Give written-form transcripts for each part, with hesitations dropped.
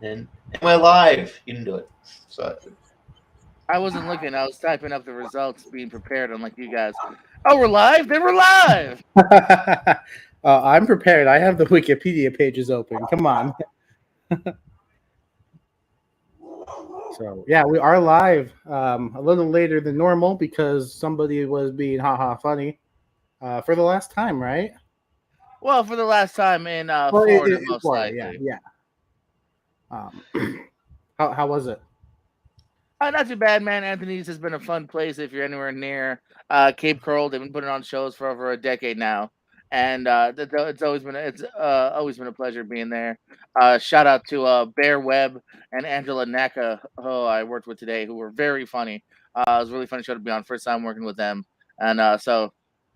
and we're live. You can do it. So I wasn't looking. I was typing up the results, being prepared. Unlike you guys. Oh, we're live. Then we're live. I'm prepared. I have the Wikipedia pages open. Come on. So yeah, we are live a little later than normal because somebody was being haha funny for the last time, right? Well, for the last time in Well, Florida, most Florida, yeah, likely. yeah. How was it? Not too bad, man. Anthony's has been a fun place if you're anywhere near Cape Coral. They've been putting on shows for over a decade now, and it's always been a pleasure being there. Shout out to Bear Webb and Angela Naka, who I worked with today, who were very funny. It was a really funny show to be on. First time working with them, and so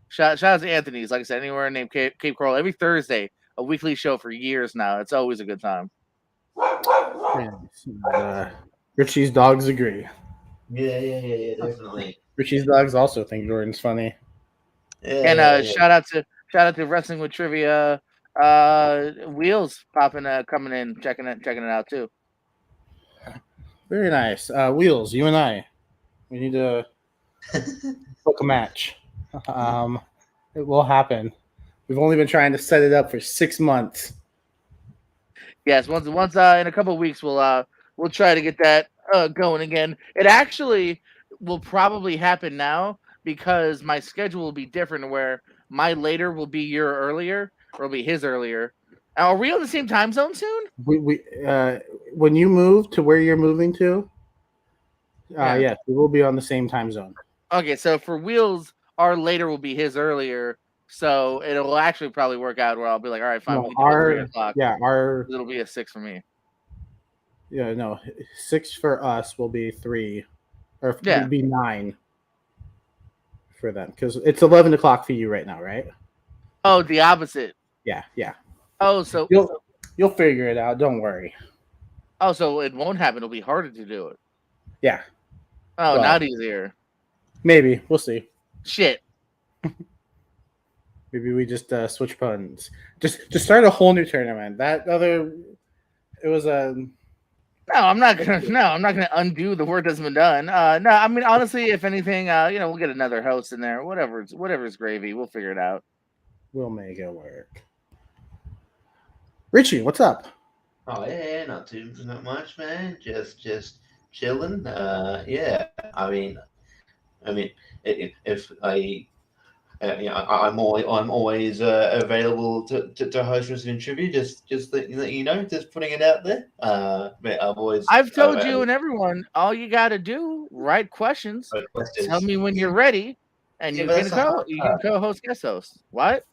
shout out to Anthony's. Like I said, anywhere named Cape Coral, every Thursday, a weekly show for years now. It's always a good time. Richie's dogs agree. yeah, definitely. Richie's dogs also think Jordan's funny. And shout out to Wrestling with Trivia, Wheels coming in, checking it out too. Very nice. Wheels, you and I, we need to book a match. It will happen. We've only been trying to set it up for 6 months. Yes, once in a couple of weeks we'll try to get that going again. It actually will probably happen now because my schedule will be different where my later will be your earlier or will be his earlier. Are we on the same time zone soon? We when you move to where you're moving to, yes, we will be on the same time zone. Okay, so for Wheels, our later will be his earlier, so it'll actually probably work out where I'll be like, all right, fine, we can do it 3 o'clock. Yeah, it'll be a 6 for me. Yeah, no, 6 for us will be 3, or it'll be 9 for them because it's 11 o'clock for you right now, right? Oh, the opposite. Yeah. Oh, so you'll figure it out. Don't worry. Oh, so it won't happen. It'll be harder to do it. Yeah. Oh, well, not easier. Maybe we'll see. Shit. Maybe we just switch puns. Just start a whole new tournament. It was a. No, I'm not gonna undo the work that's been done. No, I mean honestly, if anything, we'll get another host in there. Whatever's gravy, we'll figure it out. We'll make it work. Richie, what's up? Oh yeah, not much, man. Just chilling. Yeah. I mean, if I'm always available to host wrestling trivia. Just just putting it out there. I've told you and everyone, all you got to do, write questions. Tell me when you're ready, and you can co-host, guest host. What?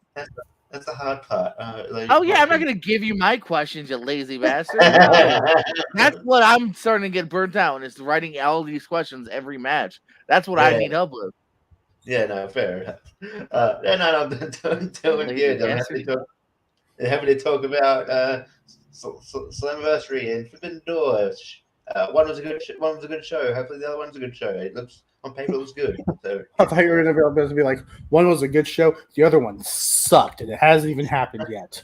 That's the hard part. I'm not going to give you my questions, you lazy bastard. No. That's what I'm starting to get burnt out, is writing all these questions every match. That's what I need help with. Yeah, no, fair enough. I'm doing good. I'm happy to talk about Slammiversary and Forbidden Door. One was a good show. Hopefully, the other one's a good show. It looks on paper, it looks good. So I thought you were going to be like, one was a good show, the other one sucked, and it hasn't even happened yet.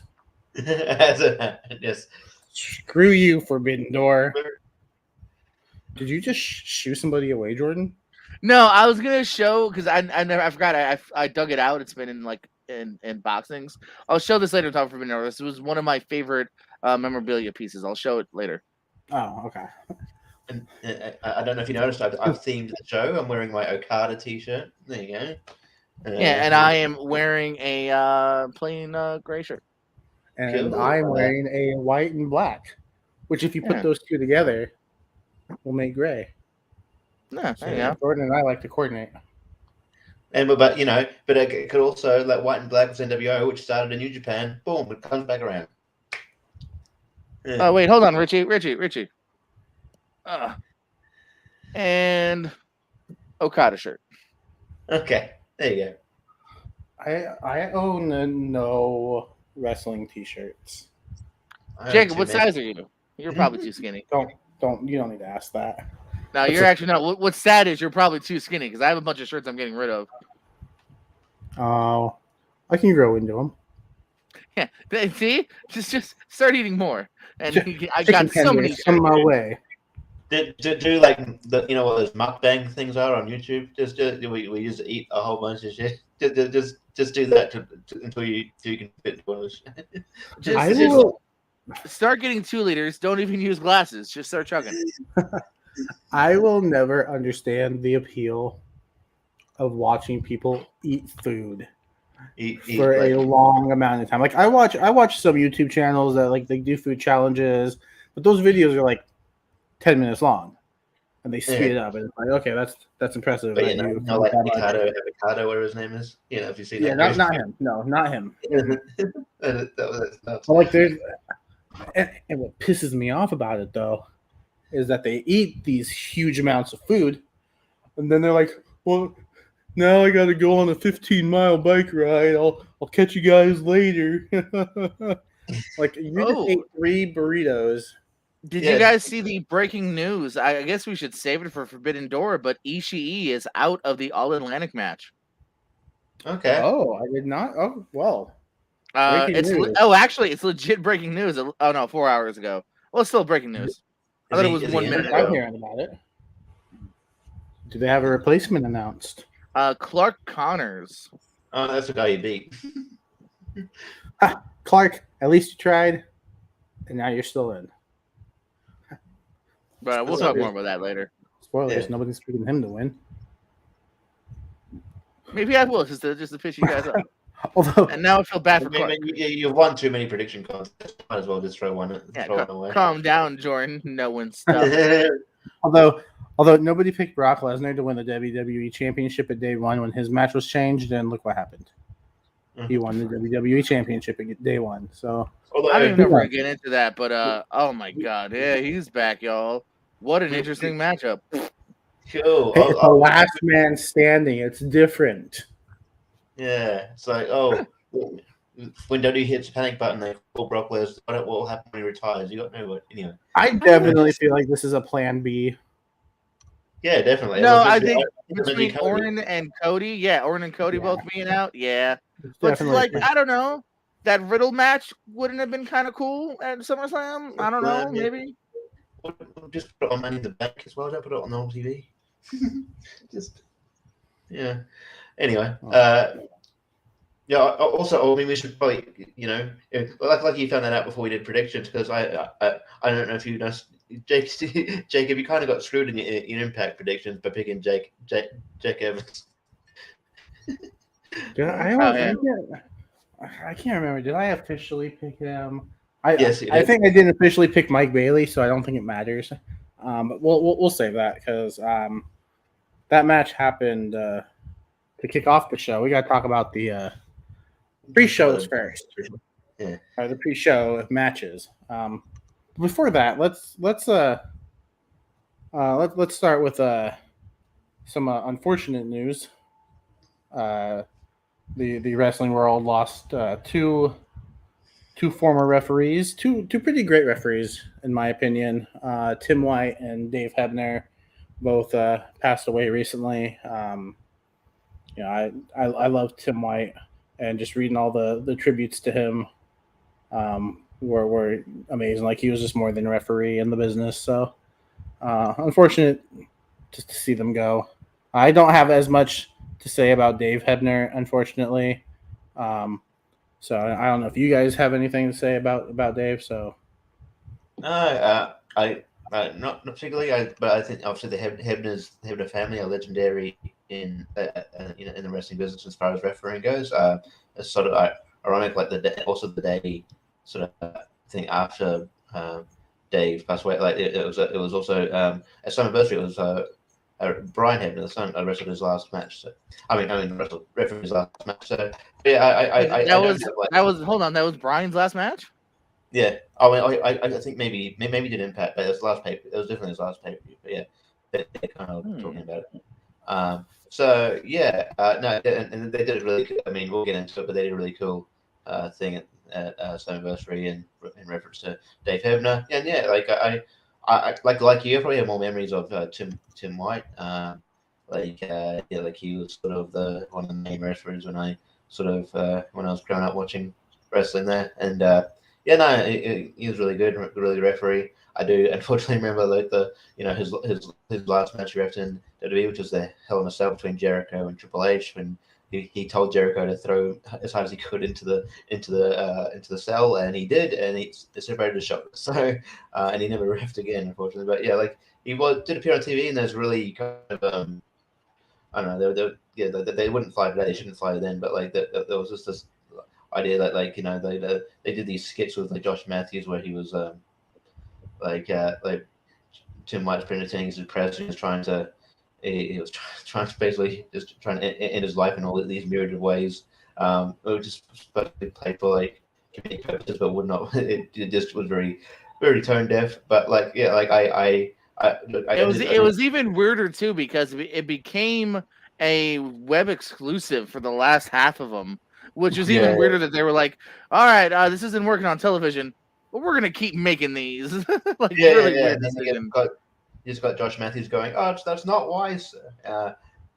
Yes. Screw you, Forbidden Door. Did you just shoo somebody away, Jordan? No, I was gonna show because I forgot I dug it out. It's been in in boxings. I'll show this later. Talk for Forbidden Door. This was one of my favorite memorabilia pieces. I'll show it later. Oh, okay. And I don't know if you noticed, I've themed the show. I'm wearing my Okada t-shirt. There you go. And I am wearing a plain gray shirt. And I'm wearing a white and black, which if you put those two together, will make gray. Yeah, so, Jordan and I like to coordinate. And but it could also, like, white and black was NWO, which started in New Japan. Boom, it comes back around. Yeah. Oh wait, hold on, Richie. And Okada shirt. Okay, there you go. I own no wrestling t-shirts. Jacob, what size are you? You're probably too skinny. You don't need to ask that. No, you're actually not. What's sad is you're probably too skinny because I have a bunch of shirts I'm getting rid of. Oh, I can grow into them. Yeah, see, just start eating more, and I Chicken got so many tenders come my way. Do like what those mukbang things are on YouTube. We just eat a whole bunch of shit. Just do that until you can fit one. I will. Start getting 2 liters. Don't even use glasses. Just start chugging. I will never understand the appeal of watching people eat food for a long amount of time. Like I watch some YouTube channels that like they do food challenges, but those videos are like 10 minutes long, and they speed it up. And it's like, okay, that's impressive. But like avocado, whatever his name is. If you see that. Yeah, not him. No, not him. But like there's, and what pisses me off about it though, is that they eat these huge amounts of food, and then they're like, well, now I got to go on a 15-mile bike ride. I'll catch you guys later. Like you just ate 3 burritos. Did you guys see the breaking news? I guess we should save it for Forbidden Door, but Ishii is out of the All Atlantic match. Okay. Oh, I did not. Oh, well. Actually, it's legit breaking news. Oh no, 4 hours ago. Well, it's still breaking news. I thought it was 1 minute ago. I'm hearing about it. Do they have a replacement announced? Clark Connors. Oh, that's the guy you beat. Clark, at least you tried, and now you're still in. But we'll talk more about that later. Spoilers, yeah. Nobody's picking him to win. Maybe I will, just to piss you guys up. Although, and now I feel bad for Clark. You've won too many prediction contests. Might as well just throw one away. Calm down, Jordan. No one stuff. Although nobody picked Brock Lesnar to win the WWE Championship at day 1 when his match was changed, and look what happened. Mm-hmm. He won the WWE Championship at day 1. So I don't even know if we're gonna get into that, but oh my god, yeah, he's back, y'all. What an interesting matchup. Cool. It's a last man standing. It's different. Yeah, it's like when WWE hits the panic button, they call Brock Lesnar. What will happen when he retires? You got no what anyway. I definitely feel like this is a plan B. Yeah, definitely. No, I think between Orton and Cody, Orton and Cody both being out, But like, I don't know, that Riddle match wouldn't have been kind of cool at SummerSlam. I don't know, maybe. Just put it on Money in the Bank as well. Don't put it on normal TV. Anyway, Also, I mean, we should probably, like you found that out before we did predictions, because I don't know if you know, Jacob, you kind of got screwed in your Impact predictions by picking Jake Evans. I can't remember. Did I officially pick him? Yes, I think I didn't officially pick Mike Bailey, so I don't think it matters. But we'll save that because that match happened to kick off the show. We got to talk about the pre-shows first. Yeah, the pre-show matches. Before that, let's start with some unfortunate news. The wrestling world lost two former referees, two pretty great referees in my opinion. Tim White and Dave Hebner both passed away recently. I love Tim White, and just reading all the tributes to him were amazing. Like, he was just more than a referee in the business. So unfortunate just to see them go. I don't have as much to say about Dave Hebner, unfortunately. So I don't know if you guys have anything to say about Dave. So not particularly. But I think obviously the Hebner family are legendary in the wrestling business as far as refereeing goes. It's sort of ironic, like the day sort of thing after Dave passed away. Like it was also at Slammiversary. It was Brian Hebner, the son, wrestled his last match. So refereed his last match. So yeah, that was Brian's last match. Yeah, I think maybe did Impact, but it was last paper. It was definitely his last paper. But yeah, they're kind of talking about it. So yeah, no, and they did a really. I mean, we'll get into it, but they did a really cool thing at Slammiversary in reference to Dave Hebner. And yeah, like like you, I probably have more memories of Tim White. Like he was sort of one of the main referees when I was growing up watching wrestling there, and no, he was really good, really good referee. I do unfortunately remember like his last match he refed in WWE, which was the Hell in a Cell between Jericho and Triple H, when he told Jericho to throw as hard as he could into the cell, and he did, and he separated his shoulders. So and he never refed again, unfortunately. But yeah, like he did appear on TV, and there's really kind of I don't know, they wouldn't fly today, they shouldn't fly then, but like there was just this idea that like they did these skits with like Josh Matthews where he was like Tim White's pretending he's depressed, and he was trying to trying to basically just trying to end his life in all these myriad ways. It was just supposed to be played for like comedic purposes, but would not. It just was very, very tone deaf. But like, yeah, like it was even weirder too because it became a web exclusive for the last half of them, which was even weirder that they were like, "All right, this isn't working on television, but we're gonna keep making these." Like really weird decision. You just got Josh Matthews going, "Oh, that's not wise."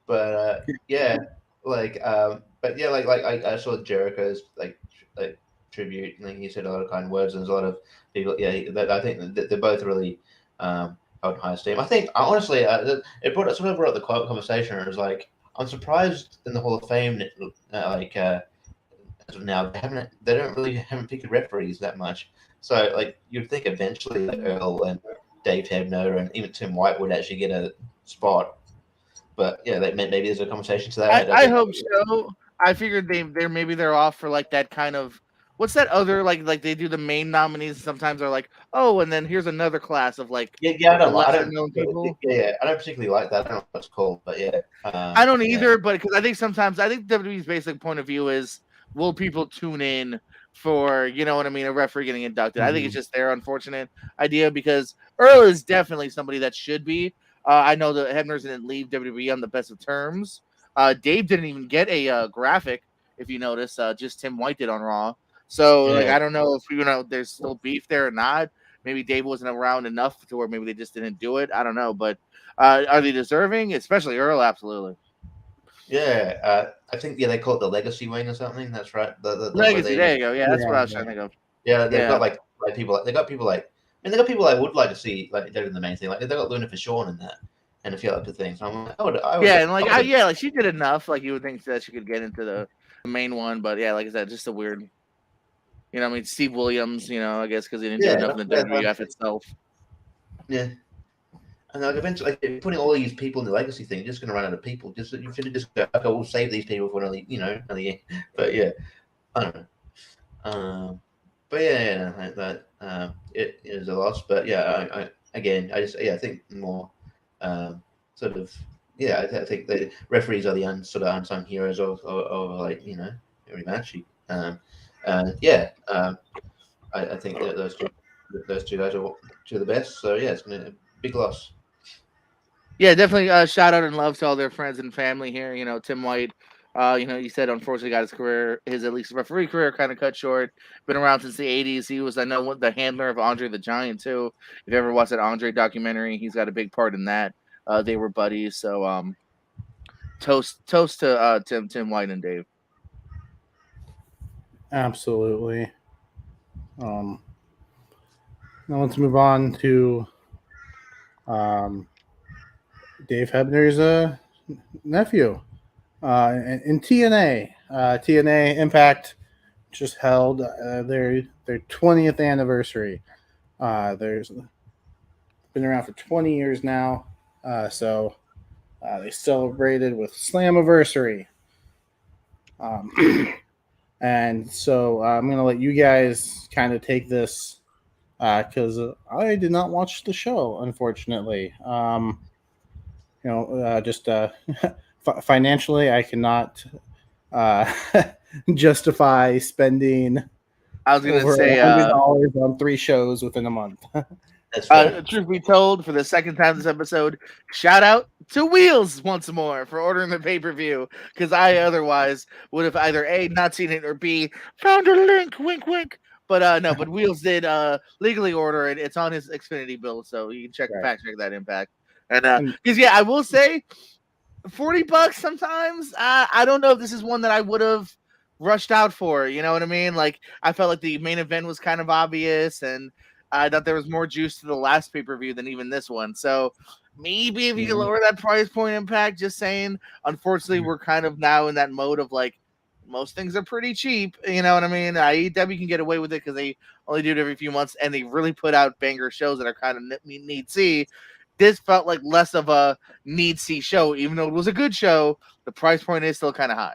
But yeah, like I saw Jericho's like tribute, and he said a lot of kind words, and there's a lot of people. Yeah, I think that they're both really held in high esteem. I think honestly, it brought the conversation. It was like, I'm surprised in the Hall of Fame, as of now, they haven't picked referees that much. So like you'd think eventually like Earl and Dave Hebner and even Tim White would actually get a spot. But yeah, maybe there's a conversation to that. I hope so. I figured they're off for like that kind of, what's that other like they do the main nominees sometimes are like, oh, and then here's another class of like I don't know people. Yeah, I don't particularly like that. I don't know what it's called, but yeah. I don't either, but because I think WWE's basic point of view is, will people tune in for, you know what I mean, a referee getting inducted? I think it's just their unfortunate idea because Earl is definitely somebody that should be. I know that Hebner's didn't leave WWE on the best of terms. Dave didn't even get a graphic, if you notice. Just Tim White did on Raw. So like I don't know if there's still beef there or not. Maybe Dave wasn't around enough to where maybe they just didn't do it. I don't know, but are they deserving? Especially Earl, absolutely. Yeah, I think they call it the Legacy Wing or something. That's right. The Legacy. There you go. Yeah, that's what I was trying to think of. Yeah, they've got like people. They got people like. I mean, they got people I would like to see like doing the main thing. Like they got Luna Vachon in that, and a few other things. So I'm like, I would. Like she did enough. Like you would think that she could get into the main one, but yeah, like I said, just a weird. You know, I mean, Steve Williams. I guess because he didn't do enough in the WWF itself. Yeah. And like eventually, like, putting all these people in the legacy thing, you're just going to run out of people. You should just go, okay, we'll save these people for another year. But yeah, I don't know. But yeah, it is a loss. But yeah, I think more sort of I think the referees are the unsung heroes of like every match. I think that those two guys are two of the best. So yeah, it's been a big loss. Yeah, definitely shout out and love to all their friends and family here. Tim White, he said unfortunately got his at least referee career kind of cut short. Been around since the 80s. He was, I know, the handler of Andre the Giant too. If you ever watched that Andre documentary, he's got a big part in that. They were buddies. So toast to Tim White and Dave. Absolutely. Now let's move on to Dave Hebner's nephew in TNA. TNA Impact just held their 20th anniversary. There's been around for 20 years now, so they celebrated with Slammiversary. And so I'm going to let you guys kind of take this because I did not watch the show, unfortunately. Financially, I cannot justify spending. I was going to say $100 on 3 shows within a month. Truth be told, for the second time this episode, shout out to Wheels once more for ordering the pay-per-view, because I otherwise would have either A, not seen it, or B, found a link, wink wink. But no, but Wheels did legally order it. It's on his Xfinity bill, so you can fact check that Impact. And because I will say $40 sometimes. I don't know if this is one that I would have rushed out for. You know what I mean? Like I felt like the main event was kind of obvious, and I thought there was more juice to the last pay-per-view than even this one. So maybe if you can lower that price point, Impact. Just saying. Unfortunately, we're kind of now in that mode of like most things are pretty cheap. You know what I mean? AEW can get away with it because they only do it every few months, and they really put out banger shows that are kind of need see. This felt like less of a need see show, even though it was a good show. The price point is still kind of high.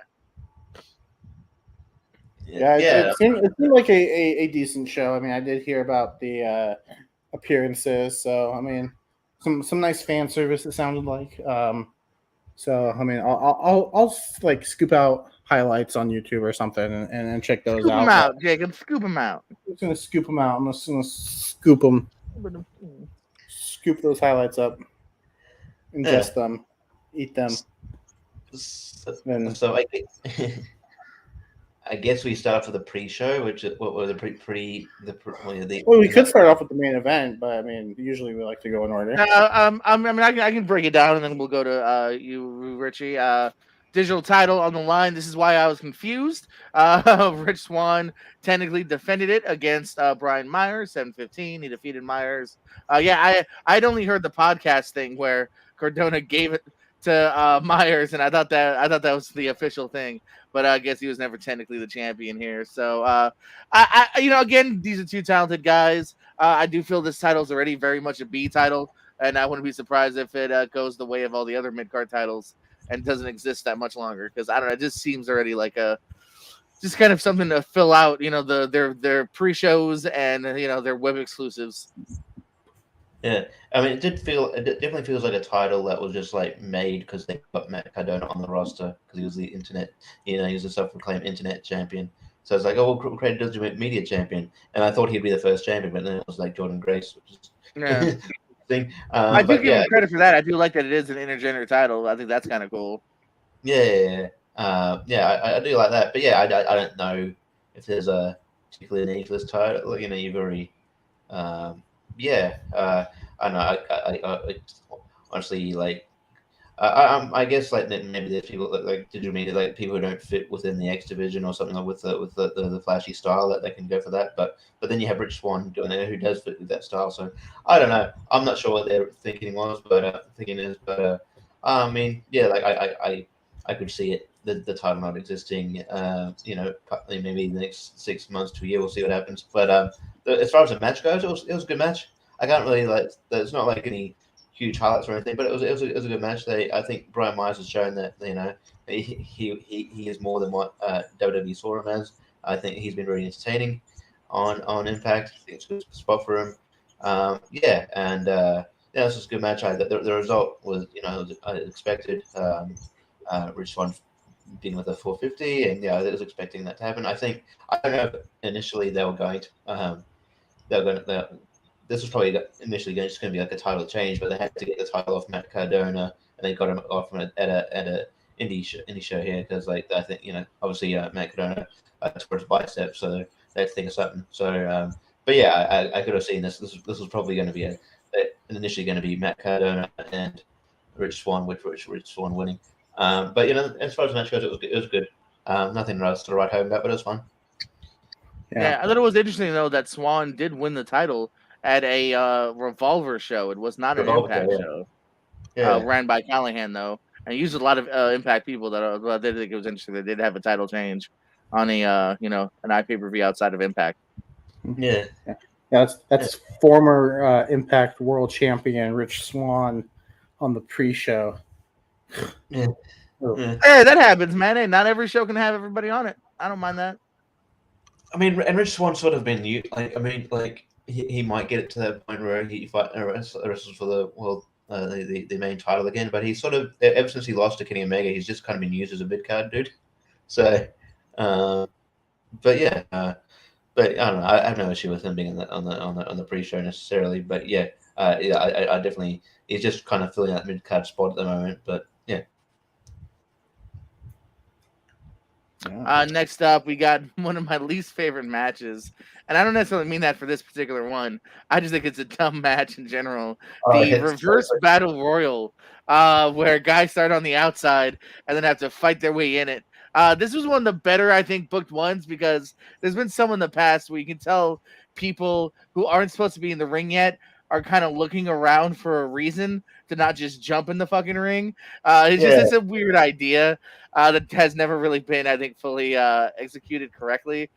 Yeah, it seemed like a decent show. I mean, I did hear about the appearances, so I mean, some nice fan service. It sounded like. So I mean, I'll like scoop out highlights on YouTube or something and check those out. Scoop them out, Jacob. Scoop them out. I'm just gonna scoop them out. I'm just gonna scoop them. Scoop those highlights up. Ingest them. Eat them. So I guess we start off with the pre-show, which what were the well, we could start off with the main event, but I mean, usually we like to go in order. I mean, I can break it down, and then we'll go to you, Richie. Digital title on the line. This is why I was confused. Rich Swann technically defended it against Brian Myers, 7-15. He defeated Myers. I'd only heard the podcast thing where Cardona gave it to Myers, and I thought that was the official thing. But I guess he was never technically the champion here. So, I again, these are two talented guys. I do feel this title's already very much a B title, and I wouldn't be surprised if it goes the way of all the other mid-card titles and doesn't exist that much longer. Because I don't know, it just seems already like just kind of something to fill out, their pre-shows and their web exclusives. Yeah, I mean, it definitely feels like a title that was just like made because they got Matt Cardona on the roster because he was the internet, he was a self-proclaimed internet champion. So it's like, oh, we'll create a Ultimate Media champion, and I thought he'd be the first champion, but then it was like Jordan Grace, which is thing. I do give him credit for that. I do like that it is an intergender title. I think that's kind of cool. Yeah, I do like that, but yeah, I don't know if there's a particular need for this title. You've already. I know. I honestly like. I guess like maybe there's people that like digital media, like people who don't fit within the X division or something like with the flashy style that they can go for that. But then you have Rich Swann doing it who does fit with that style. So I don't know. I'm not sure what their thinking was, but I mean, yeah, like I could see it. The title not existing. Maybe the next 6 months to a year, we'll see what happens. But as far as the match goes, it was a good match. I can't really like. There's not like any huge highlights or anything, but it was a good match. I think Brian Myers has shown that he is more than what WWE saw him as. I think he's been very entertaining on Impact. I think it's a good spot for him. This was a good match. The result was expected. Rich Swann being with a 450, and I was expecting that to happen. I don't know if initially they were going to. This was probably initially just going to be like a title change, but they had to get the title off Matt Cardona, and they got him off at a indie show here because I think obviously Matt Cardona tore his bicep, so they had to think of something. So I could have seen this. This was probably going to be initially going to be Matt Cardona and Rich Swann, with Rich Swann winning. But as far as the match goes, it was good. Nothing else to write home about, but it was fun. Yeah, I thought it was interesting though that Swann did win the title at a Revolver show. It was not an Impact show. Ran by Callahan though, and he used a lot of Impact people that did think it was interesting. They did have a title change on an iPay-per-view outside of Impact. Yeah. That's former Impact World Champion Rich Swann on the pre-show. Yeah. Hey, that happens, man. Hey, not every show can have everybody on it. I don't mind that. I mean, and Rich Swann's sort of been new. He might get it to that point where he wrestles for the world, the main title again. But he's sort of ever since he lost to Kenny Omega, he's just kind of been used as a mid card dude. So, but I don't know. I have no issue with him being on the pre-show necessarily. But I definitely he's just kind of filling that mid card spot at the moment. But yeah. Next up, we got one of my least favorite matches, and I don't necessarily mean that for this particular one. I just think it's a dumb match in general. The reverse battle royal, where guys start on the outside and then have to fight their way in it. This was one of the better, I think, booked ones because there's been some in the past where you can tell people who aren't supposed to be in the ring yet are kind of looking around for a reason to not just jump in the fucking ring. It's a weird idea that has never really been, I think, fully executed correctly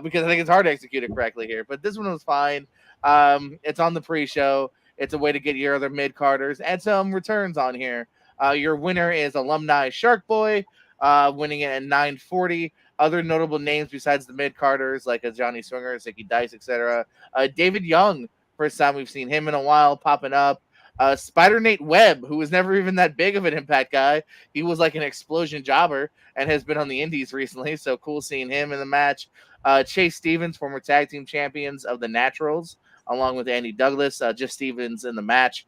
because I think it's hard to execute it correctly here. But this one was fine. It's on the pre-show. It's a way to get your other mid-carders and some returns on here. Your winner is alumni Shark Boy, winning it at 940. Other notable names besides the mid-carders like a Johnny Swinger, Zicky Dice, etc. David Young, first time we've seen him in a while, popping up. Spider Nate Webb, who was never even that big of an Impact guy. He was like an explosion jobber and has been on the Indies recently, so cool seeing him in the match. Chase Stevens, former tag team champions of the Naturals, along with Andy Douglas. Jeff Stevens in the match.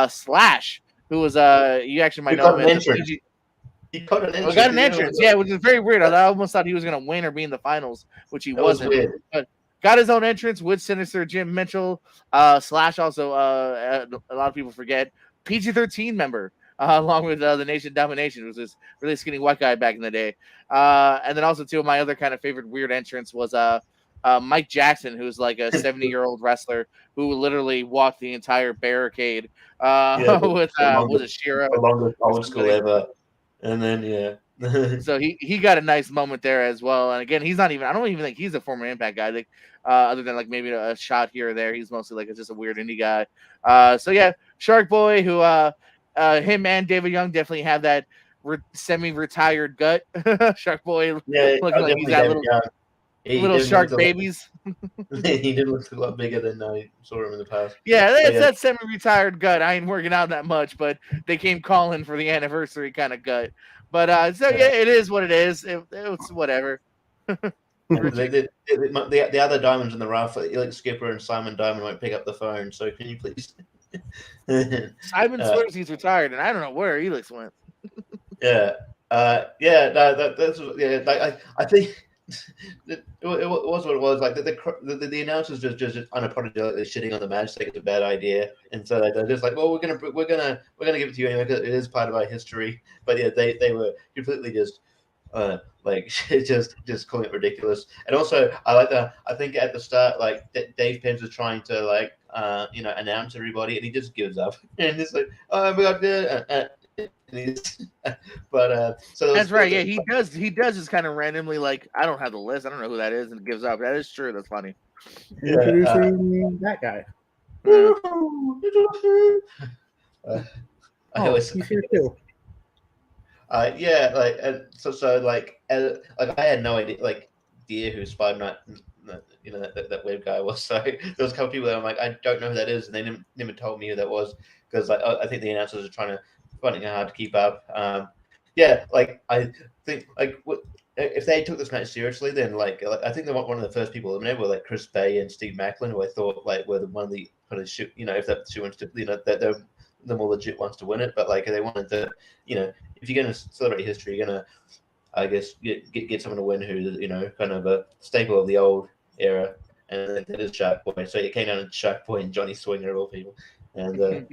Slash, who was you actually might know him as PG. He got an entrance. Got an entrance, yeah, which is very weird. I almost thought he was going to win or be in the finals, which he wasn't. But got his own entrance with Sinister Jim Mitchell. Slash also, a lot of people forget, PG-13 member, along with the Nation Domination, who was this really skinny white guy back in the day. And then also, two of my other kind of favorite weird entrants was Mike Jackson, who's like a 70-year-old wrestler who literally walked the entire barricade with was it Shiro? The longest old school ever. And then so he got a nice moment there as well. And again, he's not even, I don't even think he's a former Impact guy. I think other than like maybe a shot here or there, he's mostly like just a weird indie guy. So yeah, Shark Boy, who him and David Young definitely have that semi-retired gut. Shark Boy looking like he's got little shark babies. He did look a lot bigger than I saw him in the past. Yeah, that's that semi-retired gut. I ain't working out that much, but they came calling for the anniversary kind of gut. But it is what it is. It's whatever. The other diamonds in the rough, like Skipper and Simon Diamond, won't pick up the phone. So can you please? Simon swears he's retired, and I don't know where Elix went. I think. It was what it was. Like the announcers just unapologetically shitting on the match, saying it's a bad idea, and so they're just like, well, we're gonna give it to you anyway because it is part of our history. But yeah, they were completely just like just calling it ridiculous. And also, I think at the start, like Dave Pence was trying to like announce everybody, and he just gives up and it's like, oh my god, but so that's right. Yeah, he does just kind of randomly like, I don't have the list, I don't know who that is, and gives up. That is true. That's funny. Introducing that guy. He's here too. I had no idea who Spider Knight, that web guy was. So there was a couple people that I'm like, I don't know who that is, and they never told me who that was because I think the announcers are finding it hard to keep up. I think if they took this match seriously, then I think they were one of the first people were like Chris Bay and Steve Macklin, who I thought were one of the kind of if that shoe wants to that they're the more legit ones to win it. But they wanted to if you're going to celebrate history, you're going to I guess get someone to win who's kind of a staple of the old era, and that is Shark Boy. So it came down to Shark Boy and Johnny Swinger of all people. And this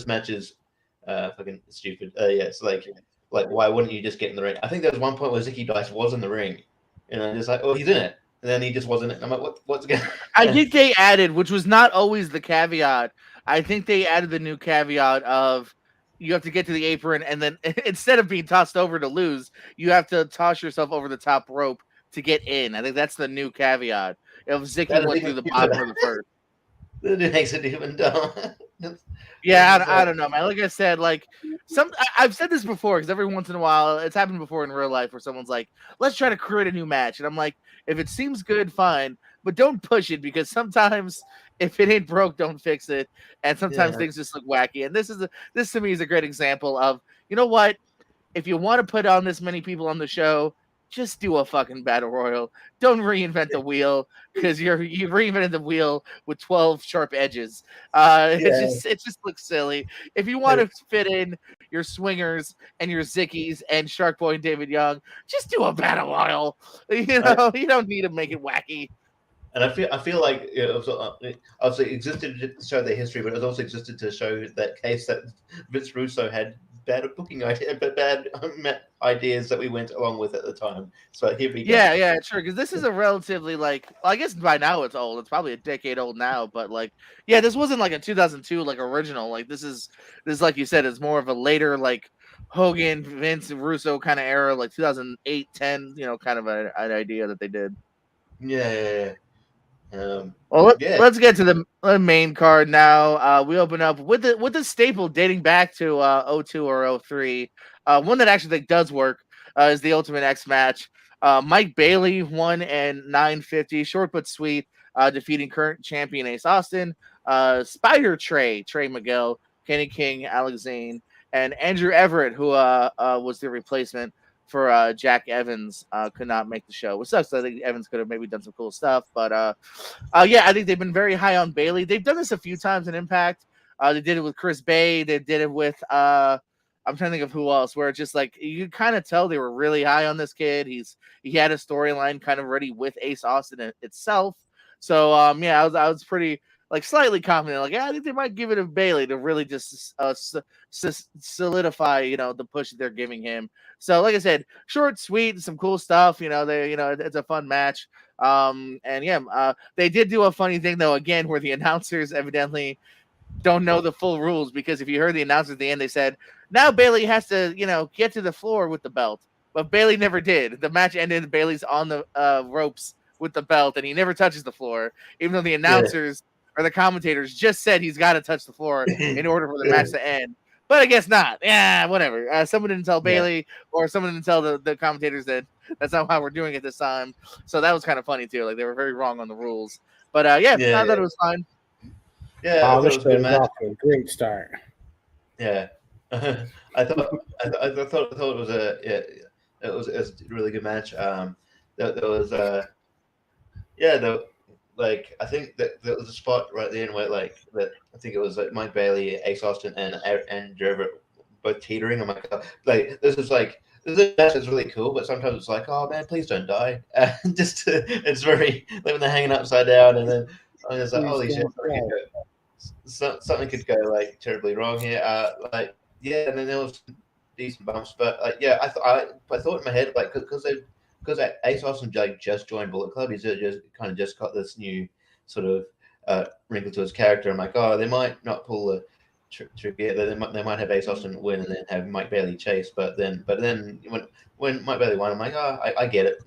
match is fucking stupid. It's like why wouldn't you just get in the ring? I think there was one point where Zicky Dice was in the ring, and I'm just like, oh, he's in it, and then he just wasn't. And I'm like, what's going? I think they added, which was not always the caveat. I think they added the new caveat of you have to get to the apron, and then instead of being tossed over to lose, you have to toss yourself over the top rope to get in. I think that's the new caveat. If Zicky went through the bottom of the first. That makes it even dumb. Yeah, I don't know, man. Like I said, I've said this before because every once in a while, it's happened before in real life where someone's like, let's try to create a new match. And I'm like, if it seems good, fine. But don't push it because sometimes if it ain't broke, don't fix it. And sometimes things just look wacky. And this to me is a great example of, you know what? If you want to put on this many people on the show, just do a fucking battle royal. Don't reinvent the wheel because you reinvented the wheel with 12 sharp edges. It just looks silly. If you want to fit in your swingers and your Zickies and Shark Boy and David Young, just do a battle royal. You don't need to make it wacky. And I feel like it obviously existed to show their history, but it also existed to show that case that Vince Russo had bad booking idea, but bad ideas that we went along with at the time. So here we go. Yeah, sure. Because this is a relatively I guess by now it's old. It's probably a decade old now, but this wasn't like a 2002 original. This is like you said, it's more of a later Hogan, Vince, and Russo kind of era, 2008, 10. Kind of an idea that they did. Yeah. Let's get to the main card now. We open up with the staple dating back to 02 or 03. One that actually does work is the Ultimate X match. Mike Bailey won in 950, short but sweet, defeating current champion Ace Austin, Spider Trey Miguel, Kenny King, Alex Zane, and Andrew Everett, who was the replacement for Jack Evans, could not make the show. Which sucks. I think Evans could have maybe done some cool stuff, but I think they've been very high on Bailey. They've done this a few times in Impact. They did it with Chris Bay. They did it with I'm trying to think of who else. Where it's just you kind of tell they were really high on this kid. He had a storyline kind of ready with Ace Austin itself. So I was pretty slightly confident. I think they might give it to Bailey to really just solidify the push that they're giving him. So like I said, short, sweet, some cool stuff. It's a fun match. They did do a funny thing though, again, where the announcers evidently don't know the full rules, because if you heard the announcers at the end, they said now Bailey has to get to the floor with the belt, but Bailey never did. The match ended, Bailey's on the ropes with the belt, and he never touches the floor, even though the announcers or the commentators just said he's got to touch the floor in order for the match to end. But I guess not. Yeah, whatever. Someone didn't tell Bailey, or someone didn't tell the commentators that that's not how we're doing it this time. So that was kind of funny too. They were very wrong on the rules. But I thought it was fine. Yeah, I thought it was a good match. Off to a great start. Yeah, I thought it was it was a really good match. There was I think that there was a spot right at the end where that I think it was Mike Bailey, Ace Austin, and Everett both teetering. I'm this is a match that's really cool, but sometimes it's oh man, please don't die. It's very when they're hanging upside down, and then I'm just holy shit, something could go terribly wrong here. And then there was some decent bumps, but I thought in my head because Ace Austin just joined Bullet Club, he's just got this new sort of wrinkle to his character. I'm they might not pull the trigger. They might have Ace Austin win and then have Mike Bailey chase. But then when Mike Bailey won, I'm I get it.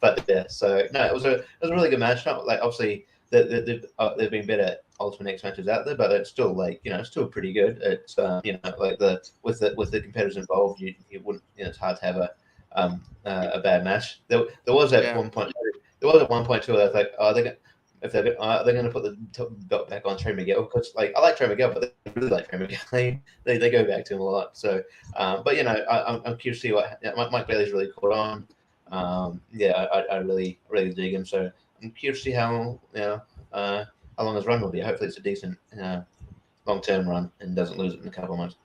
But yeah, so no, it was a really good match. Not obviously they've been better Ultimate X matches out there, but it's still still pretty good. It's with the competitors involved, you wouldn't it's hard to have a bad match. There was at one point. There was at one point too. I was they're going to put the belt back on Trey Miguel, because I like Trey Miguel, but they really like Trey Miguel. They go back to him a lot. So, but I'm curious to see what Mike Bailey's really caught on. I really dig him. So I'm curious to see how long his run will be. Hopefully, it's a decent long-term run and doesn't lose it in a couple of months.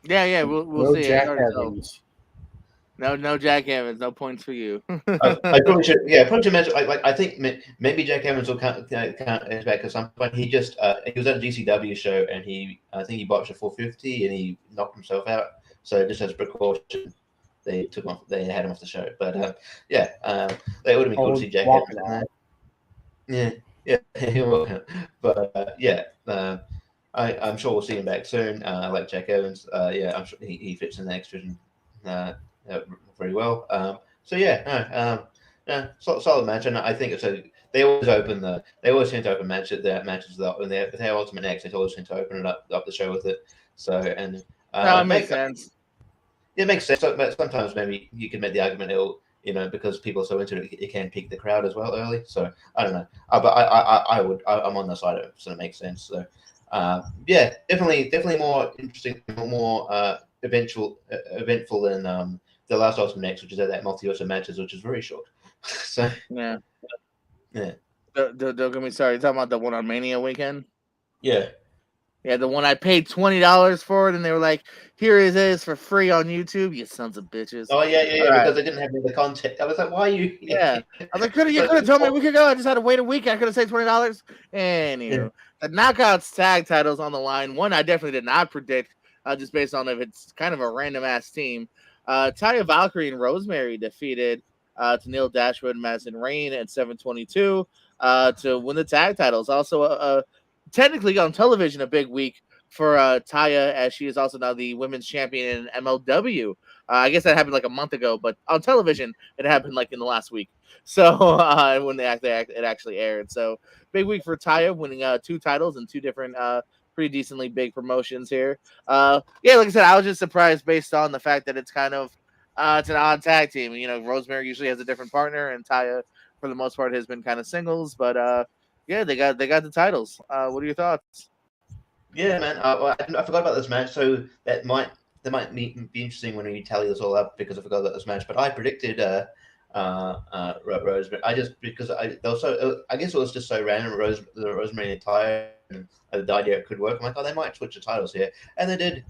Yeah, we'll see. Jack Evans. No Jack Evans. No points for you. I probably should. Yeah, probably should mention. I think maybe Jack Evans will count back at some point. He was at a GCW show, and I think he botched a 450 and he knocked himself out. So just as a precaution, they had him off the show. But it would have been cool to see Jack Evans. Yeah. But I'm sure we'll see him back soon. I like Jack Evans. I'm sure he fits in the X Division very well. Solid match, and I think they always tend to open matches. Their matches when they have Ultimate X, they always tend to open it up the show with it. So it makes sense. It makes sense, but sometimes maybe you can make the argument because people are so into it, it can peak the crowd as well early. So I don't know, but I'm on the side of it, so it makes sense. So definitely more interesting, more eventful than the last Ultimate X, which is that multi-verse matches, which is very short. So yeah. Don't get me started. You're talking about the one on Mania weekend? Yeah, the one I paid $20 for it, and they were like, "Here it is for free on YouTube." You sons of bitches! Oh yeah, because they didn't have the content. I was like, "Why are you?" Yeah, I was like, "You could have told me a week ago. I just had to wait a week. I could have saved $20." Anywho, the Knockouts tag titles on the line. One I definitely did not predict just based on if it's kind of a random ass team. Taya Valkyrie and Rosemary defeated Tennille Dashwood and Madison Rain at 7:22 to win the tag titles. Also, technically on television, a big week for Taya, as she is also now the women's champion in MLW. I guess that happened like a month ago, but on television, it happened like in the last week. So when it actually aired, so big week for Taya, winning 2 titles and 2 different pretty decently big promotions here. Yeah, like I said, I was just surprised based on the fact that it's kind of it's an odd tag team. You know, Rosemary usually has a different partner, and Taya, for the most part, has been kind of singles. But yeah, they got the titles. What are your thoughts? Yeah, man. I forgot about this match, so that might be interesting when we tally this all up because I forgot about this match. But I predicted Rosemary. I just because I guess it was just so random. Rosemary and Ty, and the idea it could work. I'm like, oh, they might switch the titles here, and they did.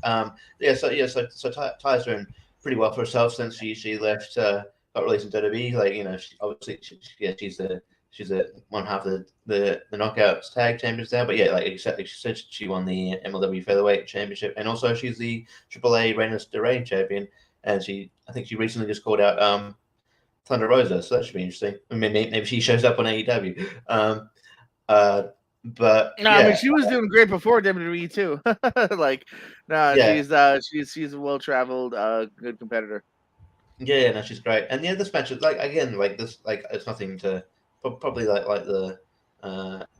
So Ty's doing pretty well for herself since she left. Got released in WWE. Like obviously she's one half of the Knockouts Tag Champions there. But yeah, like she said, she won the MLW Featherweight Championship, and also she's the AAA Reina de Rey champion. And I think she recently just called out Thunder Rosa, so that should be interesting. I mean, maybe she shows up on AEW. But no, yeah. I mean she was doing great before WWE too. Like, no, yeah. she's a well traveled, good competitor. Yeah, no, she's great. And yeah, this match is like it's nothing to probably like the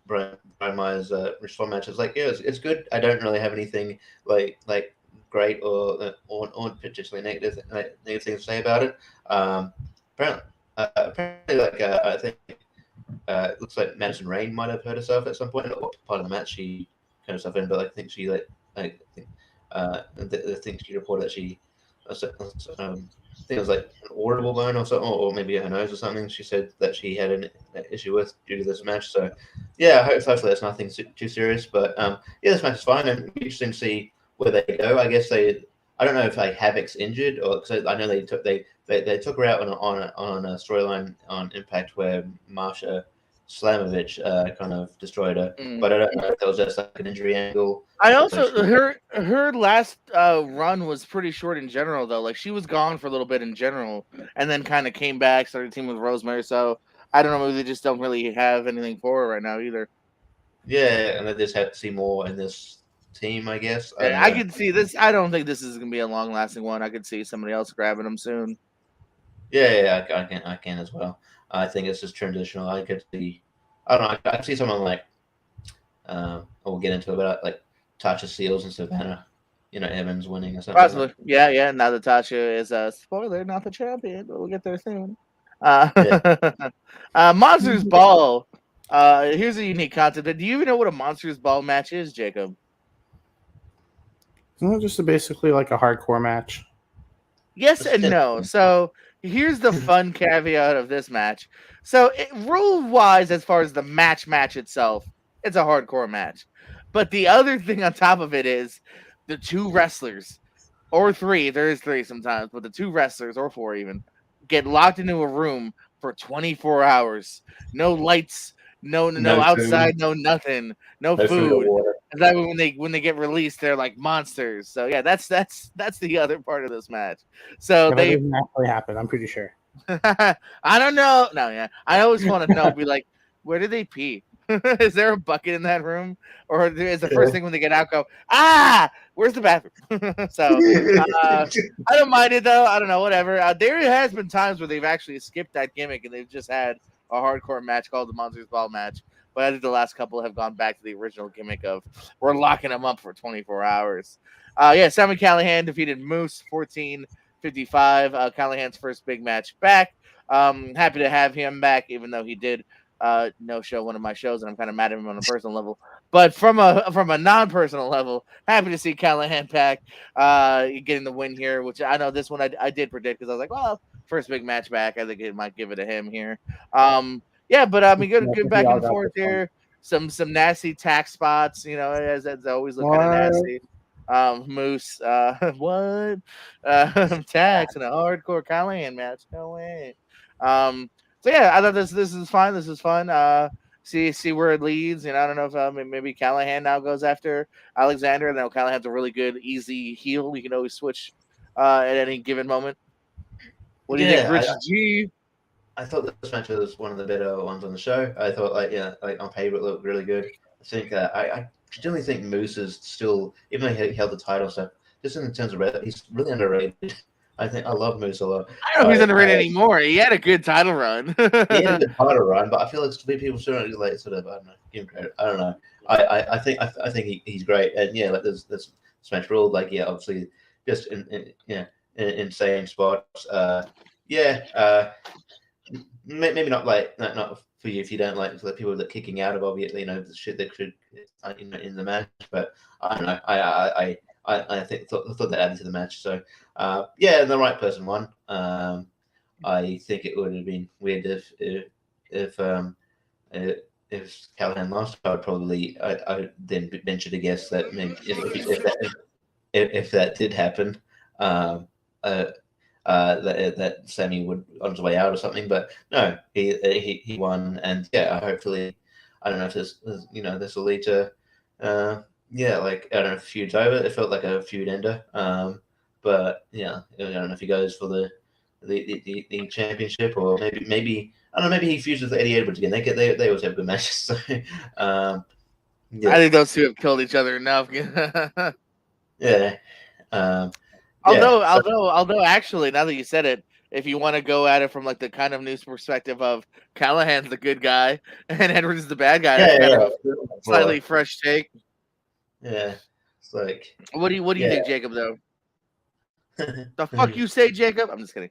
Brian Myers Respawn match. It's like it's good. I don't really have anything like great or particularly negative things to say about it. Apparently, I think it looks like Madison Rain might have hurt herself at some point. Part of the match she kind of stuff in, but I think she I think she reported that she I think it was like an audible bone or something, or maybe her nose or something. She said that she had an issue with due to this match. So yeah, hopefully that's nothing too serious. But yeah, this match is fine, and it'd be interesting to see where they go. I guess I don't know if Havoc's injured, or because I know they took her out on a storyline on Impact where Marsha Slamovich kind of destroyed her, but I don't know if that was just like an injury angle. I also her last run was pretty short in general though. Like she was gone for a little bit in general, and then kind of came back, started teaming with Rosemary. So I don't know, maybe they just don't really have anything for her right now either. Yeah, and they just have to see more in this team, I guess. I could see this. I don't think this is gonna be a long lasting one. I could see somebody else grabbing them soon. Yeah, I can as well. I think it's just transitional. I could see, I don't know. I could see someone like, we'll get into it, but like Tasha Steelz and Savannah, Evans winning or something. Possibly, like yeah. Now that Tasha is a spoiler, not the champion, but we'll get there soon. Monsters Ball. Here's a unique concept. Do you even know what a Monsters Ball match is, Jacob? Isn't it just basically like a hardcore match? Yes and no. So here's the fun caveat of this match. So rule-wise, as far as the match itself, it's a hardcore match. But the other thing on top of it is the 2 wrestlers, or 3, there is 3 sometimes, but the 2 wrestlers, or 4 even, get locked into a room for 24 hours. No lights, no outside, no nothing, no food. And that when they get released, they're like monsters. So yeah, that's the other part of this match. So that didn't actually happen. I'm pretty sure. I don't know. No, yeah, I always want to know. Be like, where do they pee? Is there a bucket in that room, or is the first thing when they get out go, where's the bathroom? So I don't mind it though. I don't know, whatever. There has been times where they've actually skipped that gimmick and they've just had a hardcore match called the Monsters Ball match. But I think the last couple have gone back to the original gimmick of we're locking them up for 24 hours. Yeah, Sami Callihan defeated Moose 14-55. Callahan's first big match back. Happy to have him back, even though he did no show one of my shows, and I'm kind of mad at him on a personal level. But from a non-personal level, happy to see Callahan back, getting the win here. Which I know this one I did predict because I was like, well, first big match back. I think it might give it to him here. Yeah, but I mean, good back and forth here. Some nasty tack spots, as always look kind of nasty. Moose, what? Tax and a hardcore Callahan match. No way. So yeah, I thought this is fine. This is fun. see where it leads. And I don't know if maybe Callahan now goes after Alexander, and then Callahan's a really good, easy heel. You can always switch at any given moment. What do you think, Rich G? I thought this match was one of the better ones on the show. I thought, like on paper it looked really good. I think I generally think Moose is still, even though he held the title stuff, just in terms of he's really underrated. I love Moose a lot. I don't know if he's underrated anymore. He had a good title run. He had a good title run, but I feel like people still don't like sort of, I don't know, give him credit. I don't know. I think he's great, and yeah, like there's Smash Rule, like obviously just in same spots. Maybe not not for you if you don't like the people that kicking out of obviously the shit that could in the match, but I don't know. I thought that added to the match. So the right person won. I think it would have been weird if Callahan lost. I would probably I then venture to guess that maybe if that did happen, that Sammy would on his way out or something. But no, he won, and hopefully, I don't know if this will lead to like I don't know if feud's over. It felt like a feud ender. But I don't know if he goes for the championship, or maybe I don't know. Maybe he feuds with Eddie Edwards again. They always have good matches. So, I think those two have killed each other enough. Although, actually, now that you said it, if you want to go at it from like the kind of news perspective of Callahan's the good guy and Edwards is the bad guy, that's kind of a slightly fresh take. Yeah, it's like. What do you think, Jacob? Though. The fuck you say, Jacob? I'm just kidding.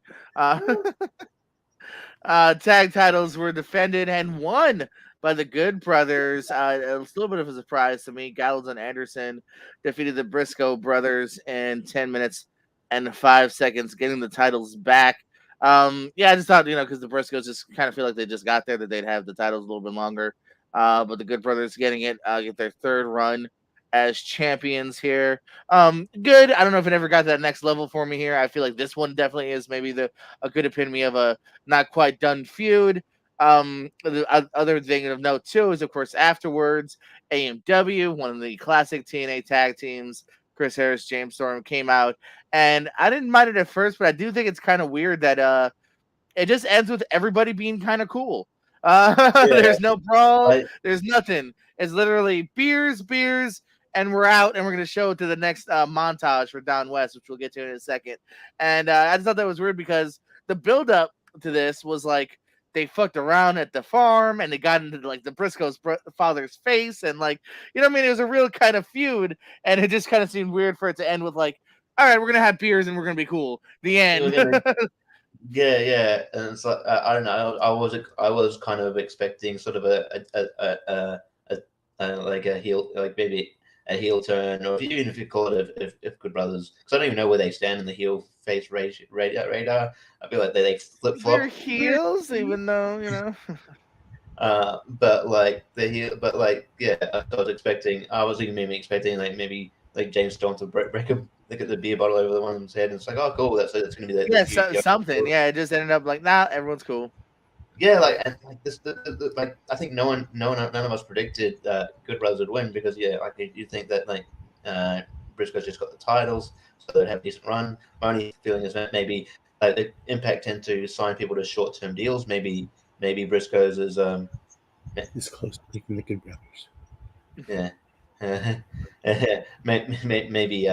Tag titles were defended and won by the Good Brothers. It was a little bit of a surprise to me. Gallows and Anderson defeated the Briscoe brothers in 10 minutes and 5 seconds, getting the titles back. I just thought, because the Briscoes just kind of feel like they just got there, that they'd have the titles a little bit longer. But the Good Brothers getting it, get their third run as champions here. Good. I don't know if it ever got to that next level for me here. I feel like this one definitely is maybe a good epitome of a not quite done feud. The other thing of note too is, of course, afterwards, AMW, one of the classic TNA tag teams, Chris Harris, James Storm, came out, and I didn't mind it at first, but I do think it's kind of weird that it just ends with everybody being kind of cool. There's no brawl, there's nothing. It's literally beers, and we're out, and we're going to show it to the next montage for Down West, which we'll get to in a second. And I just thought that was weird because the build-up to this was like they fucked around at the farm, and they got into like the Briscoe's father's face, and like, it was a real kind of feud, and it just kind of seemed weird for it to end with like, all right, we're going to have beers, and we're going to be cool. The end. Yeah, and it's like I don't know. I was kind of expecting sort of like a heel, like maybe a heel turn, or even if you call it if Good Brothers, because I don't even know where they stand in the heel face radar. I feel like they flip flop. They're heels, even though but like the heel, but like I was even maybe expecting like maybe like James Storm to break a look at the beer bottle over the one's head, and it's like, oh cool, that's going to be that. Something. Yeah, it just ended up like, nah, everyone's cool. Yeah, like, and like this, like I think none of us predicted Good Brothers would win, because like you think that like Briscoe's just got the titles, so they'd have a decent run. My only feeling is that maybe like the Impact tend to sign people to short-term deals. Maybe Briscoe's is it's close to making the Good Brothers. Yeah, maybe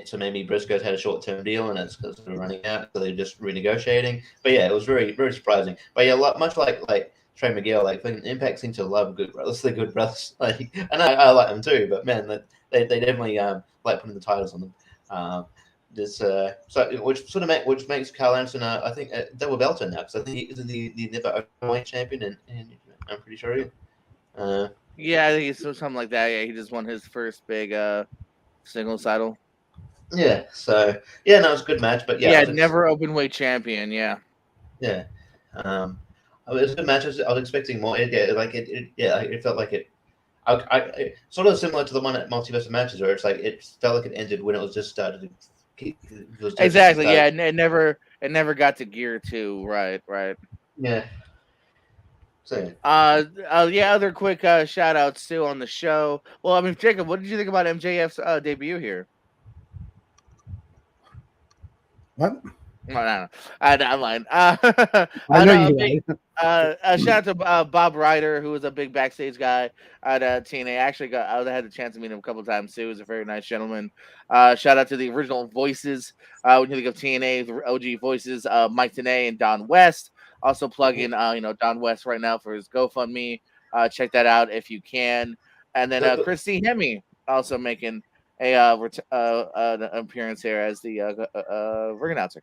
so maybe Briscoe's had a short-term deal and it's sort of running out, so they're just renegotiating. But yeah, it was very, very surprising. But yeah, much like Trey Miguel, like Impact seems to love Good Brothers. The Good Brothers, like, and I like them too. But man, they definitely like putting the titles on them. Which makes Carl Anderson, I think, a double belter now, because I think he's the never openweight champion, and I'm pretty sure he. Yeah, I think it's something like that. Yeah, he just won his first big singles title. Yeah, so no, it was a good match, but never openweight champion. Yeah, it was a good match. I was expecting more. It felt like it. I sort of similar to the one at Multiverse Matches, where it's like it felt like it ended when it was just started. Exactly. Yeah, it never got to gear 2. Right. Yeah. Other quick shout outs too on the show. Well, I mean, Jacob, what did you think about MJF's debut here? What? No. I'm lying. I know you. Shout out to Bob Ryder, who was a big backstage guy at TNA. I had the chance to meet him a couple of times too. He was a very nice gentleman. Shout out to the original voices. When you think of TNA, the OG voices, Mike Tenay and Don West. Also plug in, Don West right now for his GoFundMe. Check that out if you can. And then Christy Hemme also making an appearance here as the ring announcer.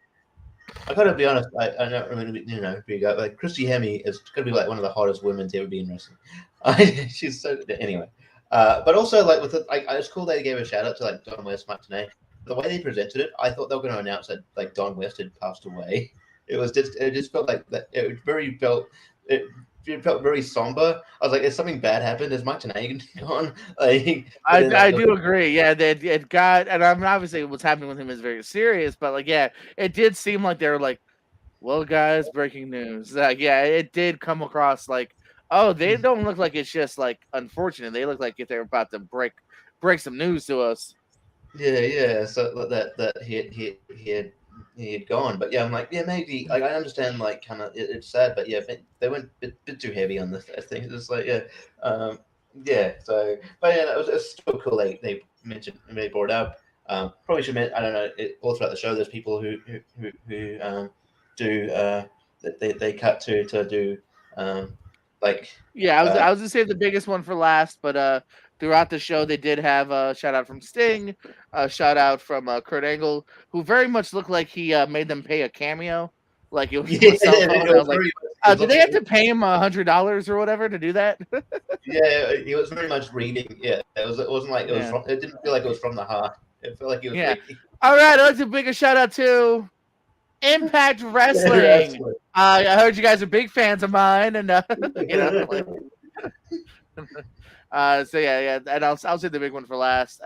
I gotta be honest. I don't really, big up. Like Christy Hemme is gonna be like one of the hottest women to ever be in wrestling. She's so anyway. But also like with it's cool they gave a shout out to like Don West, Mike Tenay. The way they presented it, I thought they were going to announce that like Don West had passed away. It just felt like that. It felt very somber. I was like, "Is something bad happened? Is Mike Tenay gone?" I do agree. Yeah, it got, and I mean, obviously what's happening with him is very serious, but like, yeah, it did seem like they were like, "Well, guys, breaking news." Like, yeah, it did come across like, oh, they don't look like it's just like unfortunate. They look like if they're about to break some news to us. Yeah. So that he had gone, but yeah, I'm like, yeah, maybe. Like, I understand, like, kind of, it's sad, but yeah, they went a bit too heavy on this. I think it's like, yeah. So, but yeah, it's still cool. They mentioned, they brought up. Probably should mention. I don't know. All throughout the show, there's people who do they cut to do like. Yeah, I was gonna save the biggest one for last, but throughout the show they did have a shout out from Sting, a shout out from Kurt Angle, who very much looked like he made them pay a cameo, like it was a cell phone. I was like, did they have to pay him $100 or whatever to do that? Yeah, he was very much reading. Yeah, it wasn't like it was. From, it didn't feel like it was from the heart. It felt like he was. Yeah. Reading. All right, I'd like to big a shout out to Impact Wrestling. I heard you guys are big fans of mine, and so yeah, and I'll say the big one for last.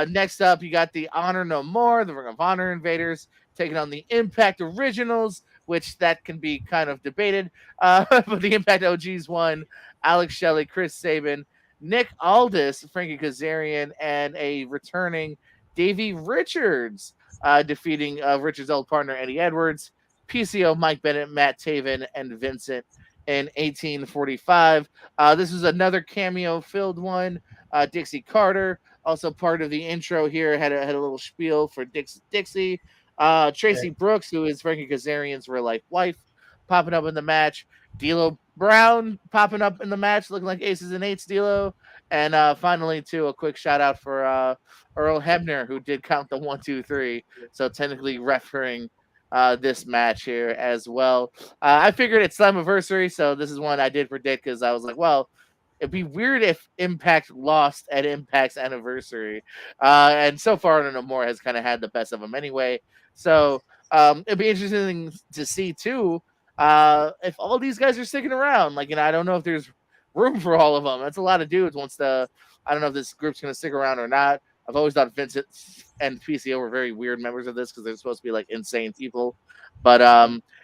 Next up, you got the Honor No More, the Ring of Honor Invaders, taking on the Impact Originals, which that can be kind of debated. But the Impact OGs won. Alex Shelley, Chris Sabin, Nick Aldis, Frankie Kazarian, and a returning Davey Richards, defeating Richards' old partner Eddie Edwards, PCO Mike Bennett, Matt Taven, and Vincent in 1845. This was another cameo-filled one. Dixie Carter, also part of the intro here, had a little spiel for Dixie. Tracy Brooks, who is Frankie Kazarian's real-life wife, popping up in the match. D'Lo Brown popping up in the match, looking like aces and eights, D'Lo. And finally, too, a quick shout-out for Earl Hebner, who did count the 1, 2, 3. So technically refereeing this match here as well. I figured it's Slammiversary, so this is one I did predict because I was like, well, it'd be weird if Impact lost at Impact's anniversary. And so far, No More has kind of had the best of them anyway. So it'd be interesting to see, too, if all these guys are sticking around. Like, I don't know if there's room for all of them. That's a lot of dudes. I don't know if this group's going to stick around or not. I've always thought Vincent and PCO were very weird members of this because they're supposed to be like insane people. But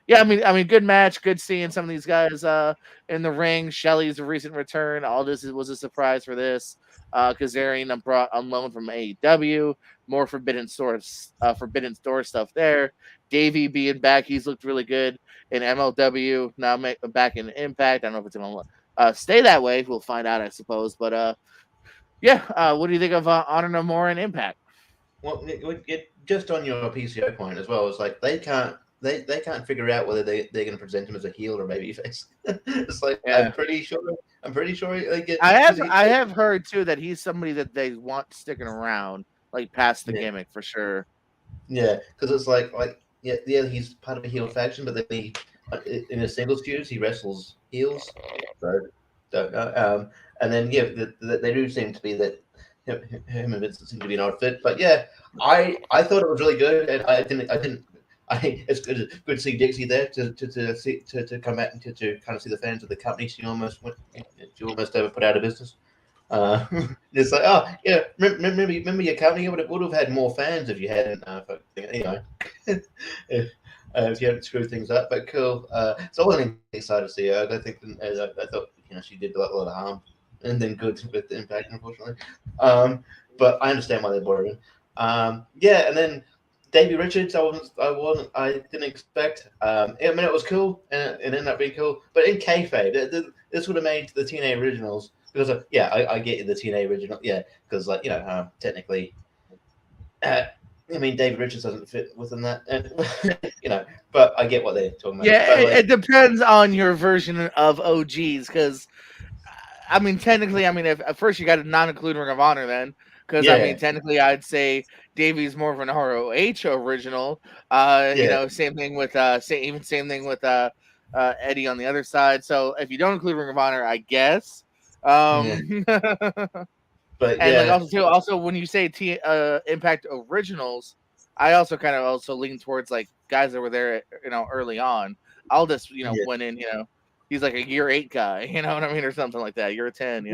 yeah, I mean, good match, good seeing some of these guys in the ring. Shelley's recent return. All this was a surprise for this. Kazarian brought on loan from AEW. More Forbidden Store stuff there. Davey being back, he's looked really good in MLW. Now back in Impact. I don't know if it's going to stay that way. We'll find out, I suppose. But yeah, what do you think of Honor No More and Impact? Well, just on your PCO point as well, it's like they can't figure out whether they're going to present him as a heel or babyface. It's like I'm pretty sure they get. I have heard too that he's somebody that they want sticking around, like past the gimmick for sure. Yeah, because it's like he's part of a heel faction, but then he in a singles feuds he wrestles heels. So don't know. And then they do seem to be that him and Vincent seem to be an odd fit. But yeah, I thought it was really good, and I didn't. It's good to see Dixie there to come back and to kind of see the fans of the company. She almost ever put out of business. It's like, oh yeah, remember your company would have had more fans if you hadn't. if you hadn't screwed things up. But cool. So I wasn't excited to see her. I don't think I thought she did a lot of harm and then good with the Impact, unfortunately. But I understand why they brought her in. Yeah, and then Davey Richards, I didn't expect. I mean, it was cool, and it ended up being cool. But in kayfabe, this would have made the TNA originals because I get the TNA original, because technically, I mean, David Richards doesn't fit within that, and but I get what they're talking about. Yeah, But, it depends on your version of OGs, because I mean, technically, I mean, if at first you got to not include Ring of Honor, then because I mean, technically, I'd say Davey's more of an ROH original. Same thing with same thing with Eddie on the other side. So if you don't include Ring of Honor, I guess. But and like also when you say Impact originals, I also kind of also lean towards like guys that were there, early on. Aldis, went in, he's like a year 8 guy, you know what I mean, or something like that. Year 10,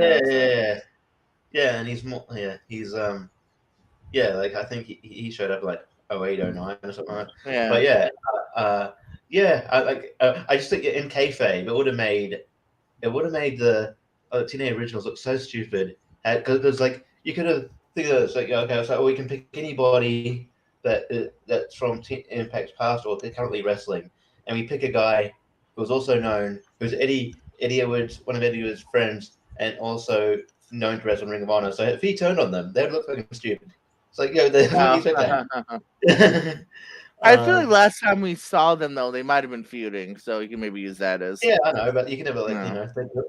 and he's more, he's like I think he showed up like 08, 09 or something like that. Yeah. But I just think in kayfabe it would have made the TNA originals look so stupid because like you could have think that it's like okay, so we can pick anybody that's from Impact's past or they're currently wrestling, and we pick a guy who was also known, who's Eddie Edwards, one of Eddie Edwards' friends, and also known to wrestle in Ring of Honor. So if he turned on them, they'd look like stupid. It's like, I feel like last time we saw them though, they might have been feuding, so you can maybe use that as. Yeah, I know, but you can never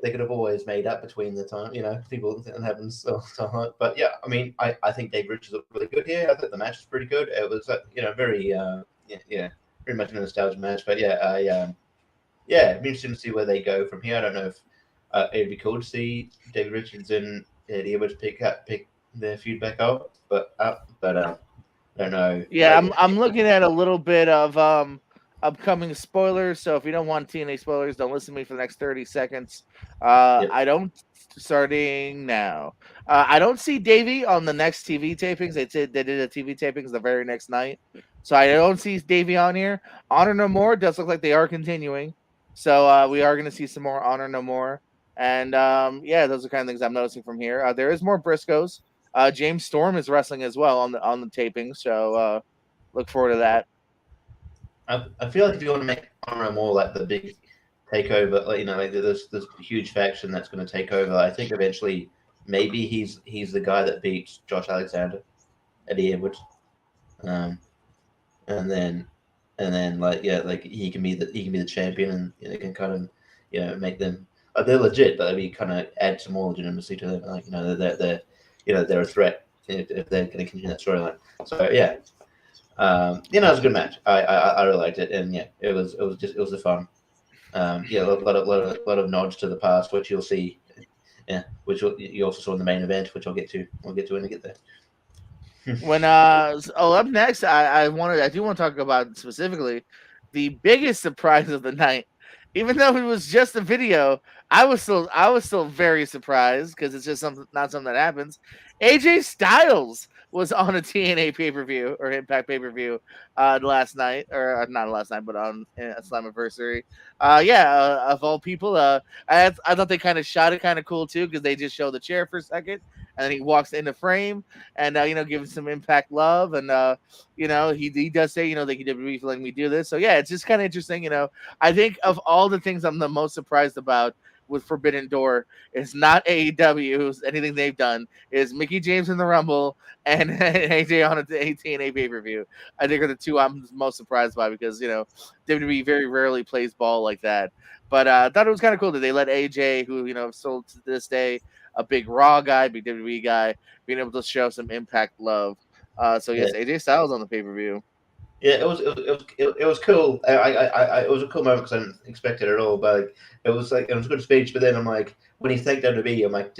they could have always made up between the time, people that happens so hard. But yeah, I mean, I think Dave Richards looked really good here. I think the match was pretty good. It was very very much a nostalgia match. But it'd be interesting to see where they go from here. I don't know if it'd be cool to see David Richards and Eddie Edwards pick their feud back up, but I don't know. Yeah, I'm looking at a little bit of upcoming spoilers. So if you don't want TNA spoilers, don't listen to me for the next 30 seconds. I don't starting now. I don't see Davey on the next TV tapings. They did a TV tapings the very next night, so I don't see Davey on here. Honor No More does look like they are continuing, so we are going to see some more Honor No More. And those are kind of things I'm noticing from here. There is more Briscoes. James Storm is wrestling as well on the taping, so look forward to that. I feel like if you want to make Honor more like the big takeover, like this huge faction that's going to take over, I think eventually maybe he's the guy that beats Josh Alexander, Eddie Edwards, and then he can be the champion, and they can kind of make them they're legit, but maybe kind of add some more legitimacy to them, like they're a threat if they're going to continue that storyline. So yeah. It was a good match. I really liked it, and it was a fun. A lot of nods to the past, which you'll see. Which you also saw in the main event, which I'll get to. We'll get to when I get there. When up next, I do want to talk about specifically the biggest surprise of the night. Even though it was just a video, I was still very surprised because it's just not something that happens. AJ Styles was on a TNA pay-per-view or Impact pay-per-view last night, or not last night, but on Slammiversary. Of all people, I thought they kind of shot it kind of cool too, because they just show the chair for a second, and then he walks into frame, and giving some Impact love, and he does say they can be letting me do this. So yeah, it's just kind of interesting. I think of all the things I'm the most surprised about with Forbidden Door is not AEW, anything they've done, is Mickey James in the Rumble and AJ on a TNA pay-per-view. I think are the two I'm most surprised by, because WWE very rarely plays ball like that. But I thought it was kind of cool that they let AJ, who still to this day a big Raw guy, big WWE guy, being able to show some Impact love. AJ Styles on the pay-per-view. Yeah, it was cool. It was a cool moment because I didn't expect it at all. But it was a good speech. But then I'm like, when he thanked WWE, I'm like,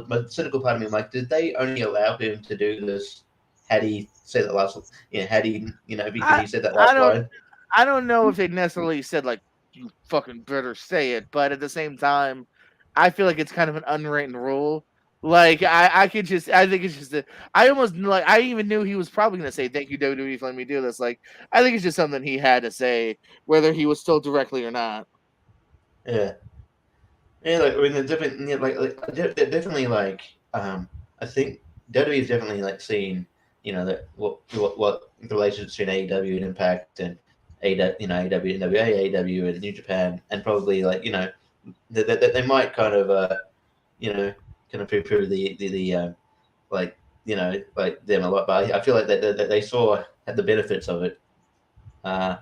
my cynical part of me, I'm like, did they only allow him to do this? Had he said that last? Had he, because he said that last line. I don't know if they necessarily said like, you fucking better say it, but at the same time, I feel like it's kind of an unwritten rule. Like I think it's just I almost like I even knew he was probably gonna say thank you WWE for letting me do this. Like I think it's just something he had to say, whether he was still directly or not. Yeah. Yeah, like I mean, they're definitely they're definitely like I think WWE is definitely like seeing that what the relationship between AEW and Impact and AEW, NWA, AEW and New Japan, and probably they might kind of kind of poo-poo the like like them a lot, but I feel like they saw the benefits of it. I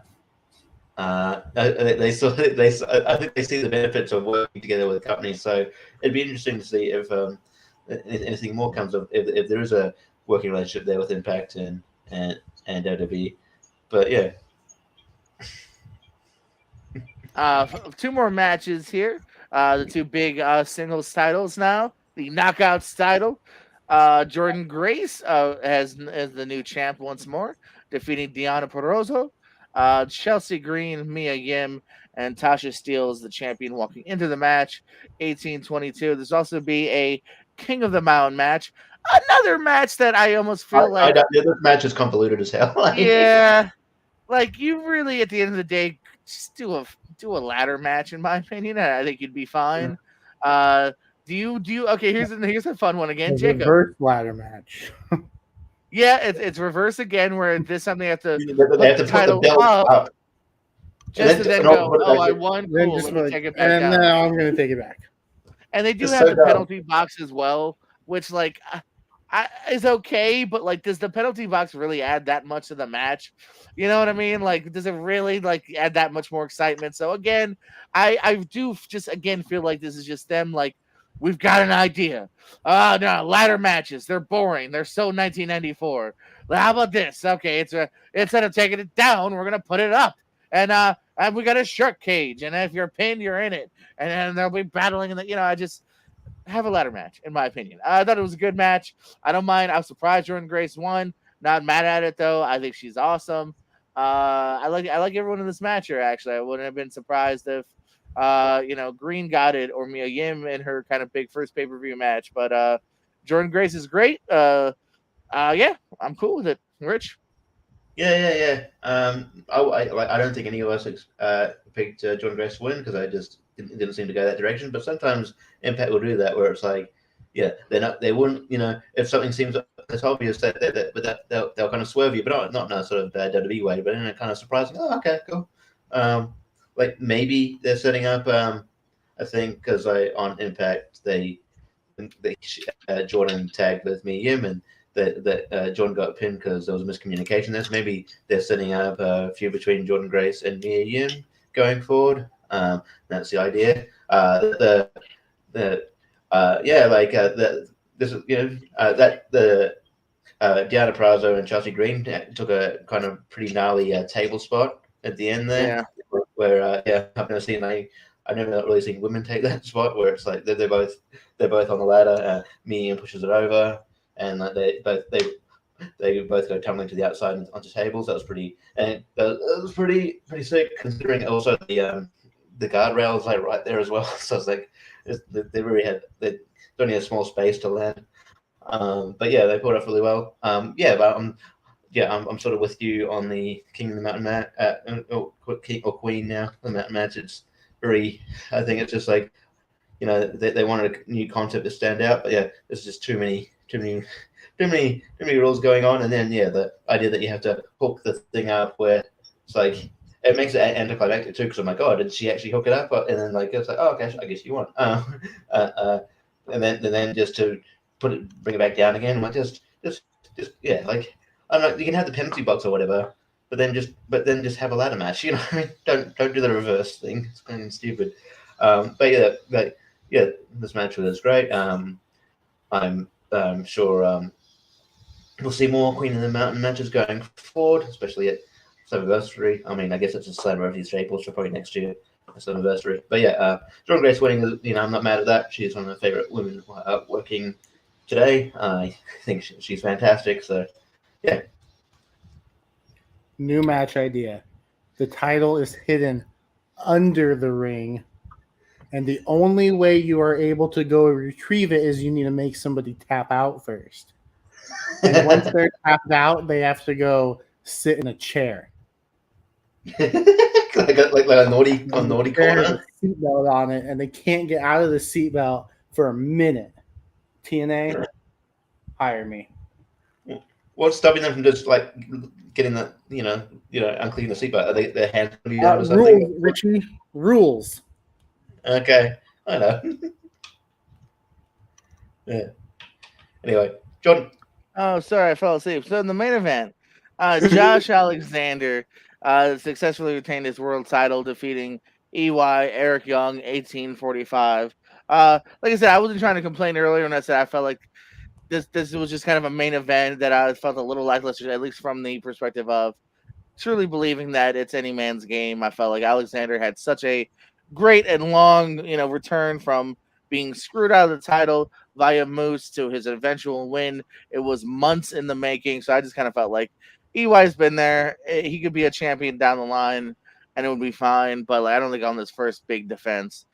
think they see the benefits of working together with companies. So it'd be interesting to see if anything more comes of if there is a working relationship there with Impact and WWE. But yeah, Two more matches here. The two big singles titles now. The Knockouts title. Jordan Grace as the new champ once more, defeating Deonna Purrazzo. Chelsea Green, Mia Yim, and Tasha Steele is the champion walking into the match. 18:22. There's also be a King of the Mountain match. Another match that I almost feel like this match is convoluted as hell. yeah, like you really at the end of the day just do a ladder match in my opinion. And I think you'd be fine. Do you okay? Here's a fun one again, Jacob. Reverse ladder match. Yeah, it's reverse again. Where this time they have to they put have to the put the title belt up, just to then go, oh, I won. Cool, let me take it back down. And now I'm going to take it back. And they do have the penalty box as well, which like is okay, but like, does the penalty box really add that much to the match? You know what I mean? Like, does it really like add that much more excitement? So again, I do just again feel like this is just them like, we've got an idea. Oh no, ladder matches, they're boring. They're so 1994. How about this? Okay, instead of taking it down, we're gonna put it up. And we got a shark cage, and if you're pinned, you're in it. And then they'll be battling in the I just have a ladder match, in my opinion. I thought it was a good match. I don't mind. I was surprised Jordan Grace won. Not mad at it though. I think she's awesome. I like everyone in this match here. Actually, I wouldn't have been surprised if Green got it or Mia Yim in her kind of big first pay-per-view match. But Jordan Grace is great. Yeah, I'm cool with it. Rich. Yeah. I don't think any of us picked Jordan Grace to win because I just didn't seem to go that direction. But sometimes Impact will do that where it's like, yeah, they wouldn't, if something seems it's obvious that they'll kind of swerve you, but not in a sort of WWE way, but in a kind of surprising. Oh, okay, cool. Like maybe they're setting up. I think because on Impact they Jordan tagged with me, Yim, and that Jordan got pinned because there was a miscommunication there. So maybe they're setting up a feud between Jordan Grace and Mia Yim going forward. That's the idea. Deonna Purrazzo and Chelsea Green took a kind of pretty gnarly table spot at the end there. Yeah. Where I've never really seen women take that spot where it's like they're both on the ladder. Mia Yim pushes it over, and they both go tumbling to the outside and onto tables. That was pretty sick, considering also the guardrails like right there as well. So it's like they only a small space to land. But yeah, they pulled off really well. I'm sort of with you on the King of the Mountain match, or King or Queen now. The Mountain match. It's very. I think it's just like, they wanted a new concept to stand out, but yeah, there's just too many rules going on, and then the idea that you have to hook the thing up where it's like it makes it anticlimactic too, because I'm like, oh, did she actually hook it up? And then like it's like, oh, okay, I guess you won. And then just to bring it back down again, like just like I don't know, you can have the penalty box or whatever, but then just have a ladder match. You know what I mean? Don't do the reverse thing. It's kind of stupid. But this match was great. I'm sure we'll see more Queen of the Mountain matches going forward, especially at Slammiversary. I mean, I guess it's a Slammiversary staples for probably next year, Slammiversary. But yeah, Jordan Grace winning, I'm not mad at that. She's one of my favorite women working today. I think she's fantastic. So, yeah. New match idea. The title is hidden under the ring, And the only way you are able to go retrieve it is you need to make somebody tap out first. And once they're tapped out, they have to go sit in a chair. like a naughty The chair has corner. a seatbelt on it, and they can't get out of the seatbelt for a minute. TNA, hire me. What's stopping them from just like getting the uncleaning the seatbelt? Are their hands going to be down or something? Rules, Richie. Rules. Okay, I know. Yeah. Anyway, John. Oh, sorry, I fell asleep. So in the main event, Josh Alexander successfully retained his world title, defeating EY Eric Young 1845. Like I said, I wasn't trying to complain earlier when I said I felt like this was just kind of a main event that I felt a little lackluster, at least from the perspective of truly believing that it's any man's game. I felt like Alexander had such a great and long, return from being screwed out of the title via Moose to his eventual win. It was months in the making, so I just kind of felt like EY's been there. He could be a champion down the line, and it would be fine. But I don't think on this first big defense.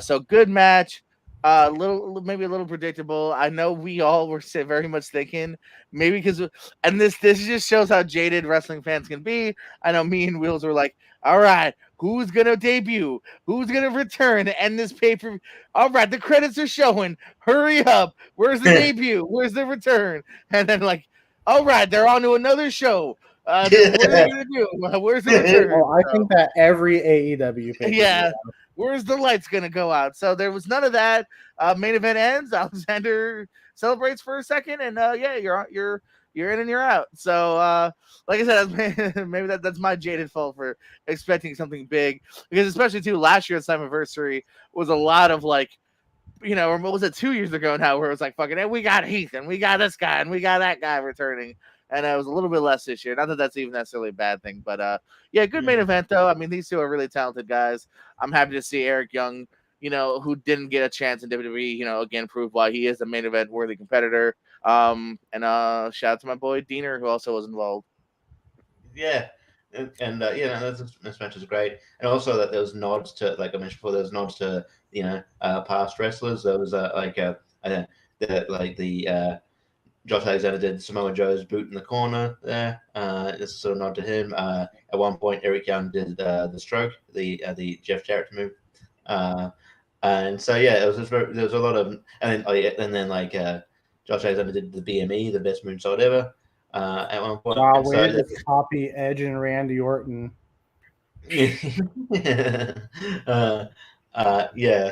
So good match. Maybe a little predictable. I know we all were very much thinking maybe because, and this just shows how jaded wrestling fans can be. I know me and Wheels were like, all right, who's gonna debut? Who's gonna return to end this paper? All right, the credits are showing. Hurry up! Where's the debut? Where's the return? And then like, all right, they're on to another show. What are they gonna do? Where's the return? Oh, I think that every AEW pay-per-view. Yeah. Where's the lights gonna go out? So there was none of that. Main event ends. Alexander celebrates for a second, and you're in and you're out. So like I said, maybe that's my jaded fault for expecting something big, because especially too last year's Slammiversary was a lot of like, or what was it 2 years ago now, where it was like fucking, hey, we got Heath and we got this guy and we got that guy returning. And it was a little bit less this year. Not that that's even necessarily a bad thing, but good main event though. I mean, these two are really talented guys. I'm happy to see Eric Young, who didn't get a chance in WWE, again prove why he is a main event worthy competitor. And shout out to my boy Diener, who also was involved. Yeah. This match was great, and also that there was nods to, like I mentioned before, there was nods to past wrestlers. There was Josh Alexander did Samoa Joe's boot in the corner there. This is sort of nod to him. At one point, Eric Young did the stroke, the Jeff Jarrett move. And so there was a lot of, and then Josh Alexander did the BME, the best moonsault ever. At one point, wow, way to copy Edge and Randy Orton. This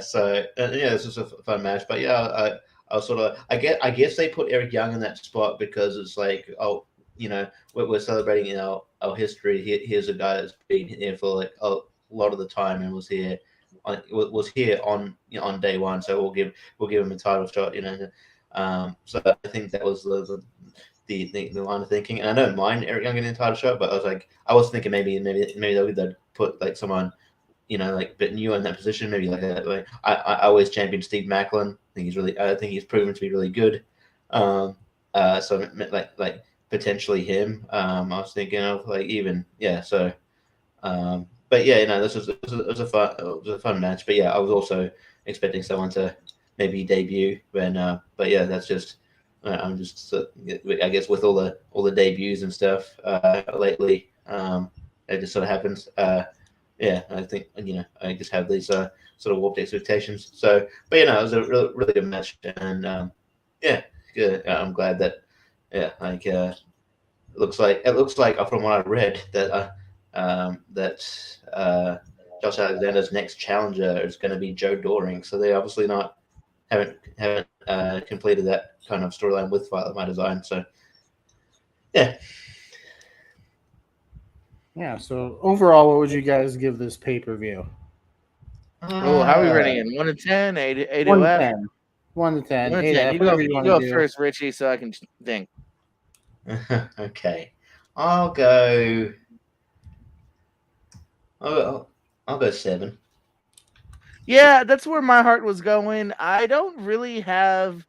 was a fun match, but I was sort of, I guess they put Eric Young in that spot because it's like, we're celebrating our history. Here's a guy that's been here for like a lot of the time and was here on day one. So we'll give him a title shot, So I think that was the line of thinking, and I don't mind Eric Young getting a title shot, but I was thinking maybe they'd put like someone, like a bit new in that position. Maybe I always championed Steve Macklin. I think he's proven to be really good. So like potentially him. I was thinking of but this was a fun match. But I was also expecting someone to maybe debut but that's just. I'm just, I guess, with all the debuts and stuff lately, it just sort of happens. I think I just have these sort of warped expectations. So, but it was a really, really good match, and good. I'm glad that it looks like from what I read that Josh Alexander's next challenger is going to be Joe Doring. So they obviously haven't completed that kind of storyline with Fight Like My Design. So so overall, what would you guys give this pay-per-view? How are we rating? 1 to 10, 8 1 to 10. 1 to 10. 1 to 10. You go first, Richie, so I can think. Okay, I'll go 7. Yeah, that's where my heart was going. I don't really have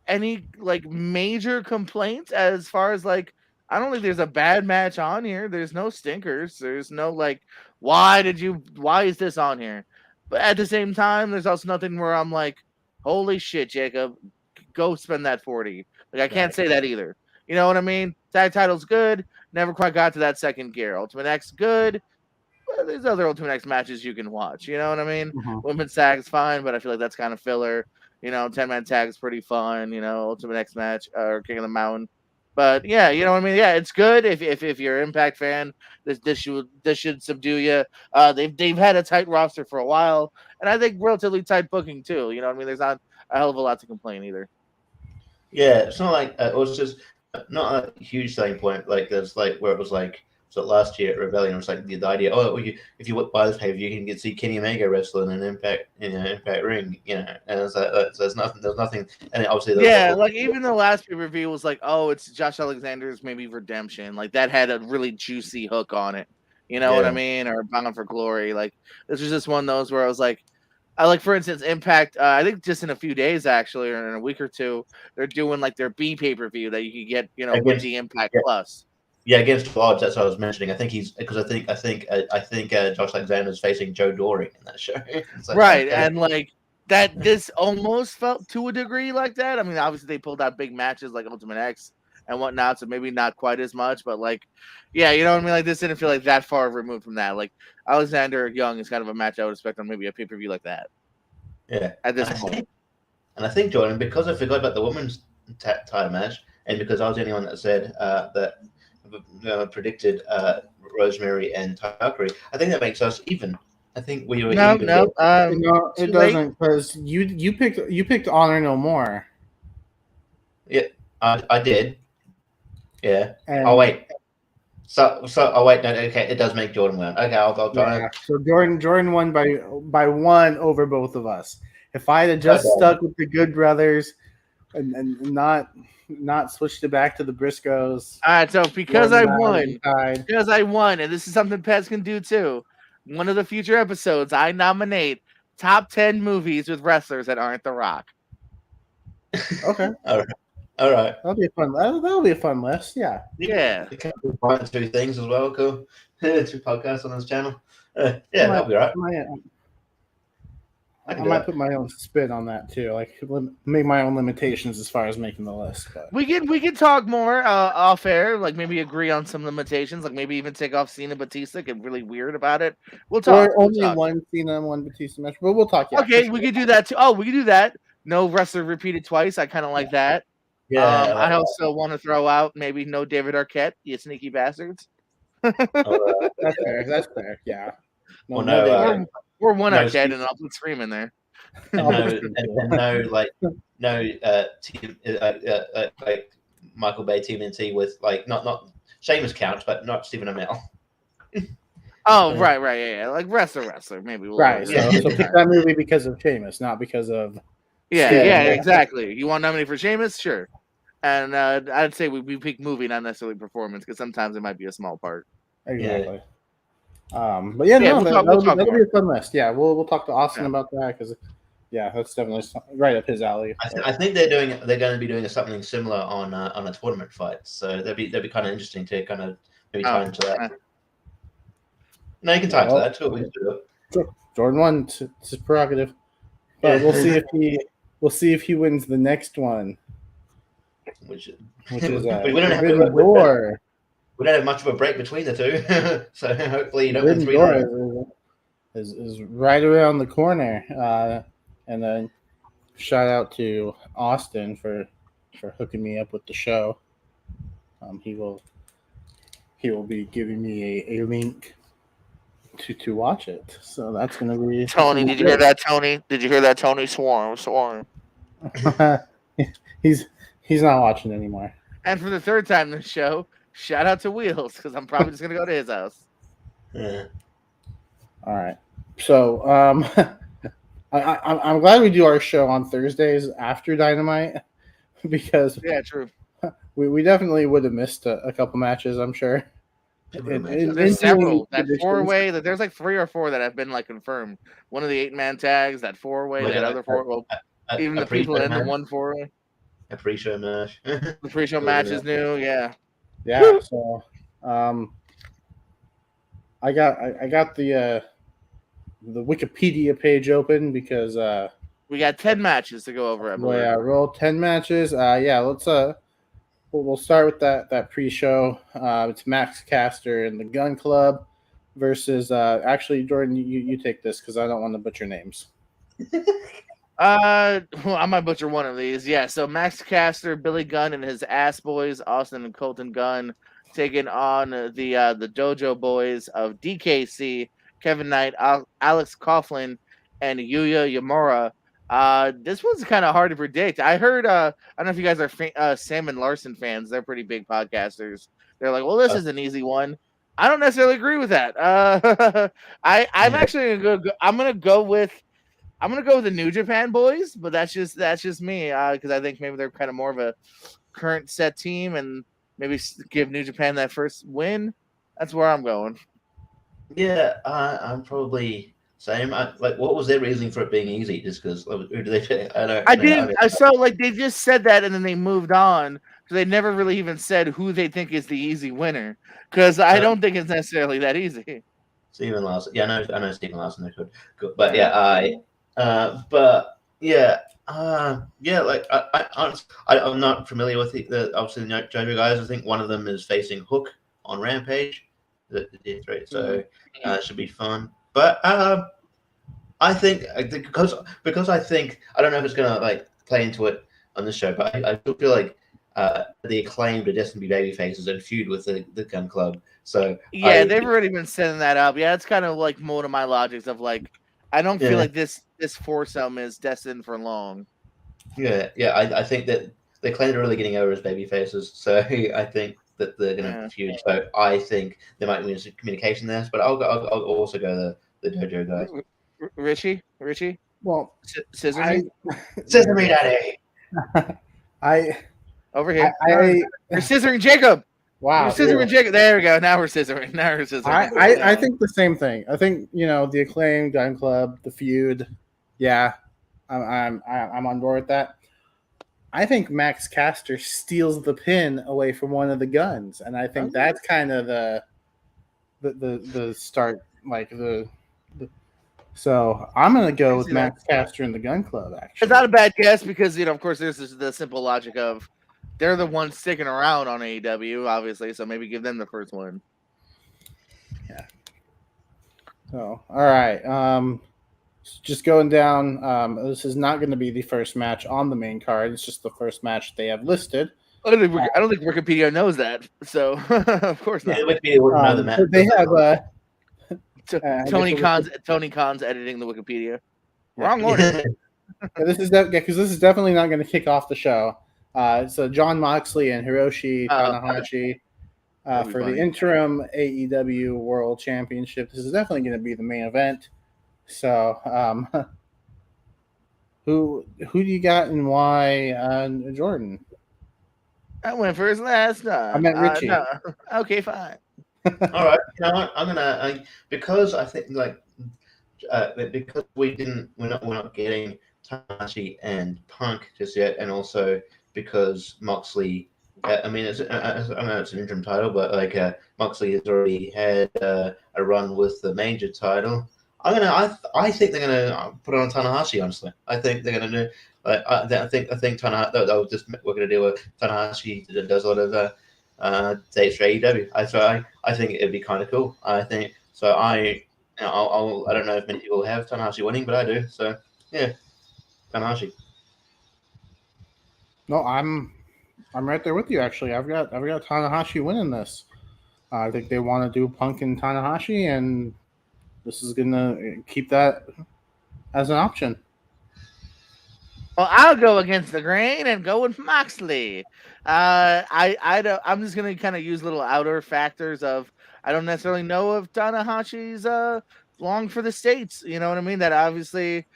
any like major complaints as far as like, I don't think there's a bad match on here. There's no stinkers. There's no like, why is this on here? But at the same time, there's also nothing where I'm like, holy shit, Jacob, go spend that 40. Like I can't say that either. You know what I mean? Tag title's good. Never quite got to that second gear. Ultimate X good. Well, there's other Ultimate X matches you can watch. You know what I mean? Mm-hmm. Women's tag's fine, but I feel like that's kind of filler. 10-man tag's pretty fun. Ultimate X match or King of the Mountain. But yeah, you know what I mean. Yeah, it's good if you're an Impact fan. This should subdue you. They've had a tight roster for a while, and I think relatively tight booking too. You know what I mean. There's not a hell of a lot to complain either. Yeah, it's not like it was just not a huge selling point. Like there's like where it was like so last year at Rebellion, it was like the idea. Oh, if you buy this pay-per-view, you can get see Kenny Omega wrestle in an Impact ring. And it's like there's nothing, and obviously like even the last pay-per-view was like, oh, it's Josh Alexander's maybe redemption. Like that had a really juicy hook on it. You know what I mean? Or Bound for Glory. Like this was just one of those where I was like. For instance, Impact. I think just in a few days, actually, or in a week or two, they're doing like their B pay-per-view that you can get, with the Impact Plus. Yeah, against odds. That's what I was mentioning. I think I think Josh Alexander's facing Joe Doring in that show. Right, and like that, this almost felt to a degree like that. I mean, obviously they pulled out big matches like Ultimate X and whatnot, so maybe not quite as much, but like, yeah, you know what I mean. Like this didn't feel like that far removed from that. Like Alexander Young is kind of a match I would expect on maybe a pay-per-view like that. Yeah, at this point. And I think, Jordan, because I forgot about the women's title match, and because I was the only one that said that predicted Rosemary and Takari, I think that makes us even. I think we were even. No, it doesn't, because you picked Honor No More. Yeah, I did. Yeah. Oh wait. So oh wait, no, okay, it does make Jordan win. Okay, I'll try. Yeah. So Jordan won by one over both of us. If I had just stuck with the Good Brothers and not switched it back to the Briscoes. All right, so because I won, and this is something Pez can do too. One of the future episodes, I nominate top 10 movies with wrestlers that aren't The Rock. Okay. All right. That'll be a fun. That'll be a fun list. Yeah. Yeah. You can find 2 things as well. Cool. 2 podcasts on this channel. Yeah, that'll be right. I might put my own spin on that too. Like make my own limitations as far as making the list. But. We can talk more off air. Like maybe agree on some limitations. Like maybe even take off Cena Batista. Get really weird about it. We'll talk. Or only one Cena and one Batista match. But we'll talk. Yeah, okay, we could do that too. Oh, we could do that. No wrestler repeated twice. I kind of like that. Yeah. I also want to throw out maybe no David Arquette. You sneaky bastards. That's fair. That's fair. Yeah. Or one Arquette, and I'll put Scream in there. No team like Michael Bay TMNT with like not Sheamus counts, but not Stephen Amell. Oh, right, yeah, like wrestler, maybe. Right. So pick that movie because of Sheamus, not because of. Yeah, exactly. You want to nominate for Sheamus? Sure. And I'd say we pick movie, not necessarily performance, because sometimes it might be a small part. Exactly. But that'll be a fun list. Yeah, we'll talk to Austin about that because, that's definitely right up his alley. I think they're going to be doing something similar on a tournament fight, so that'd be kind of interesting to kind of maybe tie into that. No, you can tie into that too. Sure. Jordan won. It's his prerogative, but we'll see if he wins the next one, which is we don't have much of a break between the two, so hopefully you don't win 3 is right around the corner. And then shout out to Austin for hooking me up with the show. He will be giving me a link to watch it. So that's gonna be Tony. Did you hear that, Tony? Did you hear that, Tony? Swarm. He's not watching anymore. And for the 3rd time this show, shout out to Wheels, because I'm probably just gonna go to his house. Yeah. All right. So I'm glad we do our show on Thursdays after Dynamite because true. We definitely would have missed a couple matches, I'm sure. There's several. That 4-way, there's like 3 or 4 that have been like confirmed. One of the 8-man tags, that 4-way, that other 4. Even the people in the 1 4-way. A pre-show match. The pre-show match is new. Yeah. Yeah. So, I got the the Wikipedia page open because we got 10 matches to go over. I believe. Roll 10 matches. Let's we'll start with that pre-show. It's Max Caster and the Gun Club versus actually Jordan, you take this because I don't want to butcher names. Well, I might butcher one of these. Yeah, so Max Caster, Billy Gunn, and his ass boys, Austin and Colton Gunn, taking on the Dojo Boys of DKC, Kevin Knight, Alex Coughlin, and Yuya Yamura. This one's kind of hard to predict. I heard, I don't know if you guys are Sam and Larson fans. They're pretty big podcasters. They're like, well, this is an easy one. I don't necessarily agree with that. I'm actually gonna go with the New Japan Boys, but that's just me because I think maybe they're kind of more of a current set team and maybe give New Japan that first win. That's where I'm going. Yeah, I'm probably same. What was their reasoning for it being easy? Just because who do they? I didn't. So they just said that and then they moved on. So they never really even said who they think is the easy winner because I don't think it's necessarily that easy. Stephen Larson. Yeah, I know Stephen Larson. They're good. But yeah, like I'm not familiar with obviously the JoJo guys. I think one of them is facing Hook on Rampage. So it should be fun. But I think because I think I don't know if it's gonna like play into it on this show, but I feel like the Acclaimed are destined to be baby faces and feud with the Gun Club. So yeah, they've already been setting that up. Yeah, it's kind of like one of my logics of like I don't feel like this foursome is destined for long. Yeah. I think that the Acclaimed are really getting over as baby faces, so I think that they're gonna feud. So I think there might be some communication there, but I'll also go the Dojo guys. Richie. Well, Scissor me, Daddy. Over here. You're scissoring Jacob. Wow. You're scissoring Jacob. There we go. Now we're scissoring. I think the same thing. I think the Acclaimed, Gun Club, the feud. Yeah, I'm on board with that. I think Max Caster steals the pin away from one of the guns, and I think that's kind of the start, like the. So I'm gonna go with Max Caster and the Gun Club. Actually, it's not a bad guess because of course, there's the simple logic of they're the ones sticking around on AEW, obviously. So maybe give them the first one. Yeah. So all right, just going down. This is not going to be the first match on the main card. It's just the first match they have listed. I don't think Wikipedia knows that. So of course not. Yeah, Wikipedia wouldn't know the match. They have. Tony Khan's editing the Wikipedia. Wrong order. This is definitely not going to kick off the show. So Jon Moxley and Hiroshi Tanahashi for the interim AEW World Championship. This is definitely going to be the main event. So who do you got and why, Jordan? I went first last time. I meant Richie. No. Okay, fine. All right, I'm gonna because I think because we're not getting Tanahashi and Punk just yet, and also because Moxley. I mean, I know it's an interim title, but Moxley has already had a run with the major title. I think they're gonna put it on Tanahashi. Honestly, I think they're gonna do. I think Tanahashi. They'll just work a deal with Tanahashi that does a lot of dates for AEW. I think it'd be kind of cool. I think so. I don't know if many people have Tanahashi winning, but I do. So yeah, Tanahashi. No, I'm right there with you. Actually, I've got Tanahashi winning this. I think they want to do Punk and Tanahashi, and this is gonna keep that as an option. Well, I'll go against the grain and go with Moxley. I'm just gonna kind of use little outer factors of I don't necessarily know if Tanahashi's long for the States. You know what I mean? That obviously,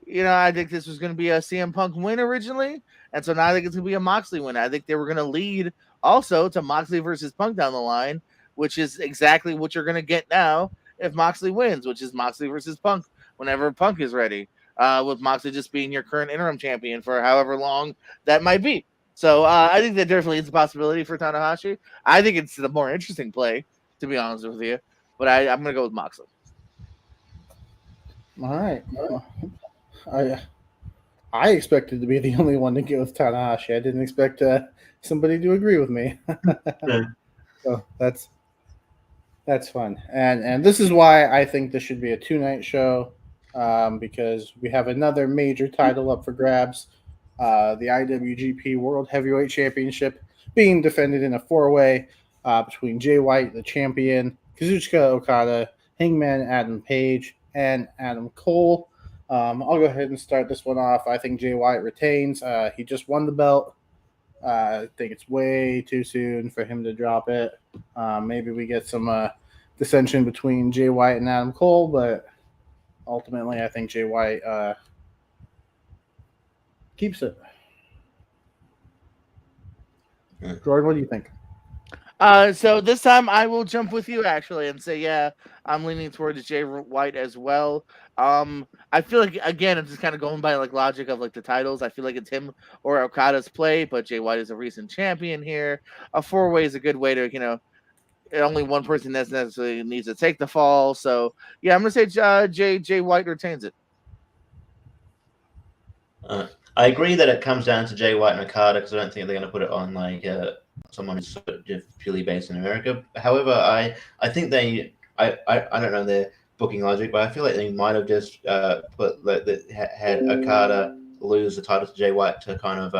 I think this was gonna be a CM Punk win originally, and so now I think it's gonna be a Moxley win. I think they were gonna lead also to Moxley versus Punk down the line, which is exactly what you're gonna get now if Moxley wins, which is Moxley versus Punk whenever Punk is ready. With Moxley just being your current interim champion for however long that might be. So I think that definitely is a possibility for Tanahashi. I think it's the more interesting play, to be honest with you. But I'm going to go with Moxley. All right. I expected to be the only one to go with Tanahashi. I didn't expect somebody to agree with me. So that's fun, and this is why I think this should be a 2-night show, because we have another major title up for grabs, the IWGP World Heavyweight Championship being defended in a 4-way between Jay White, the champion, Kazuchika Okada, Hangman Adam Page, and Adam Cole. I'll go ahead and start this one off. I think Jay White retains. He just won the belt. I think it's way too soon for him to drop it. Maybe we get some dissension between Jay White and Adam Cole, but ultimately, I think Jay White keeps it. Jordan, what do you think? So this time I will jump with you actually and say, yeah, I'm leaning towards Jay White as well. I feel like again, I'm just kind of going by like logic of like the titles. I feel like it's him or Okada's play, but Jay White is a recent champion here. A 4-way is a good way to, only one person necessarily needs to take the fall. So yeah, I'm gonna say Jay White retains it. I agree that it comes down to Jay White and Okada because I don't think they're going to put it on like someone who's sort of just purely based in America. However, I think I don't know their booking logic, but I feel like they might have just had Okada lose the title to Jay White to kind of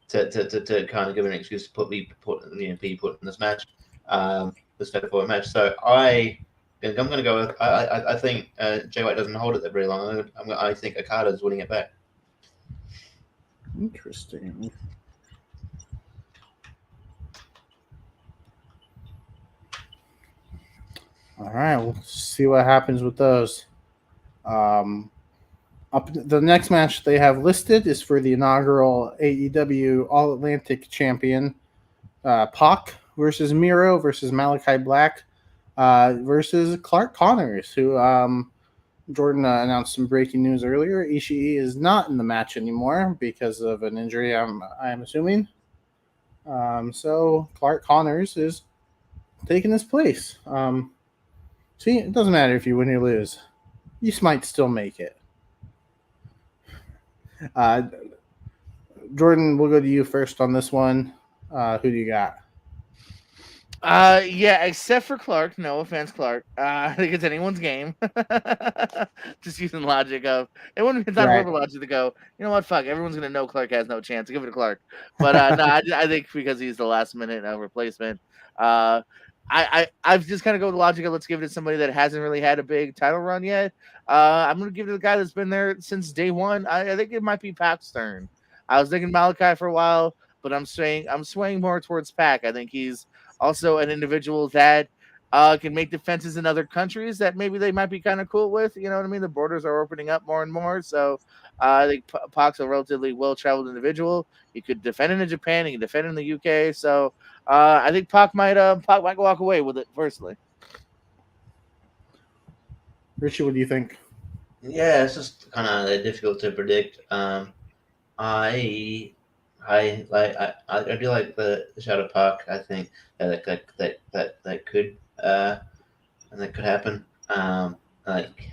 to kind of give an excuse to be put in this match, this Fatal 4 match. So I'm going to go with I think Jay White doesn't hold it there very long. I think Okada is winning it back. Interesting. All right, we'll see what happens with those. The next match they have listed is for the inaugural AEW All Atlantic Champion, Pac versus Miro versus Malachi Black versus Clark Connors, who Jordan announced some breaking news earlier. Ishii is not in the match anymore because of an injury, I'm assuming. So Clark Connors is taking his place. See, it doesn't matter if you win or lose. You might still make it. Jordan, we'll go to you first on this one. Who do you got? Yeah, except for Clark. No offense, Clark. I think it's anyone's game. Just using logic of it wouldn't be time for logic to go. You know what? Fuck. Everyone's gonna know Clark has no chance. Give it to Clark. But no, I think because he's the last minute replacement. I've just kind of go with the logic of let's give it to somebody that hasn't really had a big title run yet. I'm gonna give it to the guy that's been there since day one. I think it might be Pac's turn. I was thinking Malachi for a while, but I'm swaying more towards Pac. I think he's also an individual that can make defenses in other countries that maybe they might be kind of cool with. You know what I mean? The borders are opening up more and more. So I think Pac's a relatively well-traveled individual. He could defend in Japan. He can defend in the UK. So I think Pac might walk away with it personally. Richie, what do you think? Yeah, it's just kind of difficult to predict. I do like the Shadow Park. I think that could happen.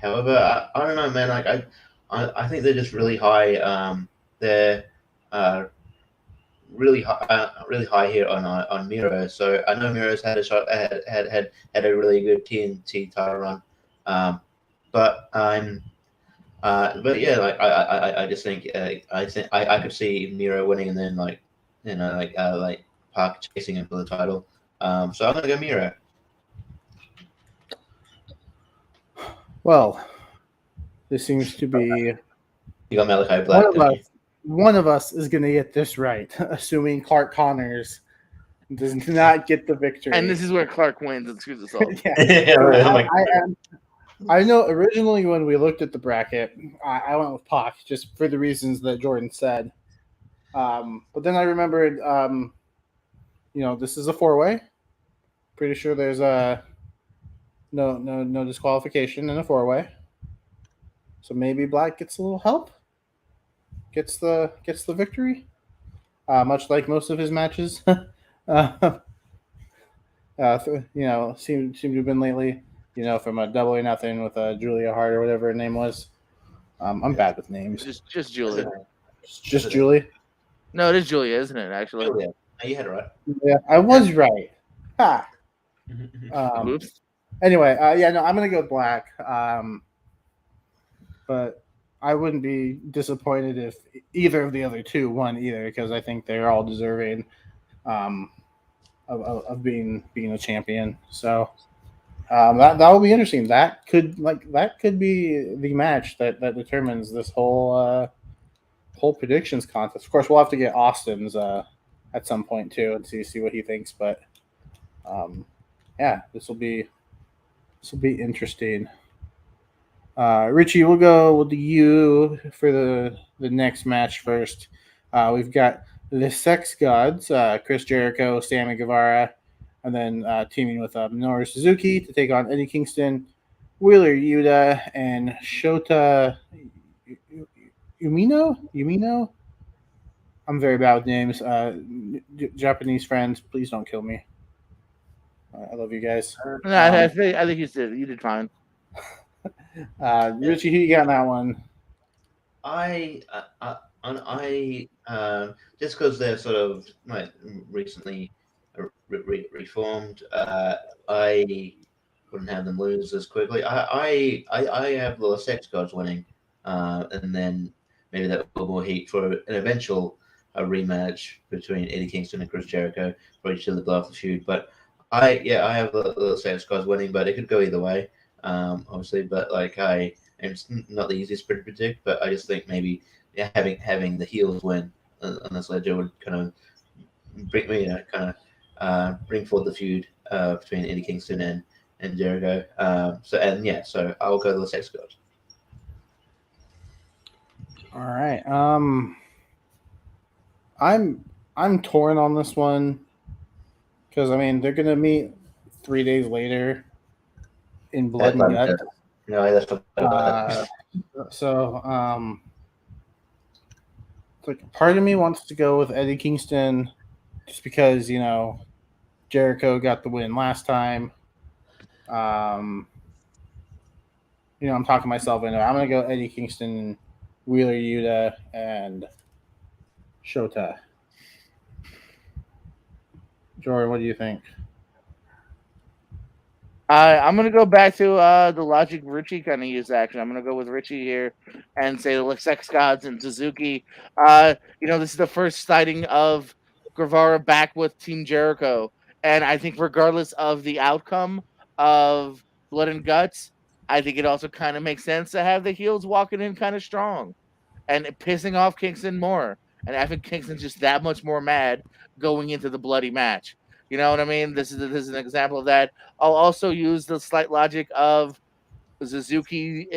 However, I don't know, man. I think they're just really high. They're really high here on Miro. So I know Miro's had a shot, had a really good TNT title run. But yeah, like I just think I could see Miro winning and then like Park chasing him for the title. So I'm gonna go Miro. Well, this seems to be You got Malachi Black. One of us is gonna get this right, assuming Clark Connors does not get the victory. And this is where Clark wins and screws us all. I know originally when we looked at the bracket, I went with Pac just for the reasons that Jordan said. But then I remembered, this is a 4-way. Pretty sure there's no disqualification in a 4-way. So maybe Black gets a little help, gets the victory, much like most of his matches. Seem to have been lately. from a Double or Nothing with Julia Hart or whatever her name was. I'm bad with names. Just Julie. Just Julie. No, it is Julia, isn't it? Actually, Julia. Oh, you had it right. Yeah, I was right. Ha. Oops. Anyway, no, I'm gonna go black. But I wouldn't be disappointed if either of the other two won either, because I think they're all deserving of being a champion. So that will be interesting. That could be the match that determines this whole predictions contest. Of course, we'll have to get Austin's at some point too and see what he thinks. But this will be interesting. Richie, we'll go with you for the next match first. We've got the Sex Gods, Chris Jericho, Sammy Guevara, and then teaming with Minoru Suzuki to take on Eddie Kingston, Wheeler Yuta, and Shota Umino. I'm very bad with names. Japanese friends, please don't kill me. I love you guys. No, I think you did fine. Richie, who you got in that one? I just because they're sort of like recently reformed, I wouldn't have them lose as quickly. I have the Sex Gods winning, and then maybe that will more heat for an eventual rematch between Eddie Kingston and Chris Jericho for each of the blow off the feud. But I have the Sex Gods winning, but it could go either way. Obviously, but and it's not the easiest to predict, but I just think maybe having the heels win on this ledger would kind of bring forward the feud between Eddie Kingston and Jericho. So I'll go to the Sex Gods. All right. I'm torn on this one because they're gonna meet 3 days later in Blood and Guts. No, that's not. Part of me wants to go with Eddie Kingston just because Jericho got the win last time. I'm talking myself into it. I'm gonna go Eddie Kingston, Wheeler Yuta, and Shota. Jordan, what do you think? I'm gonna go back to the logic Richie kind of used. Actually, I'm gonna go with Richie here and say the Sex Gods and Suzuki. This is the first sighting of Guevara back with Team Jericho, and I think regardless of the outcome of Blood and Guts, I think it also kind of makes sense to have the heels walking in kind of strong and pissing off Kingston more, and I think Kingston's just that much more mad going into the bloody match. You know what I mean? This is an example of that. I'll also use the slight logic of Suzuki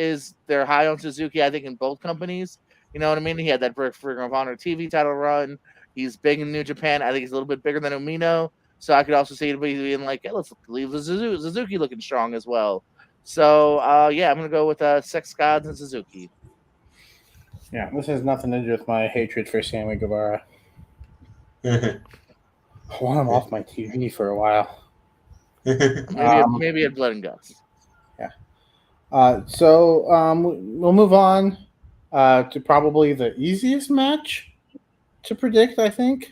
they're high on Suzuki, I think, in both companies. You know what I mean? He had that Ring of Honor TV title run. He's big in New Japan. I think he's a little bit bigger than Umino. So I could also see it being like, hey, let's leave the Suzuki looking strong as well. So, I'm going to go with Sex Gods and Suzuki. Yeah, this has nothing to do with my hatred for Sammy Guevara. I want him off my TV for a while. Maybe at Blood and Guts. Yeah. So we'll move on to probably the easiest match to predict, I think.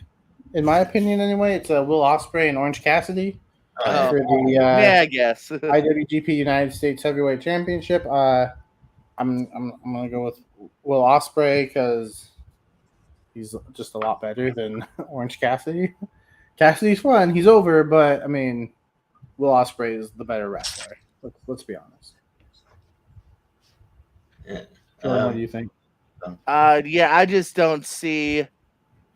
In my opinion, anyway. It's Will Ospreay and Orange Cassidy for the I guess IWGP United States Heavyweight Championship. I'm gonna go with Will Ospreay because he's just a lot better than Orange Cassidy. Cassidy's fun. He's over, but Will Ospreay is the better wrestler. Let's be honest. Yeah. Jordan, what do you think? I just don't see.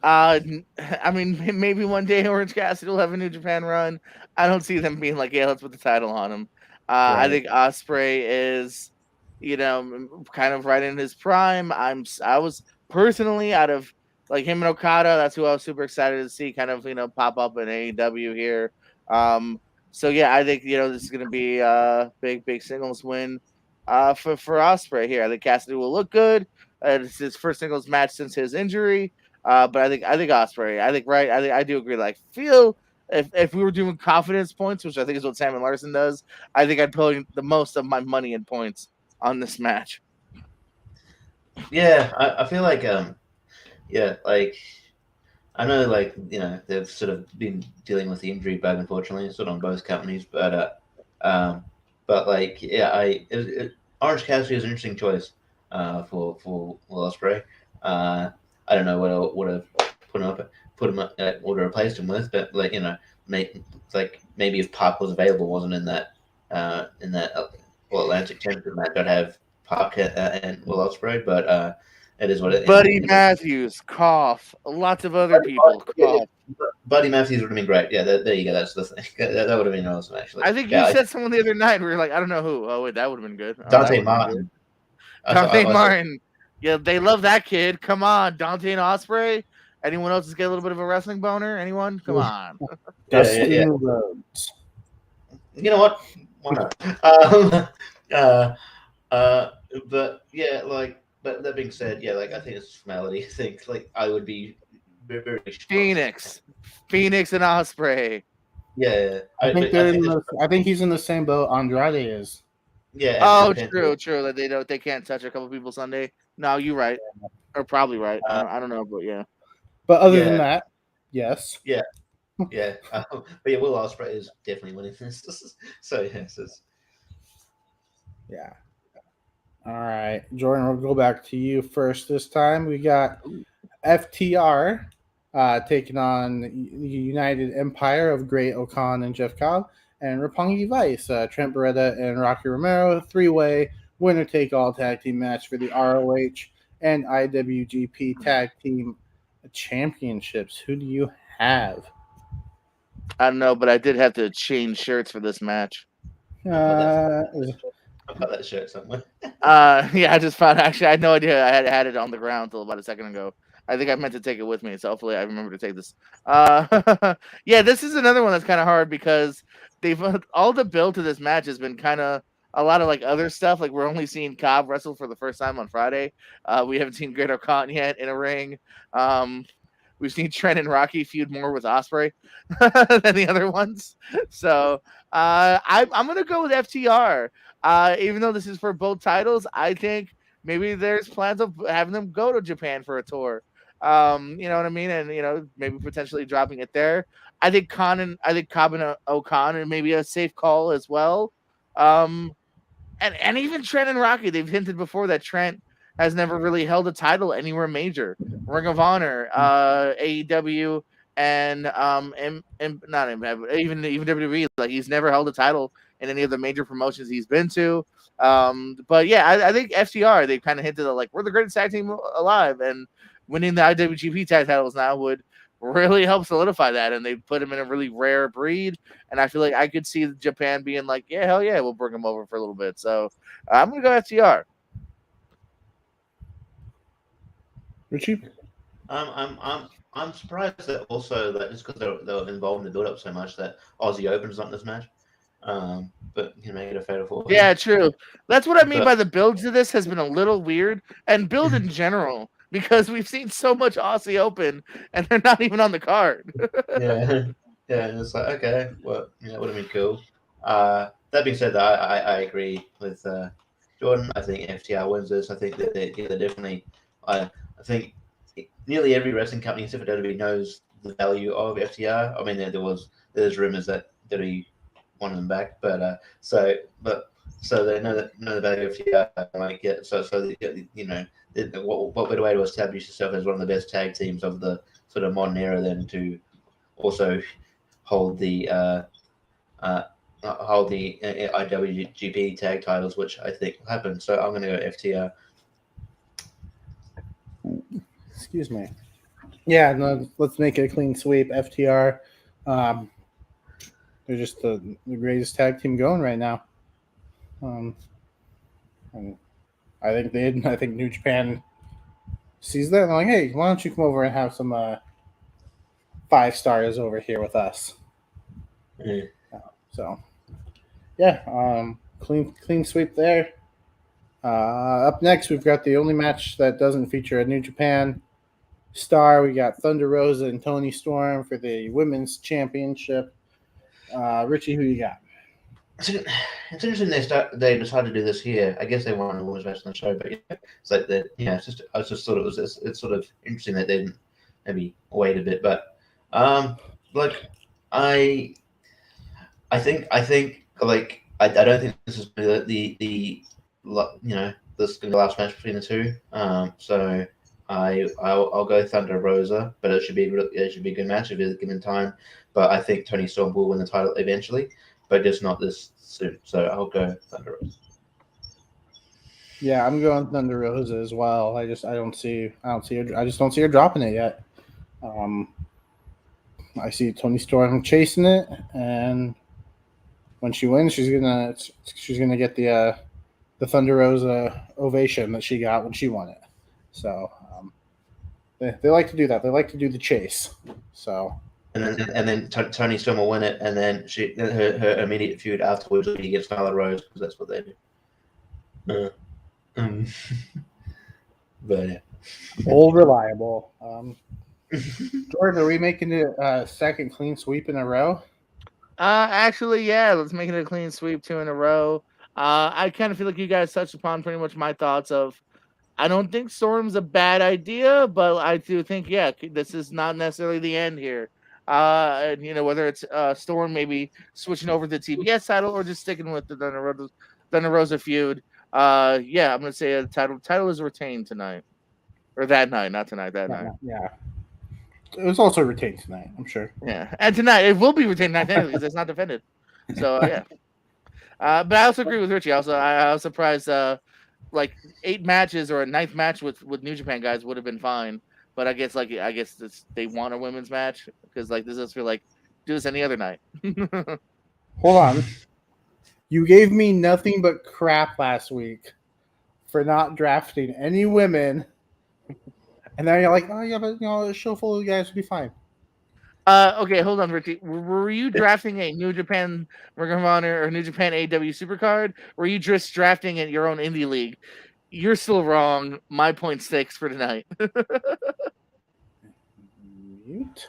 Maybe one day Orange Cassidy will have a New Japan run. I don't see them being like, yeah, let's put the title on him. Right. I think Ospreay is, kind of right in his prime. I was personally out of like him and Okada. That's who I was super excited to see kind of, pop up in AEW here. So yeah, I think, this is going to be a big singles win for Ospreay here. I think Cassidy will look good. It's his first singles match since his injury. But I think Ospreay. I do agree. Like, feel if we were doing confidence points, which I think is what Sam and Larson does, I think I'd put the most of my money in points on this match. Yeah, I feel like like I know they've sort of been dealing with the injury bug, unfortunately, sort of on both companies, but Orange Cassidy is an interesting choice for Will Ospreay. I don't know what I would have put him would have replaced him with, but maybe if Park was available, wasn't in that Atlantic Championship match, I'd have Park and Will Ospreay, but it is what it is. Buddy Matthews, cough. Lots of other people, cough. Buddy Matthews would have been great. Yeah, there you go. That's the thing. That would have been awesome, actually. I think you said someone the other night. We were like, I don't know who. Oh wait, that would have been good. Dante Martin. Dante Martin. Yeah, they love that kid. Come on, Dante and Ospreay. Anyone else just get a little bit of a wrestling boner? Anyone? Come on. Yeah. You know what? Why not? But yeah, but that being said, yeah, I think it's a formality. I think I would be very, very Phoenix and Ospreay. Yeah, I think he's in the same boat Andrade is. Yeah. Oh, true. That they can't touch a couple people Sunday. No, you're right, or probably right. I don't know, but yeah. But other than that, yes. Yeah. Yeah. But yeah, Will Ospreay is definitely winning this. So yes. Yeah. All right, Jordan, we'll go back to you first this time. We got FTR taking on the United Empire of Great Okan and Jeff Cobb, and Roppongi Vice, Trent Beretta and Rocky Romero, three-way winner-take-all tag team match for the ROH and IWGP Tag Team Championships. Who do you have? I don't know, but I did have to change shirts for this match. I've got that shirt somewhere. Yeah, I just found. Actually, I had no idea I had it on the ground until about a second ago. I think I meant to take it with me, so hopefully I remember to take this. Yeah, this is another one that's kind of hard because they've all the build to this match has been kind of a lot of other stuff. We're only seeing Cobb wrestle for the first time on Friday. We haven't seen Great Okan yet in a ring. We've seen Trent and Rocky feud more with Ospreay than the other ones. So I'm going to go with FTR. Even though this is for both titles, I think maybe there's plans of having them go to Japan for a tour. You know what I mean? And, maybe potentially dropping it there. I think Cobb and Okan and maybe a safe call as well. And even Trent and Rocky, they've hinted before that Trent has never really held a title anywhere major. Ring of Honor, AEW, and not even WWE. He's never held a title in any of the major promotions he's been to. But yeah, I think FTR, they've kind of hinted that we're the greatest tag team alive, and winning the IWGP tag titles now would really help solidify that. And they put him in a really rare breed. And I feel like I could see Japan being like, yeah, hell yeah, we'll bring him over for a little bit. So I'm gonna go FTR. Richie? I'm surprised that also that just because they're involved in the build up so much that Aussie Open's not in this match. But you can make it a fatal four. Yeah, true. That's what I mean by the build to this has been a little weird, and build in general, because we've seen so much Aussie Open and they're not even on the card. Yeah, and it's okay, well, yeah, it would have been cool. That being said, I agree with Jordan. I think FTR wins this. I think that they're definitely. I think nearly every wrestling company except for WWE knows the value of FTR. I mean, there's rumors that WWE wanted them back, but so they know the value of FTR. What better way to establish yourself as one of the best tag teams of the sort of modern era than to also hold the IWGP tag titles, which I think will happen. So I'm going to go FTR. Excuse me. Yeah, no, let's make it a clean sweep. FTR, they're just the greatest tag team going right now. And I think New Japan sees that and they're like, hey, why don't you come over and have some 5 stars over here with us? Mm-hmm. So, yeah, clean sweep there. Up next, we've got the only match that doesn't feature a New Japan Star, we got Thunder Rosa and Toni Storm for the women's championship. Richie, who you got? It's interesting they decided to do this here. I guess they wanted to always match on the show, but yeah, it's like that. Yeah, it's just I just thought it's sort of interesting that they didn't maybe wait a bit, but like I think like I don't think this is the this is gonna be the last match between the two. So I'll go Thunder Rosa, but it should be a good match if it's given time. But I think Toni Storm will win the title eventually, but just not this soon. So I'll go Thunder Rosa. Yeah, I'm going Thunder Rosa as well. I just don't see her dropping it yet. I see Toni Storm chasing it, and when she wins, she's gonna get the Thunder Rosa ovation that she got when she won it. So they like to do that. They like to do the chase. So and then Toni Storm will win it, and then her immediate feud afterwards will be against Nyla Rose because that's what they do. But yeah, old reliable. Jordan, are we making it a second clean sweep in a row? Actually, yeah. Let's make it a clean sweep 2 in a row. I kind of feel like you guys touched upon pretty much my thoughts of. I don't think Storm's a bad idea, but I do think, yeah, this is not necessarily the end here. And, whether it's Storm maybe switching over to the TBS title or just sticking with the Thunder Rosa feud. Yeah, I'm gonna say the title is retained tonight, or that night, not tonight. That night. Yeah, it was also retained tonight. I'm sure. Yeah, and tonight it will be retained tonight because it's not defended. So yeah. But I also agree with Richie. I was surprised. Like 8 matches or a 9th match with New Japan guys would have been fine, but I guess they want a women's match because like this does feel like do this any other night. Hold on, you gave me nothing but crap last week for not drafting any women, and now you're like, oh yeah, but a show full of guys would be fine. Okay, hold on, Richie. Were you drafting a New Japan Ring of Honor or New Japan AW Supercard? Were you just drafting in your own indie league? You're still wrong. My point sticks for tonight. Mute.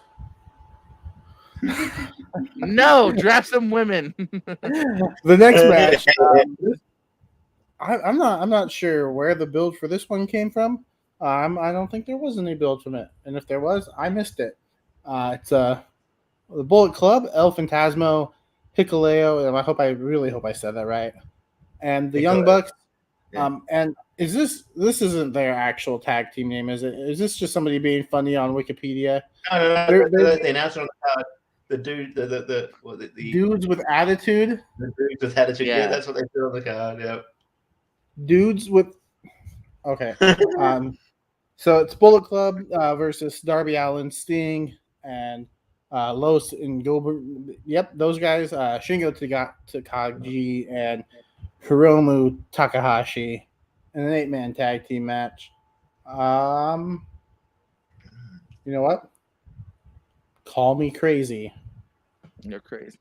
No, draft some women. The next match. I'm not sure where the build for this one came from. I don't think there was any build from it, and if there was, I missed it. It's the Bullet Club, El Fantasmo, Hikuleo, and I really hope I said that right. And the Young Bucks. Yeah. And is this isn't their actual tag team name, is it? Is this just somebody being funny on Wikipedia? No. They announced on the card the dudes with attitude. The dudes with attitude. Yeah, that's what they put on the card. Yeah. Dudes with. Okay. So it's Bullet Club versus Darby Allin, Sting, and Los and Gilbert. Yep, those guys. Shingo Takagi and Hiromu Takahashi in an 8-man tag team match. You know what? Call me crazy. You're crazy.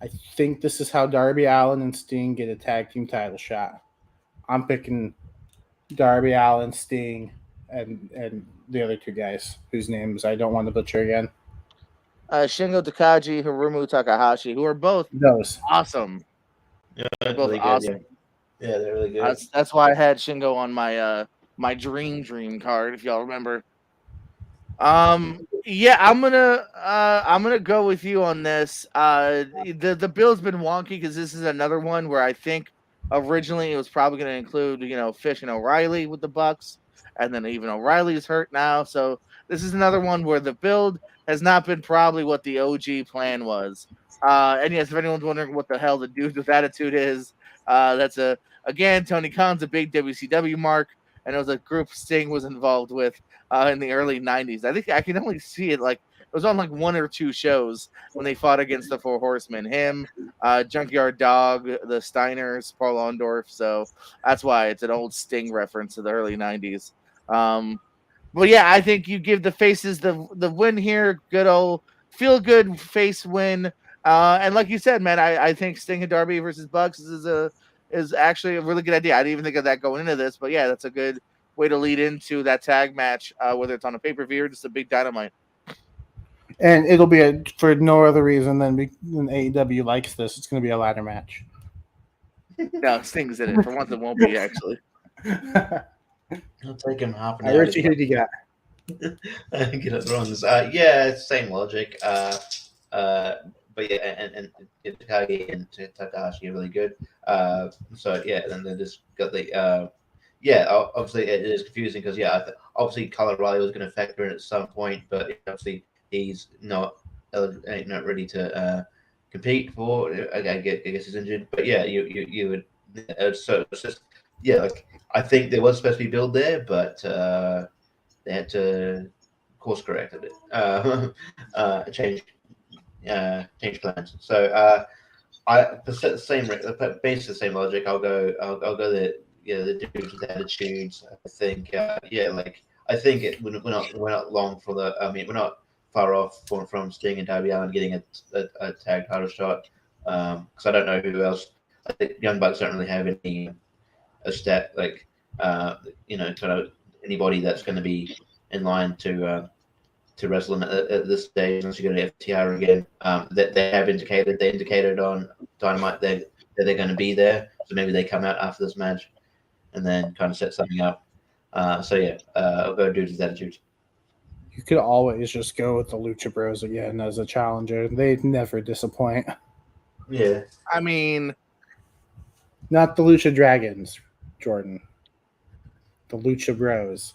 I think this is how Darby Allin and Sting get a tag team title shot. I'm picking Darby Allin, Sting, and the other 2 guys whose names I don't want to butcher again. Shingo Takagi, Hiromu Takahashi, who are both awesome. Yeah, they're both really awesome. Yeah, they're really good. That's why I had Shingo on my my dream card, if y'all remember. Yeah, I'm gonna go with you on this. The bill's been wonky because this is another one where I think originally it was probably going to include Fish and O'Reilly with the Bucks, and then even O'Reilly's hurt now, so this is another one where the build has not been probably what the OG plan was. And yes, if anyone's wondering what the hell the dude with attitude is, that's again Tony Khan's a big WCW mark, and it was a group Sting was involved with in the early 90s. I think I can only see it like it was on like 1 or 2 shows when they fought against the 4 Horsemen. Him, Junkyard Dog, the Steiners, Paul Orndorff. So that's why it's an old Sting reference to the early 90s. But yeah, I think you give the faces the win here. Good old feel good face win. And like you said, man, I think Sting and Darby versus Bucks is actually a really good idea. I didn't even think of that going into this, but yeah, that's a good way to lead into that tag match, whether it's on a pay-per-view or just a big Dynamite. And it'll be for no other reason than AEW likes this. It's going to be a ladder match. No, Sting's in it. For once, it won't be, actually. It'll take him half an hour. Richie, who do you got? Get it wrong. Yeah, same logic. But yeah, and Takagi and Takahashi are really good. So yeah, and then they just got the yeah. Obviously, it is confusing because obviously Kyle O'Reilly was going to factor in at some point, but obviously he's not ready to compete for. I guess he's injured, but yeah, you would. So it's just like I think there was supposed to be build there, but they had to course correct a bit, change plans. So basically the same logic. I'll go the dudes with attitudes. I think I think we're not long for the. I mean, we're not far off from Sting and Darby Allin getting a tag title shot. Because I don't know who else. I think Young Bucks don't really have any kind of anybody that's going to be in line to wrestle him at this stage unless you're going to FTR again. That they indicated on Dynamite that they're going to be there, so maybe they come out after this match and then kind of set something up. I'll go Dudes with Attitude. You could always just go with the Lucha Bros again as a challenger. They never disappoint. Yeah. I mean, not the Lucha Dragons, Jordan. The Lucha Bros.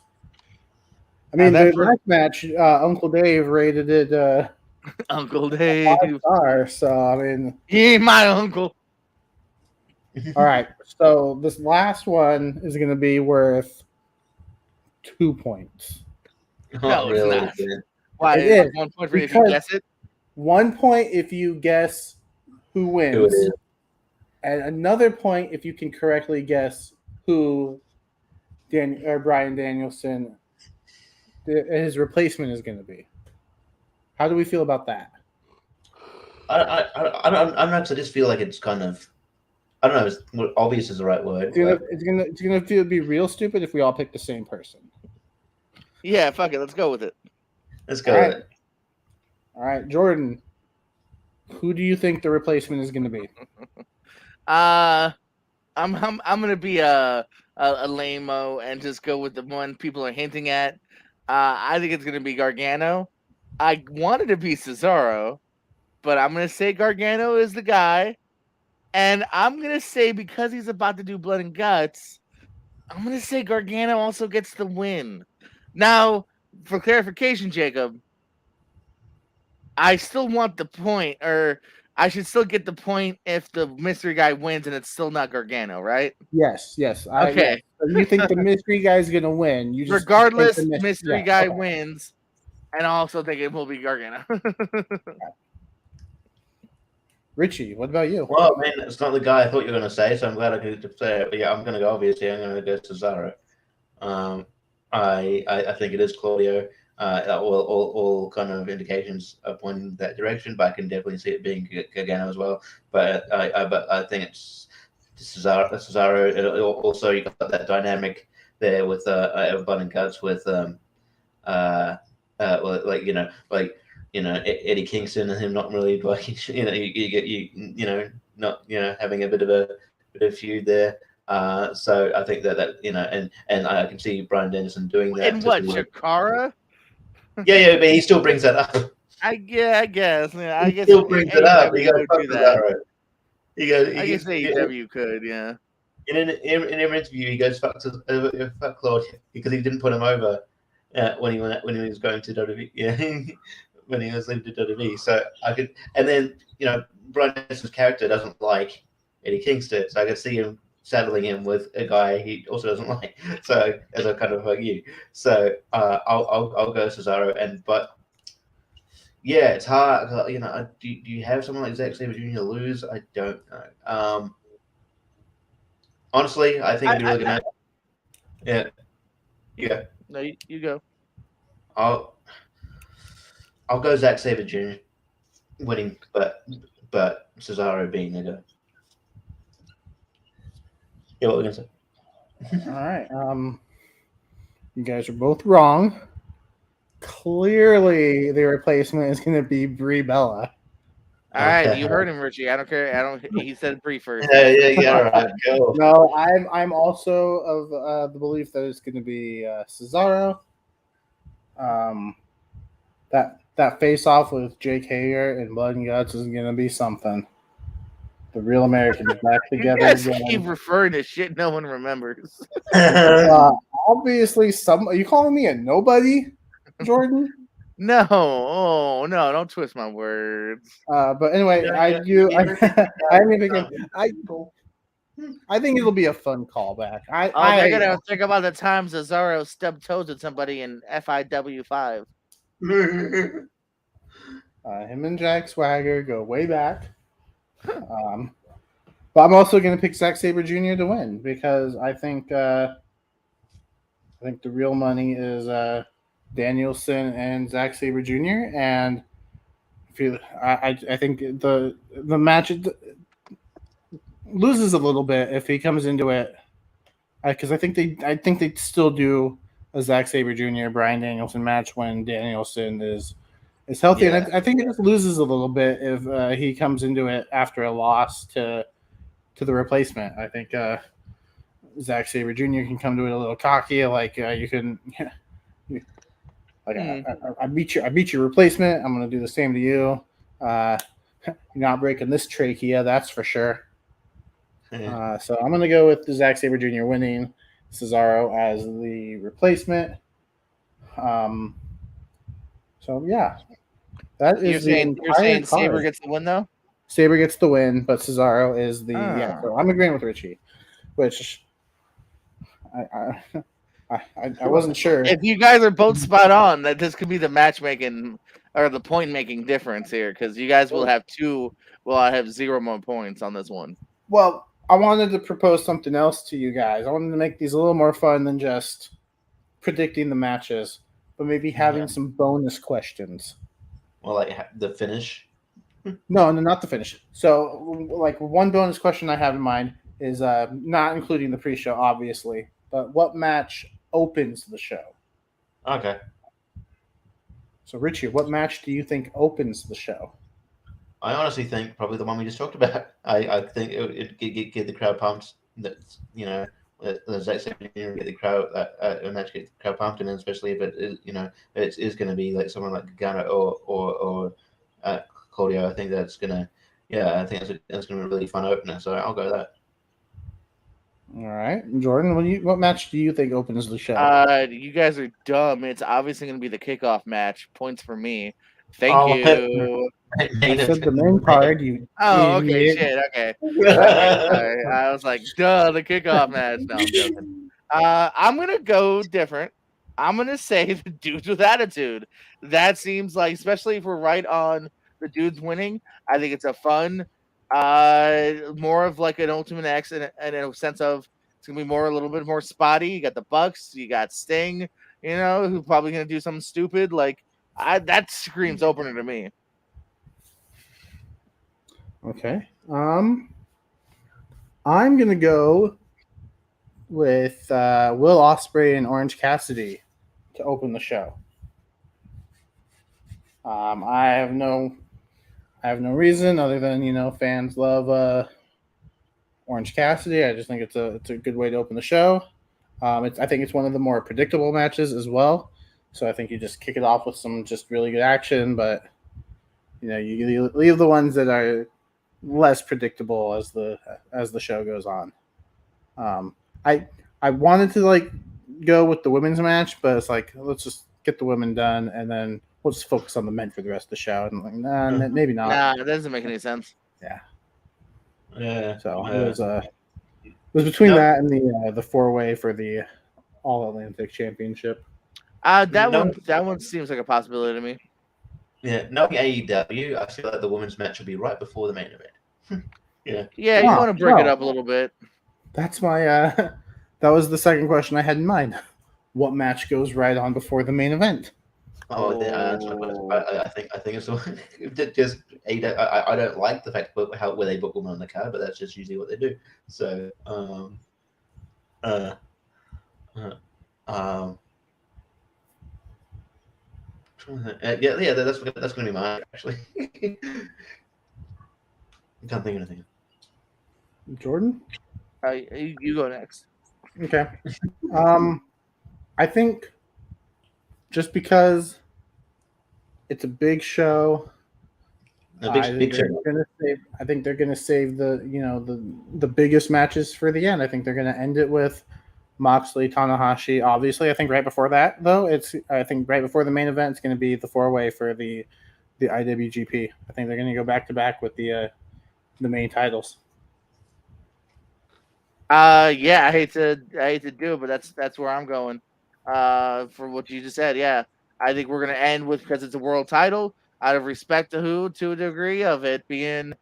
I mean, the last match, Uncle Dave rated it. Uncle Dave. 5 stars, so I mean, he ain't my uncle. All right, so this last one is going to be worth 2 points. No, really? it's not. Why? It is. 1 point for if you guess it. 1 point if you guess who wins, who it is. And another point if you can correctly guess who Bryan Danielson, his replacement, is going to be. How do we feel about that? I don't know. I just feel like it's kind of, I don't know. Obvious is the right word. It's gonna be real stupid if we all pick the same person. Yeah, fuck it. Let's go with it. Let's go with it. All right, Jordan. Who do you think the replacement is going to be? I'm gonna be a lame-o and just go with the one people are hinting at. I think it's gonna be Gargano. I wanted to be Cesaro, but I'm gonna say Gargano is the guy, and I'm gonna say because he's about to do Blood and Guts, I'm gonna say Gargano also gets the win. Now, for clarification, Jacob, I still want the point, or I should still get the point if the mystery guy wins and it's still not Gargano, right? Yes. Okay. You think the mystery guy is going to win? You just regardless, mystery guy wins, and I also think it will be Gargano. Richie, what about you? Well, man, it's not the guy I thought you were going to say, so I'm glad I could say it. But yeah, I'm going to go. Obviously, I'm going to go Cesaro. I think it is Claudio. All kind of indications are pointing that direction, but I can definitely see it being Gargano as well. But I think it's Cesaro. Also, you got that dynamic there with Blood and Guts with Eddie Kingston and him not really like not having a bit of feud there. So I think that and I can see Bryan Danielson doing that. And what, Chikara? Yeah, but he still brings that up. I guess. Yeah, I guess still brings it up. He goes, do that. Right. He goes. I guess AEW could, yeah. In an interview, he goes, "Fuck Claude," because he didn't put him over when he was going to WWE. Yeah, when he was leaving to WWE. So I could, and then Bryan Danielson's character doesn't like Eddie Kingston, so I could see him saddling him with a guy he also doesn't like. So as a kind of like you, so I'll go Cesaro, but yeah, it's hard. Do you have someone like Zack Sabre Jr. lose? I don't know. Honestly, I think it'd be really good. Yeah. No, you go. I'll go Zack Sabre Jr. winning, but Cesaro being the guy. Yeah, what were we gonna say? All right. You guys are both wrong. Clearly, the replacement is going to be Brie Bella. All right, you heard him, Richie. I don't care. He said Brie first. Yeah. All right, go. No, I'm also of the belief that it's going to be Cesaro. That face off with Jake Hager and Blood and Guts is going to be something. The Real Americans back together. You guys again. keep referring to shit no one remembers. Obviously, are you calling me a nobody, Jordan? No, don't twist my words. But anyway, I think it'll be a fun callback. They're gonna think about the times Cesaro stubbed toes with somebody in FIW5. Him and Jack Swagger go way back. But I'm also going to pick Zack Sabre Jr. to win because I think the real money is Danielson and Zack Sabre Jr. And I think the match loses a little bit if he comes into it because I think they still do a Zack Sabre Jr. Bryan Danielson match when Danielson is healthy, and I think it just loses a little bit if he comes into it after a loss to the replacement. I think Zack Sabre Jr. can come to it a little cocky, like you can, like I beat your replacement. I'm going to do the same to you. You're not breaking this trachea, that's for sure. So I'm going to go with the Zack Sabre Jr. winning, Cesaro as the replacement. So yeah, that is you're saying Sabre gets the win though. Sabre gets the win, but Cesaro is the So I'm agreeing with Richie, which I wasn't sure. If you guys are both spot on, that this could be the matchmaking or the point making difference here, because you guys will have I have 0 more points on this one. Well, I wanted to propose something else to you guys. I wanted to make these a little more fun than just predicting the matches, but maybe having some bonus questions. Well, like the finish. No, not the finish. So, like, one bonus question I have in mind is not including the pre-show, obviously, but what match opens the show? Okay. So, Richie, what match do you think opens the show? I honestly think probably the one we just talked about. I think it get the crowd pumped. That the Zack Sabre get the crowd a match get the crowd pumped, and especially if it is going to be like someone like Gargano or Claudio. I think that's gonna gonna be a really fun opener. So I'll go with that. All right, Jordan, what match do you think opens the show? You guys are dumb. It's obviously going to be the kickoff match. Points for me. Thank you. I said the main card. Okay, shit. Okay. Sorry. I was like, duh, the kickoff match. No, I'm joking. I'm gonna go different. I'm gonna say the dudes with attitude. That seems like, especially if we're right on the dudes winning, I think it's a fun, more of like an Ultimate X in a sense of it's gonna be a little bit more spotty. You got the Bucks, you got Sting, who's probably gonna do something stupid. Like that screams opener to me. Okay. I'm gonna go with Will Ospreay and Orange Cassidy to open the show. I have no reason other than fans love Orange Cassidy. I just think it's a good way to open the show. I think it's one of the more predictable matches as well. So I think you just kick it off with some just really good action, but you leave the ones that are less predictable as the show goes on. I wanted to go with the women's match, but it's like let's just get the women done and then we'll just focus on the men for the rest of the show. And I'm like, maybe not. Nah, that doesn't make any sense. Yeah. Yeah. So it was between that and the 4-way for the All Atlantic Championship. That one seems like a possibility to me. Yeah, knowing AEW, I feel like the women's match will be right before the main event. Yeah, you want to break it up a little bit. That's my that was the second question I had in mind. What match goes right on before the main event? Oh, yeah, I think it's just AEW. I don't like the fact where they book women on the card, but that's just usually what they do. So, Yeah, that's going to be mine, actually. I can't think of anything. Jordan? You go next. Okay. I think just because it's a big show, Big show. I think they're gonna save the the biggest matches for the end. I think they're gonna end it with Moxley, Tanahashi. Obviously, I think right before that though, I think right before the main event, it's gonna be the 4-way for the IWGP. I think they're gonna go back to back with the main titles. Yeah, I hate to do it, but that's where I'm going. For what you just said, yeah, I think we're gonna end with, because it's a world title, out of respect to a degree of it being,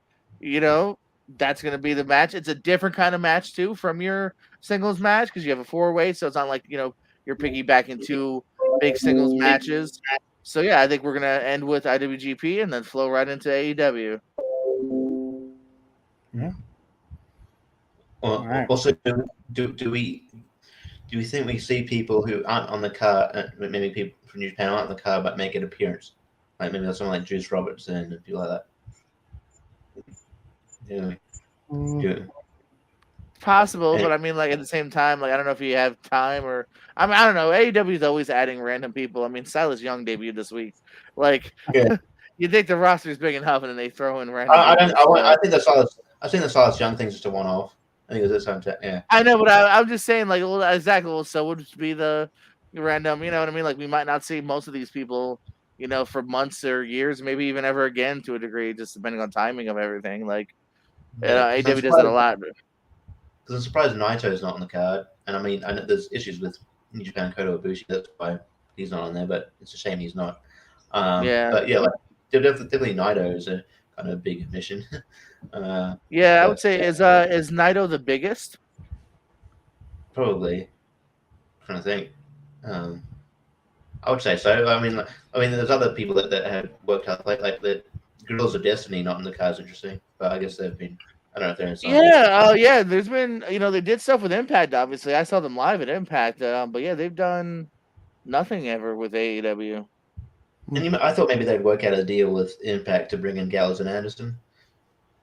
that's gonna be the match. It's a different kind of match too from your singles match, because you have a 4-way, so it's not like you're piggybacking two big singles matches. So yeah, I think we're gonna end with IWGP and then flow right into AEW. Yeah. Right. Also, do we think we see people who aren't on the card, maybe people from New Japan aren't on the card, but make an appearance? Like maybe there's someone like Juice Robertson and people like that. Yeah. Possible, but I mean, like, at the same time, like, I don't know if you have time, or I don't know. AEW is always adding random people. I mean, Silas Young debuted this week. Like, yeah. You think the roster is big enough, and then they throw in random. I think the Silas Young thing's just a one-off. I think it's something. Yeah. I know, but I'm just saying, like, well, exactly. Well, so would be the random. You know what I mean? Like, we might not see most of these people, for months or years, maybe even ever again, to a degree, just depending on timing of everything. Like, AEW does it a lot. Because I'm surprised Naito's not on the card, and I mean, I know there's issues with New Japan Kota Ibushi. That's why he's not on there, but it's a shame he's not. Yeah. But yeah, like definitely Naito is a kind of big admission. Yeah, I would say is Naito the biggest? Probably. I'm trying to think. I would say so. I mean, there's other people that have worked out like the Girls of Destiny not in the card is interesting, but I guess they've been. I don't know if they're inside. Yeah, yeah. There's been, they did stuff with Impact. Obviously, I saw them live at Impact. But yeah, they've done nothing ever with AEW. And I thought maybe they'd work out a deal with Impact to bring in Gallows and Anderson.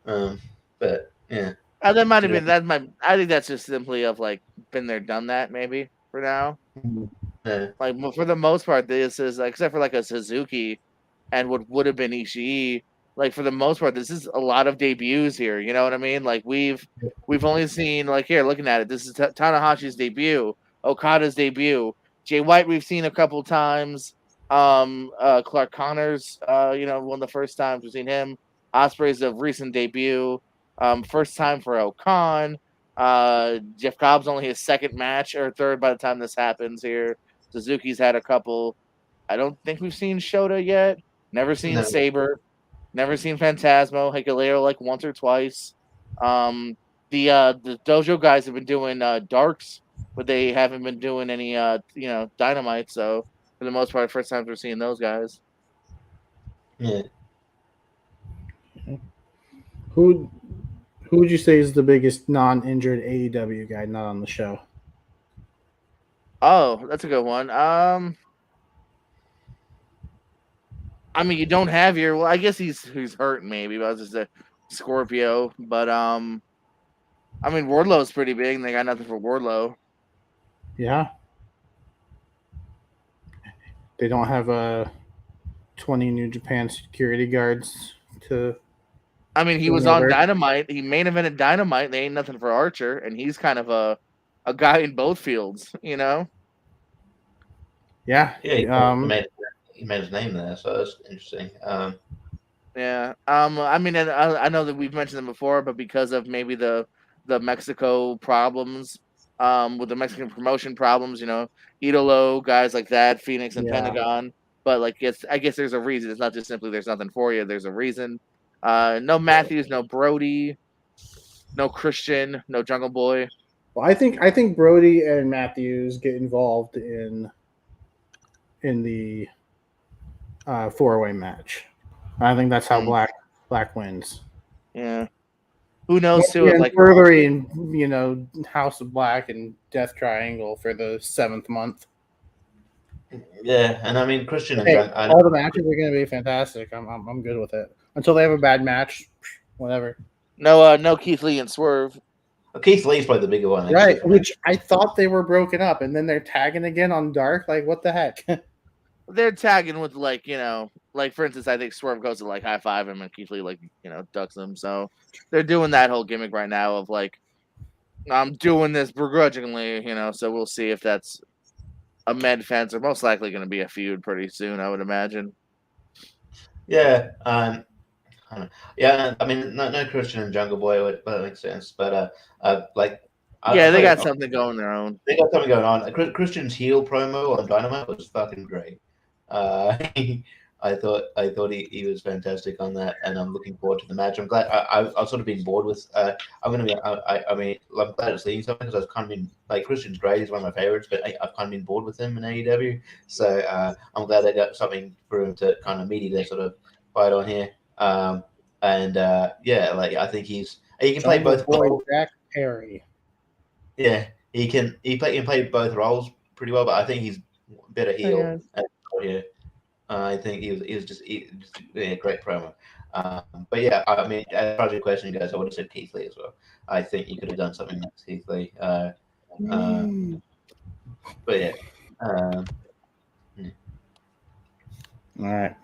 But yeah, that might have been I think that's just simply of like been there, done that. Maybe for now. Yeah. Like for the most part, this is like, except for like a Suzuki and what would have been Ishii. Like for the most part, this is a lot of debuts here. You know what I mean? Like we've only seen, like, here, looking at it, this is Tanahashi's debut, Okada's debut, Jay White we've seen a couple times. Clark Connors, one of the first times we've seen him. Ospreay's a recent debut. First time for Okan. Jeff Cobb's only his second match or third by the time this happens here. Suzuki's had a couple. I don't think we've seen Shota yet. Never seen Saber. Never seen Phantasmo. Hikuleo like once or twice. The dojo guys have been doing darks, but they haven't been doing any dynamite. So for the most part, first time we're seeing those guys. Yeah. Who would you say is the biggest non-injured AEW guy not on the show? Oh, that's a good one. I mean, you don't have your. Well, I guess he's hurt. Maybe, but I was just a Scorpio. But I mean, Wardlow's pretty big, and they got nothing for Wardlow. Yeah. They don't have 20 New Japan security guards to. I mean, he was on Dynamite. He main evented Dynamite. They ain't nothing for Archer, and he's kind of a guy in both fields, Yeah. Yeah. He made his name there, so that's interesting. Yeah. I mean, and I know that we've mentioned them before, but because of maybe the Mexico problems, with the Mexican promotion problems, Idolo, guys like that, Phoenix and Pentagon. But like, I guess there's a reason. It's not just simply there's nothing for you. There's a reason. No Matthews, no Brody, no Christian, no Jungle Boy. Well, I think Brody and Matthews get involved in the 4-way match. I think that's how Black wins. Yeah. Who knows too? Like furthering, House of Black and Death Triangle for the 7th month. Yeah, and I mean Christian and Hey, Jung. all the matches are going to be fantastic. I'm good with it until they have a bad match. Whatever. No Keith Lee and Swerve. Keith Lee's probably the bigger one. Right, which I thought they were broken up, and then they're tagging again on Dark. Like, what the heck? They're tagging with like for instance, I think Swerve goes to like high five him and Keith Lee ducks him. So they're doing that whole gimmick right now of like I'm doing this begrudgingly, So we'll see if that's a med fence. Or most likely going to be a feud pretty soon, I would imagine. Yeah, yeah. I mean, no Christian and Jungle Boy, but that makes sense. But they got something going their own. They got something going on. Christian's heel promo on Dynamite was fucking great. I thought he was fantastic on that, and I'm looking forward to the match. I'm glad I've sort of been bored with. I'm gonna be. I mean, I'm glad it's leading something because I've kind of been like Christian's great. He's one of my favorites, but I've kind of been bored with him in AEW. So I'm glad they got something for him to kind of meaty sort of fight on here. Yeah, like I think he can play both. Jack Perry. Yeah, he can play both roles pretty well, but I think he's better heel. Yeah. I think he was just a great promo. But yeah, I mean, as far as your question goes, I would have said Keith Lee as well. I think you could have done something with Keith Lee. But yeah. All right.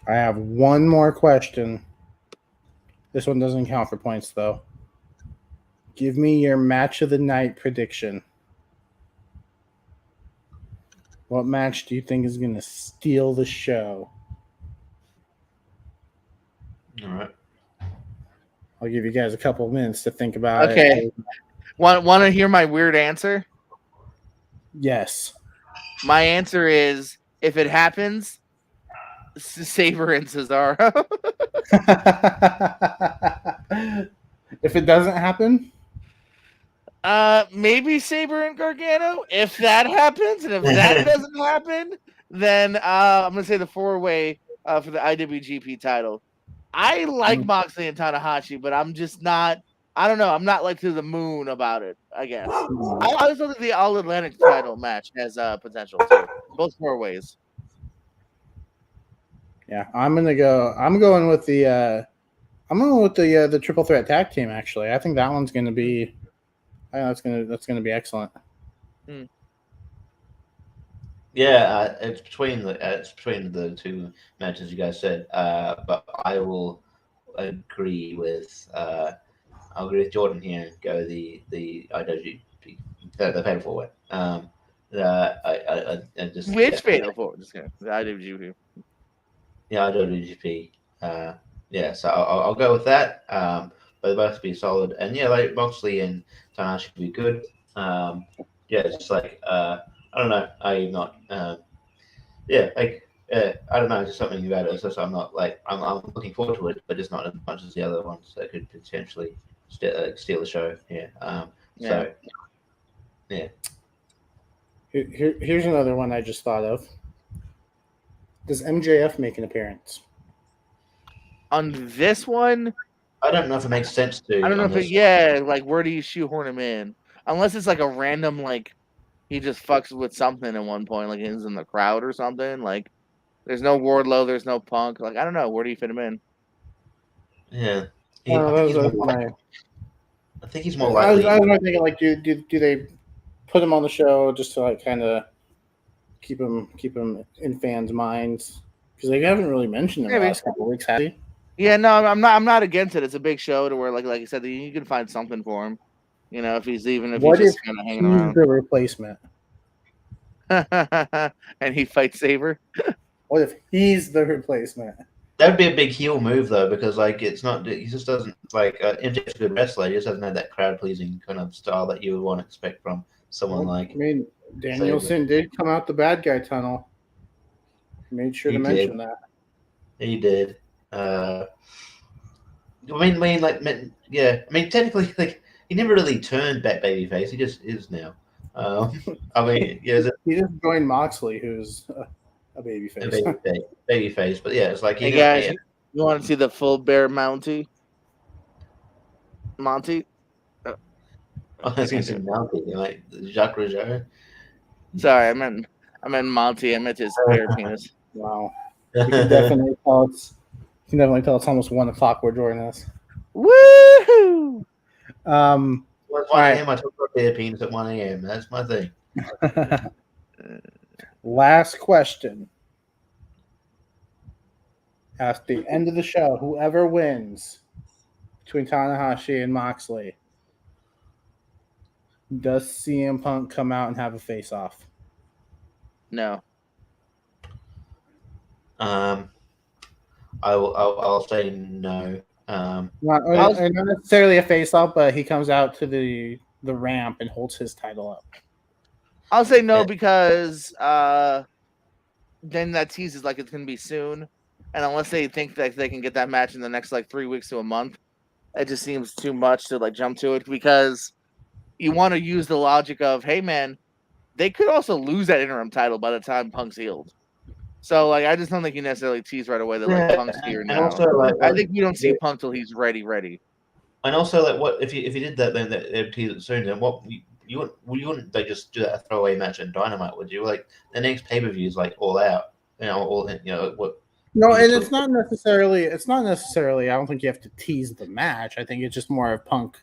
I have one more question. This one doesn't count for points, though. Give me your match of the night prediction. What match do you think is going to steal the show? All right. I'll give you guys a couple of minutes to think about it. Okay. Want to hear my weird answer? Yes. My answer is, if it happens, Sabre and Cesaro. If it doesn't happen? Maybe Sabre and Gargano. If that happens, and if that doesn't happen, then I'm gonna say the 4-way for the IWGP title. I like Moxley and Tanahashi, but I'm just not. I don't know. I'm not like to the moon about it. I guess. I also think the All Atlantic title match has potential too. Both 4-ways. Yeah, I'm going with the. I'm going with the triple threat tag team. Actually, I think that one's going to be. That's going to be excellent. Yeah, it's between the two matches you guys said. But I will agree with Jordan here and go the IWGP, the fatal 4-way. I just fatal 4? Just kidding. The IWGP. Yeah, IWGP. Yeah, so I'll go with that. But they both be solid, and yeah, like Moxley and Tanahashi would be good. Yeah, it's just like I don't know. I'm not. Yeah, like I don't know. Just something about it. It's just I'm not like I'm looking forward to it, but just not as much as the other ones that could potentially steal the show. Yeah. So yeah. Here's another one I just thought of. Does MJF make an appearance? On this one, I don't know if it makes sense to. I don't know if like where do you shoehorn him in? Unless it's like a random like he just fucks with something at one point, like he's in the crowd or something. Like there's no Wardlow, there's no Punk. Like I don't know, where do you fit him in? Yeah. I think he's more likely. I was thinking like do they put him on the show just to like kind of keep him in fans' minds? Because they haven't really mentioned him the last couple of weeks, have you? Yeah, no, I'm not against it. It's a big show to where like I said, you can find something for him. If he's just kind of hanging around. The replacement? And he fights Sabre. What if he's the replacement? That'd be a big heel move though, because like it's not. He just doesn't like MJF's a good wrestler. He just doesn't have that crowd pleasing kind of style that you would want to expect from someone like. I mean, Danielson did come out the bad guy tunnel. He made sure to mention that. He did. I mean, technically, like he never really turned babyface. He just is now. I mean, yeah, he just joined Moxley, who's a babyface. Babyface, but yeah, it's like hey guys, you want to see the full bear Monty? I was going to say Monty, like Jacques Rougeau. Sorry, I meant I meant Monty. I meant his bare penis. Wow. You can definitely tell it's almost 1 o'clock where Jordan is. Woo! Well, 1 a.m. I talk about bare penis at 1 a.m. That's my thing. Last question. At the end of the show, whoever wins between Tanahashi and Moxley, does CM Punk come out and have a face-off? No. I'll say no. Not necessarily a face-off, but he comes out to the ramp and holds his title up. I'll say no because then that teases like it's going to be soon. And unless they think that they can get that match in the next like 3 weeks to a month, it just seems too much to like jump to it because you want to use the logic of, hey man, they could also lose that interim title by the time Punk's healed. So like I just don't think you necessarily tease right away that like Punk's here now. Also, like, I think you don't see Punk till he's ready. And also, like, what if you did that then that tease it soon? Then what you wouldn't like just do that throwaway match in Dynamite, would you? Like the next pay per view is like All Out, what. No, and it's not necessarily. I don't think you have to tease the match. I think it's just more of Punk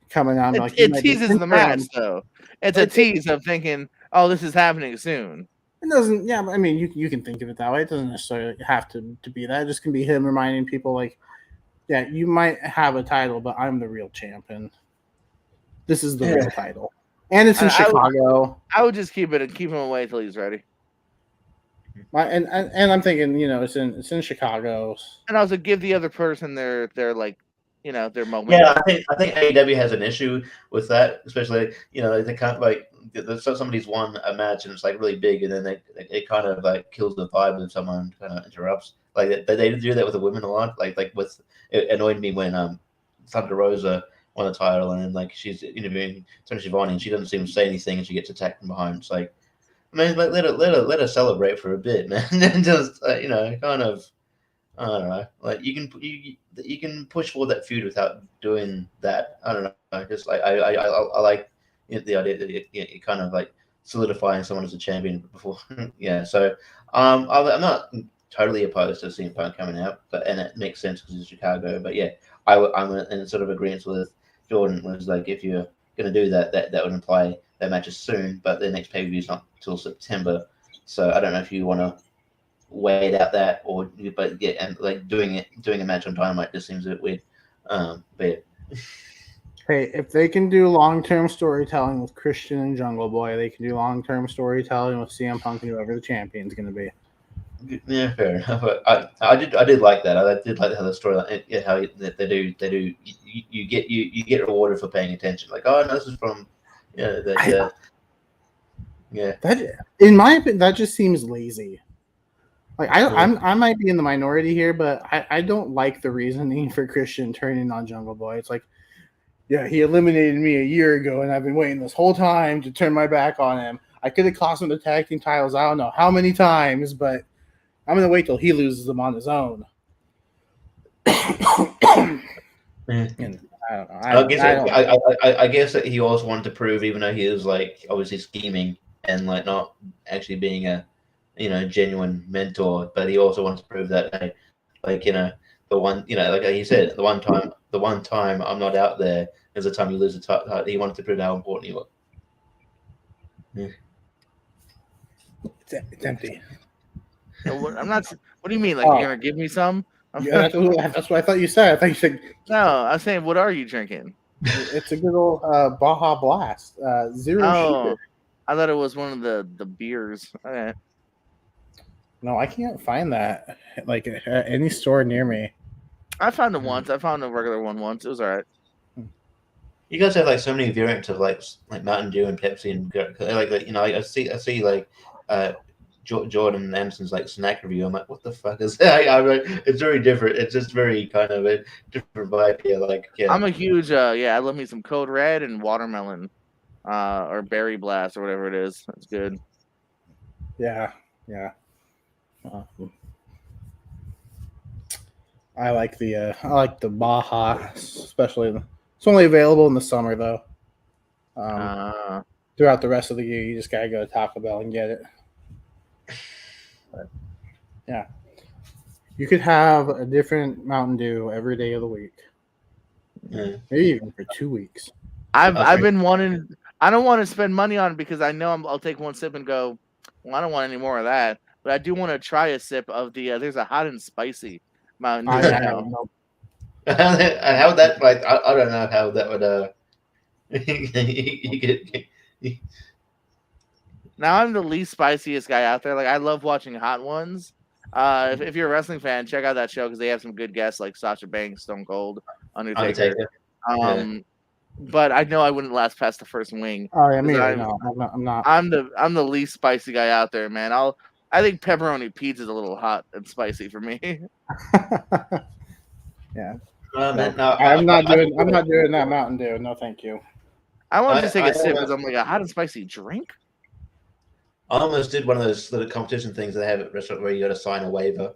coming on. It teases the match, though. It's a tease of thinking, "Oh, this is happening soon." It doesn't. Yeah, I mean, you can think of it that way. It doesn't necessarily have to be that. It just can be him reminding people, like, yeah, you might have a title, but I'm the real champion. This is the real title, and it's in Chicago. I would just keep him away till he's ready. And I'm thinking, it's in Chicago, and also give the other person their like, their moment. Yeah, I think AEW has an issue with that, especially they can't like somebody's won a match and it's like really big, and then it kind of like kills the vibe if someone kind of interrupts. Like they do that with the women a lot. Like with it annoyed me when Thunder Rosa won the title and then like she's interviewing Tony Schiavone and she doesn't seem to say anything and she gets attacked from behind. It's like, man, like let her celebrate for a bit, man. And just kind of, I don't know, like you can push for that feud without doing that. I don't know, just like I like the idea that it kind of like solidifying someone as a champion before. Yeah, so I'm not totally opposed to seeing Punk coming out, and it makes sense because it's Chicago. But yeah, I'm in sort of agreement with Jordan. Was like if you're going to do that would imply that match is soon, but the next pay-per-view is not till September. So I don't know if you want to wait out that but yeah, and like doing a match on Dynamite just seems a bit weird. But yeah. Hey, if they can do long-term storytelling with Christian and Jungle Boy, they can do long-term storytelling with CM Punk and whoever the champion's going to be. Yeah, fair enough. But I did like that. I did like how the story, how they do. You get rewarded for paying attention. Like, oh no, this is from yeah. That, in my opinion, that just seems lazy. Like I might be in the minority here, but I don't like the reasoning for Christian turning on Jungle Boy. It's like, yeah, he eliminated me a year ago, and I've been waiting this whole time to turn my back on him. I could have cost him the tag team titles. I don't know how many times, but I'm gonna wait till he loses them on his own. And I don't know. I guess that he also wanted to prove, even though he was like obviously scheming and like not actually being a genuine mentor, but he also wanted to prove that the one like he said, the one time I'm not out there is the time you lose the title. He wanted to prove how important he was. Yeah. It's empty. I'm not. What do you mean? Like you're gonna give me some? Yeah, that's what I thought you said. I thought you said. No, I was saying, what are you drinking? It's a good old Baja Blast, zero sugar. I thought it was one of the beers. Okay. No, I can't find that like at any store near me. I found it once. I found a regular one once. It was all right. You guys have like so many variants of like Mountain Dew and Pepsi and like I see like Jordan Anderson's like snack review. I'm like, what the fuck is that? It's very different. It's just very kind of a different vibe here. Like, yeah. I'm a huge I love me some Code Red and watermelon, or Berry Blast or whatever it is. That's good. Yeah. I like the Baja, especially. It's only available in the summer though. Throughout the rest of the year, you just gotta go to Taco Bell and get it. But, yeah. You could have a different Mountain Dew every day of the week. Yeah. Maybe even for 2 weeks. I've been wanting. I don't want to spend money on it because I know I'll take one sip and go, well, I don't want any more of that. But I do want to try a sip of the. There's a hot and spicy Mountain Dew I now. know. And how that like I don't know how that would you could Now I'm the least spiciest guy out there. Like I love watching hot ones. If you're a wrestling fan, check out that show because they have some good guests like Sasha Banks, Stone Cold, Undertaker. But I know I wouldn't last past the first wing. Oh yeah, me either. No, I'm not. I'm the least spicy guy out there, man. I think pepperoni pizza is a little hot and spicy for me. Yeah. No, I'm not doing that Mountain Dew. No, thank you. I want to just take a sip because I'm like a hot and spicy drink. I almost did one of those little competition things they have at restaurant where you got to sign a waiver.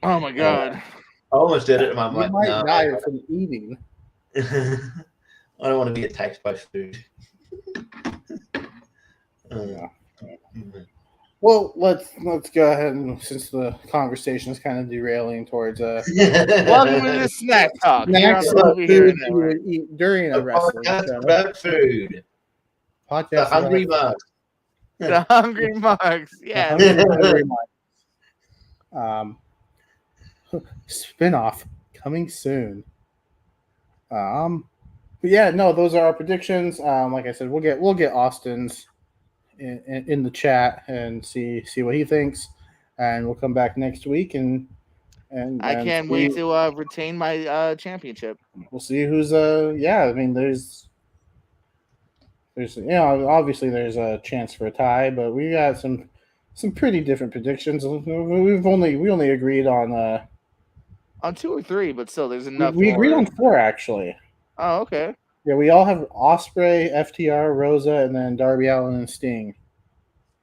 Oh my god! I almost did it, and I'm like, you might no, die from eating. I don't want to be attacked by food. Yeah. Well, let's go ahead and since the conversation is kind of derailing towards welcome to the snack talk. Snacks about food you would eat during a wrestling show. About food. Podcast The Hungry Marks. The Hungry Marks. Yeah. Hungry Marks. Spinoff coming soon. But yeah, no, those are our predictions. Like I said, we'll get Austin's in the chat and see what he thinks, and we'll come back next week and I can't wait to retain my championship. We'll see who's I mean there's obviously there's a chance for a tie, but we got some pretty different predictions. We only agreed on 2 or 3, but still there's enough. We agreed on 4 actually. Oh, okay. Yeah, we all have Ospreay, FTR, Rosa, and then Darby Allin and Sting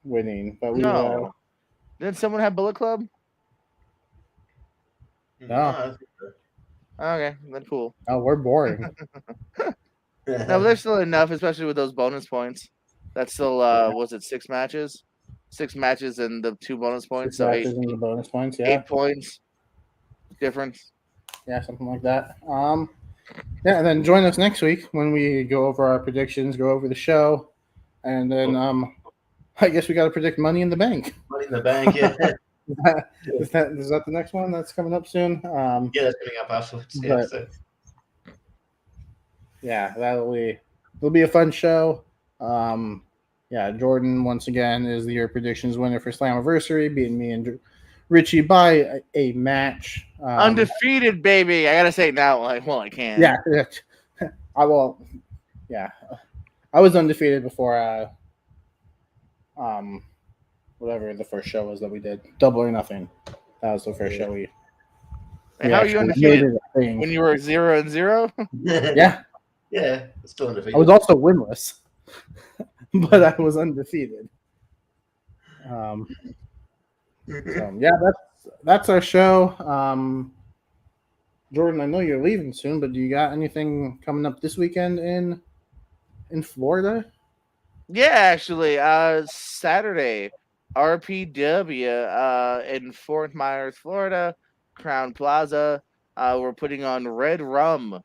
winning. But no. Did someone have Bullet Club? No. Okay, then cool. Oh, we're boring. No, there's still enough, especially with those bonus points. That's still was it 6 matches? 6 matches and the 2 bonus points. 6 so matches 8, and the bonus points, yeah. 8 points difference. Yeah, something like that. Yeah, and then join us next week when we go over our predictions, go over the show, and then I guess we got to predict Money in the Bank. Money in the Bank, yeah. Is that the next one that's coming up soon? Yeah, that's coming up afterwards. Yeah, it'll be a fun show. Yeah, Jordan once again is the year predictions winner for Slammiversary, beating me and Richie by a match. Undefeated, baby. I gotta say it now. I can. Yeah, I will. Yeah, I was undefeated before. Whatever the first show was that we did, Double or Nothing. That was the first show we. How are you undefeated? When you were 0-0? Yeah. Yeah, still undefeated. I was also winless, but I was undefeated. So yeah, that's our show. Jordan, I know you're leaving soon, but do you got anything coming up this weekend in Florida? Yeah, actually, Saturday, RPW in Fort Myers, Florida, Crown Plaza. We're putting on Red Rum.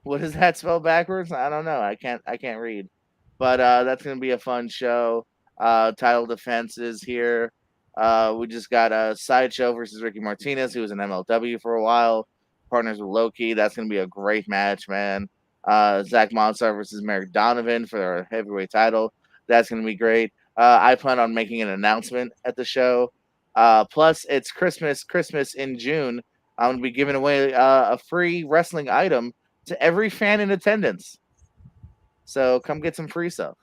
What does that spell backwards? I don't know. I can't read. But that's gonna be a fun show. Title defenses here. We just got a Sideshow versus Ricky Martinez, who was in MLW for a while. Partners with Loki. That's gonna be a great match, man. Zach Monstar versus Merrick Donovan for our heavyweight title. That's gonna be great. I plan on making an announcement at the show. Plus, it's Christmas in June. I'm gonna be giving away a free wrestling item to every fan in attendance. So come get some free stuff.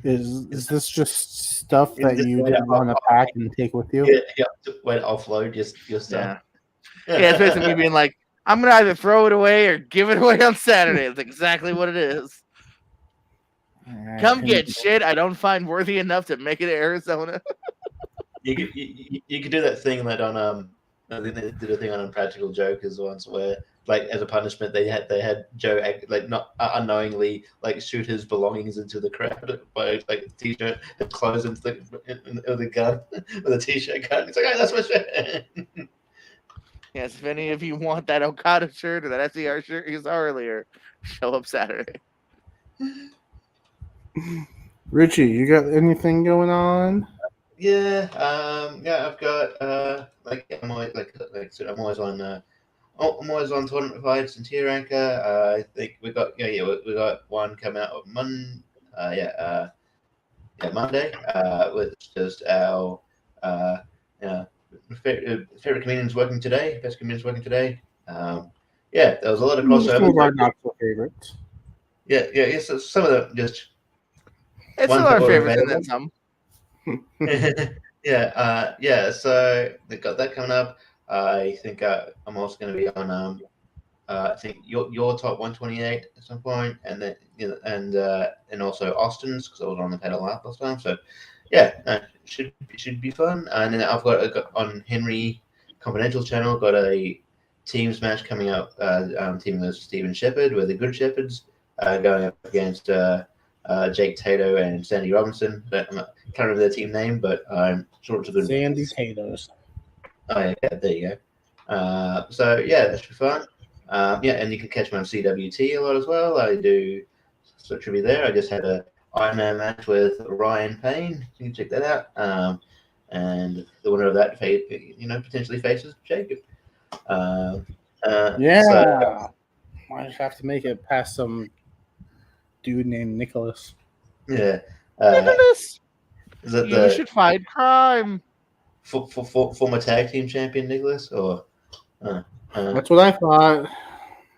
Is this just stuff that you didn't want to pack and take with you? Yeah, wait, offload your stuff. Yeah, it's basically me being like, I'm gonna either throw it away or give it away on Saturday. That's exactly what it is. Come get shit I don't find worthy enough to make it to Arizona. You could do that thing that on I think they did a thing on Impractical Jokers once where, like, as a punishment, they had Joe not unknowingly like shoot his belongings into the crowd by like a t-shirt and clothes into the gun with a t-shirt gun. It's like, hey, that's my shirt. Yes, if any of you want that Okada shirt or that SER shirt you saw earlier, show up Saturday. Richie, you got anything going on? Yeah, I've got I'm always I'm always on tournament fights and tier ranker. I think we got we got one coming out on Monday. With just our favorite comedians working today, best comedians working today. There was a lot of crossover. Some not so favorites. Yeah. So some of them just it's a lot of favorites and then some. So they got that coming up. I think I'm also going to be on I think your top 128 at some point, and then and also Austin's because I was on the pedal last time. So should be fun. And then I've got on Henry Confidential channel got a teams match coming up. Teaming with Steven Shepard, with the Good Shepherds going up against Jake Tato and Sandy Robinson. I can't remember their team name, but I'm sure it's a good Sandy Tatos. Oh yeah, there you go. That should be fun. And you can catch me on CWT a lot as well. I do trivia there. I just had a Iron Man match with Ryan Payne. You can check that out. And the winner of that, potentially faces Jacob. I just have to make it past some dude named Nicholas. Yeah. Nicholas! You should fight crime. Former tag team champion Nicholas? Or that's what I thought.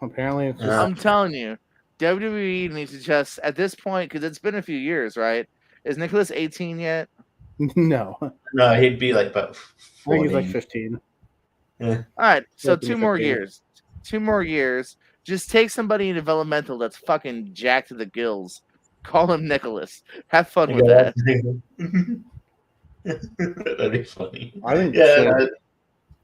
Apparently, it's just... I'm telling you, WWE needs to just, at this point, because it's been a few years, right? Is Nicholas 18 yet? No, he'd be like about 40. I think he's like 15. Yeah. All right, so 2 more years. 2 more years. Just take somebody in developmental that's fucking jacked to the gills. Call him Nicholas. Have fun with that. That'd be funny. I think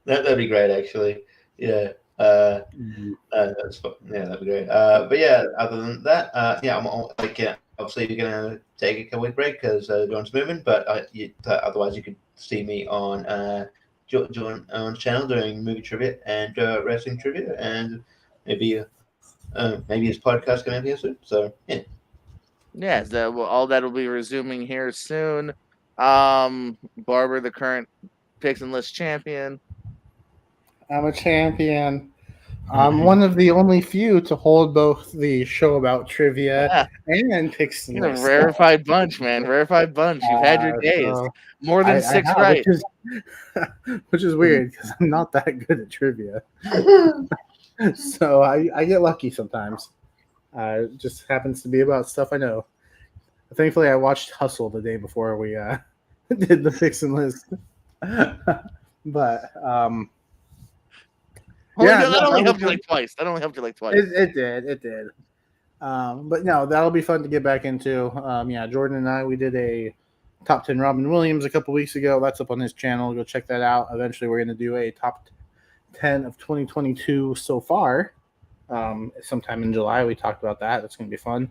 that'd be great, actually. Yeah. That's fun. Yeah, that'd be great. Other than that, I'm obviously you're gonna take a couple week break because John's moving, but otherwise you could see me on John's channel doing movie trivia and wrestling trivia, and maybe his podcast coming up here soon. So yeah. Yes, all that will be resuming here soon. Barber, the current picks and list champion. I'm a champion. I'm one of the only few to hold both the show about trivia and picks and lists. A rarefied bunch, man. Rarefied bunch. You've had your days. More than 6 right. Which is weird because I'm not that good at trivia. So I get lucky sometimes. It just happens to be about stuff I know. Thankfully, I watched Hustle the day before we did the picks and list. But that only helped you like twice. It did. But no, that'll be fun to get back into. Jordan and I, we did a top 10 Robin Williams a couple weeks ago. That's up on his channel. Go check that out. Eventually, we're going to do a top 10 of 2022 so far. Sometime in July, we talked about that. That's going to be fun.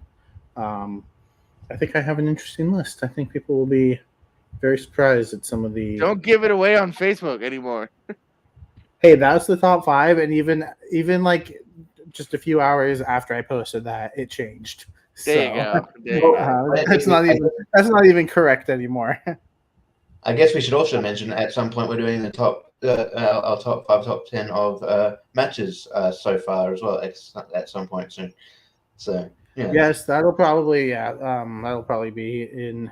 I think I have an interesting list. I think people will be very surprised at some of the... Don't give it away on Facebook anymore. Hey, that's the top 5, and even like just a few hours after I posted that, it changed. There you go. That's not even correct anymore. I guess we should also mention at some point we're doing the top our top 5, top 10 of matches so far as well at some point soon. So yeah. Yes, that'll probably be in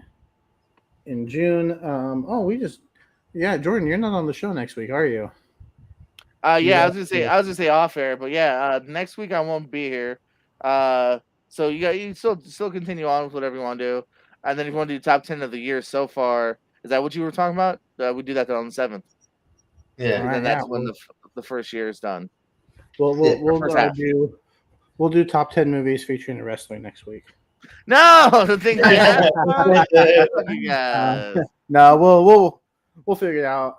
June. Jordan, you're not on the show next week, are you? I was gonna say off air, but next week I won't be here. So you still continue on with whatever you want to do, and then if you want to do top 10 of the year so far, is that what you were talking about? We do that on the 7th. Yeah, and then that's when the first year is done. We'll do top 10 movies featuring the wrestling next week. No, the thing I asked. No, we'll figure it out.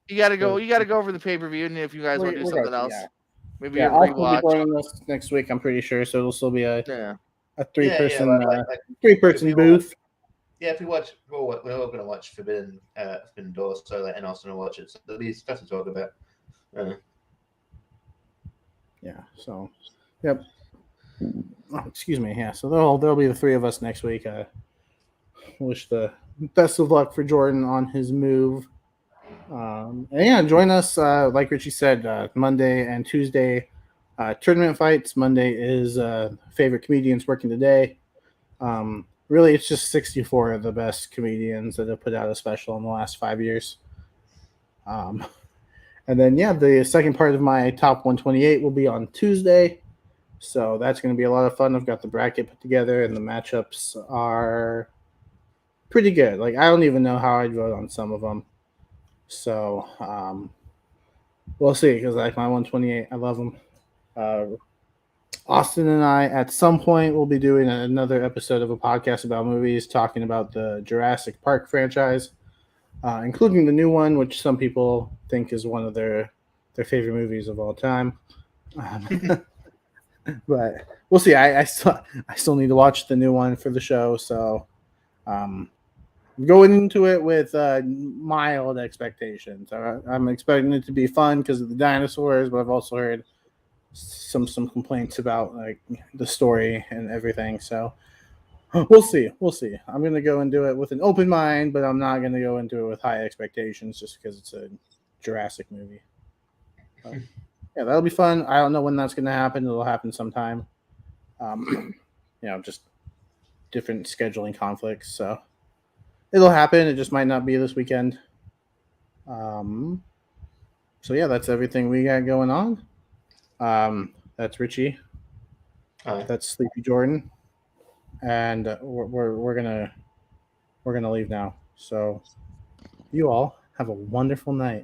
You gotta go. You gotta go over the pay per view, and if you guys want to do something else, maybe a I'll still be rewatch. joining us next week. I'm pretty sure, so it'll still be a three-person booth. Yeah, if we watch, we're all going to watch Forbidden Door, so and also going to watch it. So there'll be stuff to talk about. Yeah. So, yep. Oh, excuse me. Yeah. So there'll be the three of us next week. Wish the best of luck for Jordan on his move. And yeah, join us. Like Richie said, Monday and Tuesday tournament fights. Monday is favorite comedians working today. Really, it's just 64 of the best comedians that have put out a special in the last 5 years. And then, the second part of my top 128 will be on Tuesday. So that's going to be a lot of fun. I've got the bracket put together, and the matchups are pretty good. Like, I don't even know how I'd vote on some of them. So we'll see, because like my 128, I love them. Austin and I, at some point, will be doing another episode of a podcast about movies, talking about the Jurassic Park franchise, including the new one, which some people think is one of their favorite movies of all time. But we'll see. I still need to watch the new one for the show, so going into it with mild expectations. I'm expecting it to be fun because of the dinosaurs, but I've also heard some complaints about like the story and everything. So we'll see. I'm gonna go and do it with an open mind, but I'm not gonna go into it with high expectations just because it's a Jurassic movie. Yeah, that'll be fun. I don't know when that's gonna happen. It'll happen sometime. Just different scheduling conflicts. So it'll happen. It just might not be this weekend. So yeah, that's everything we got going on. That's Richie. That's Sleepy Jordan, and we're gonna leave now. So you all have a wonderful night.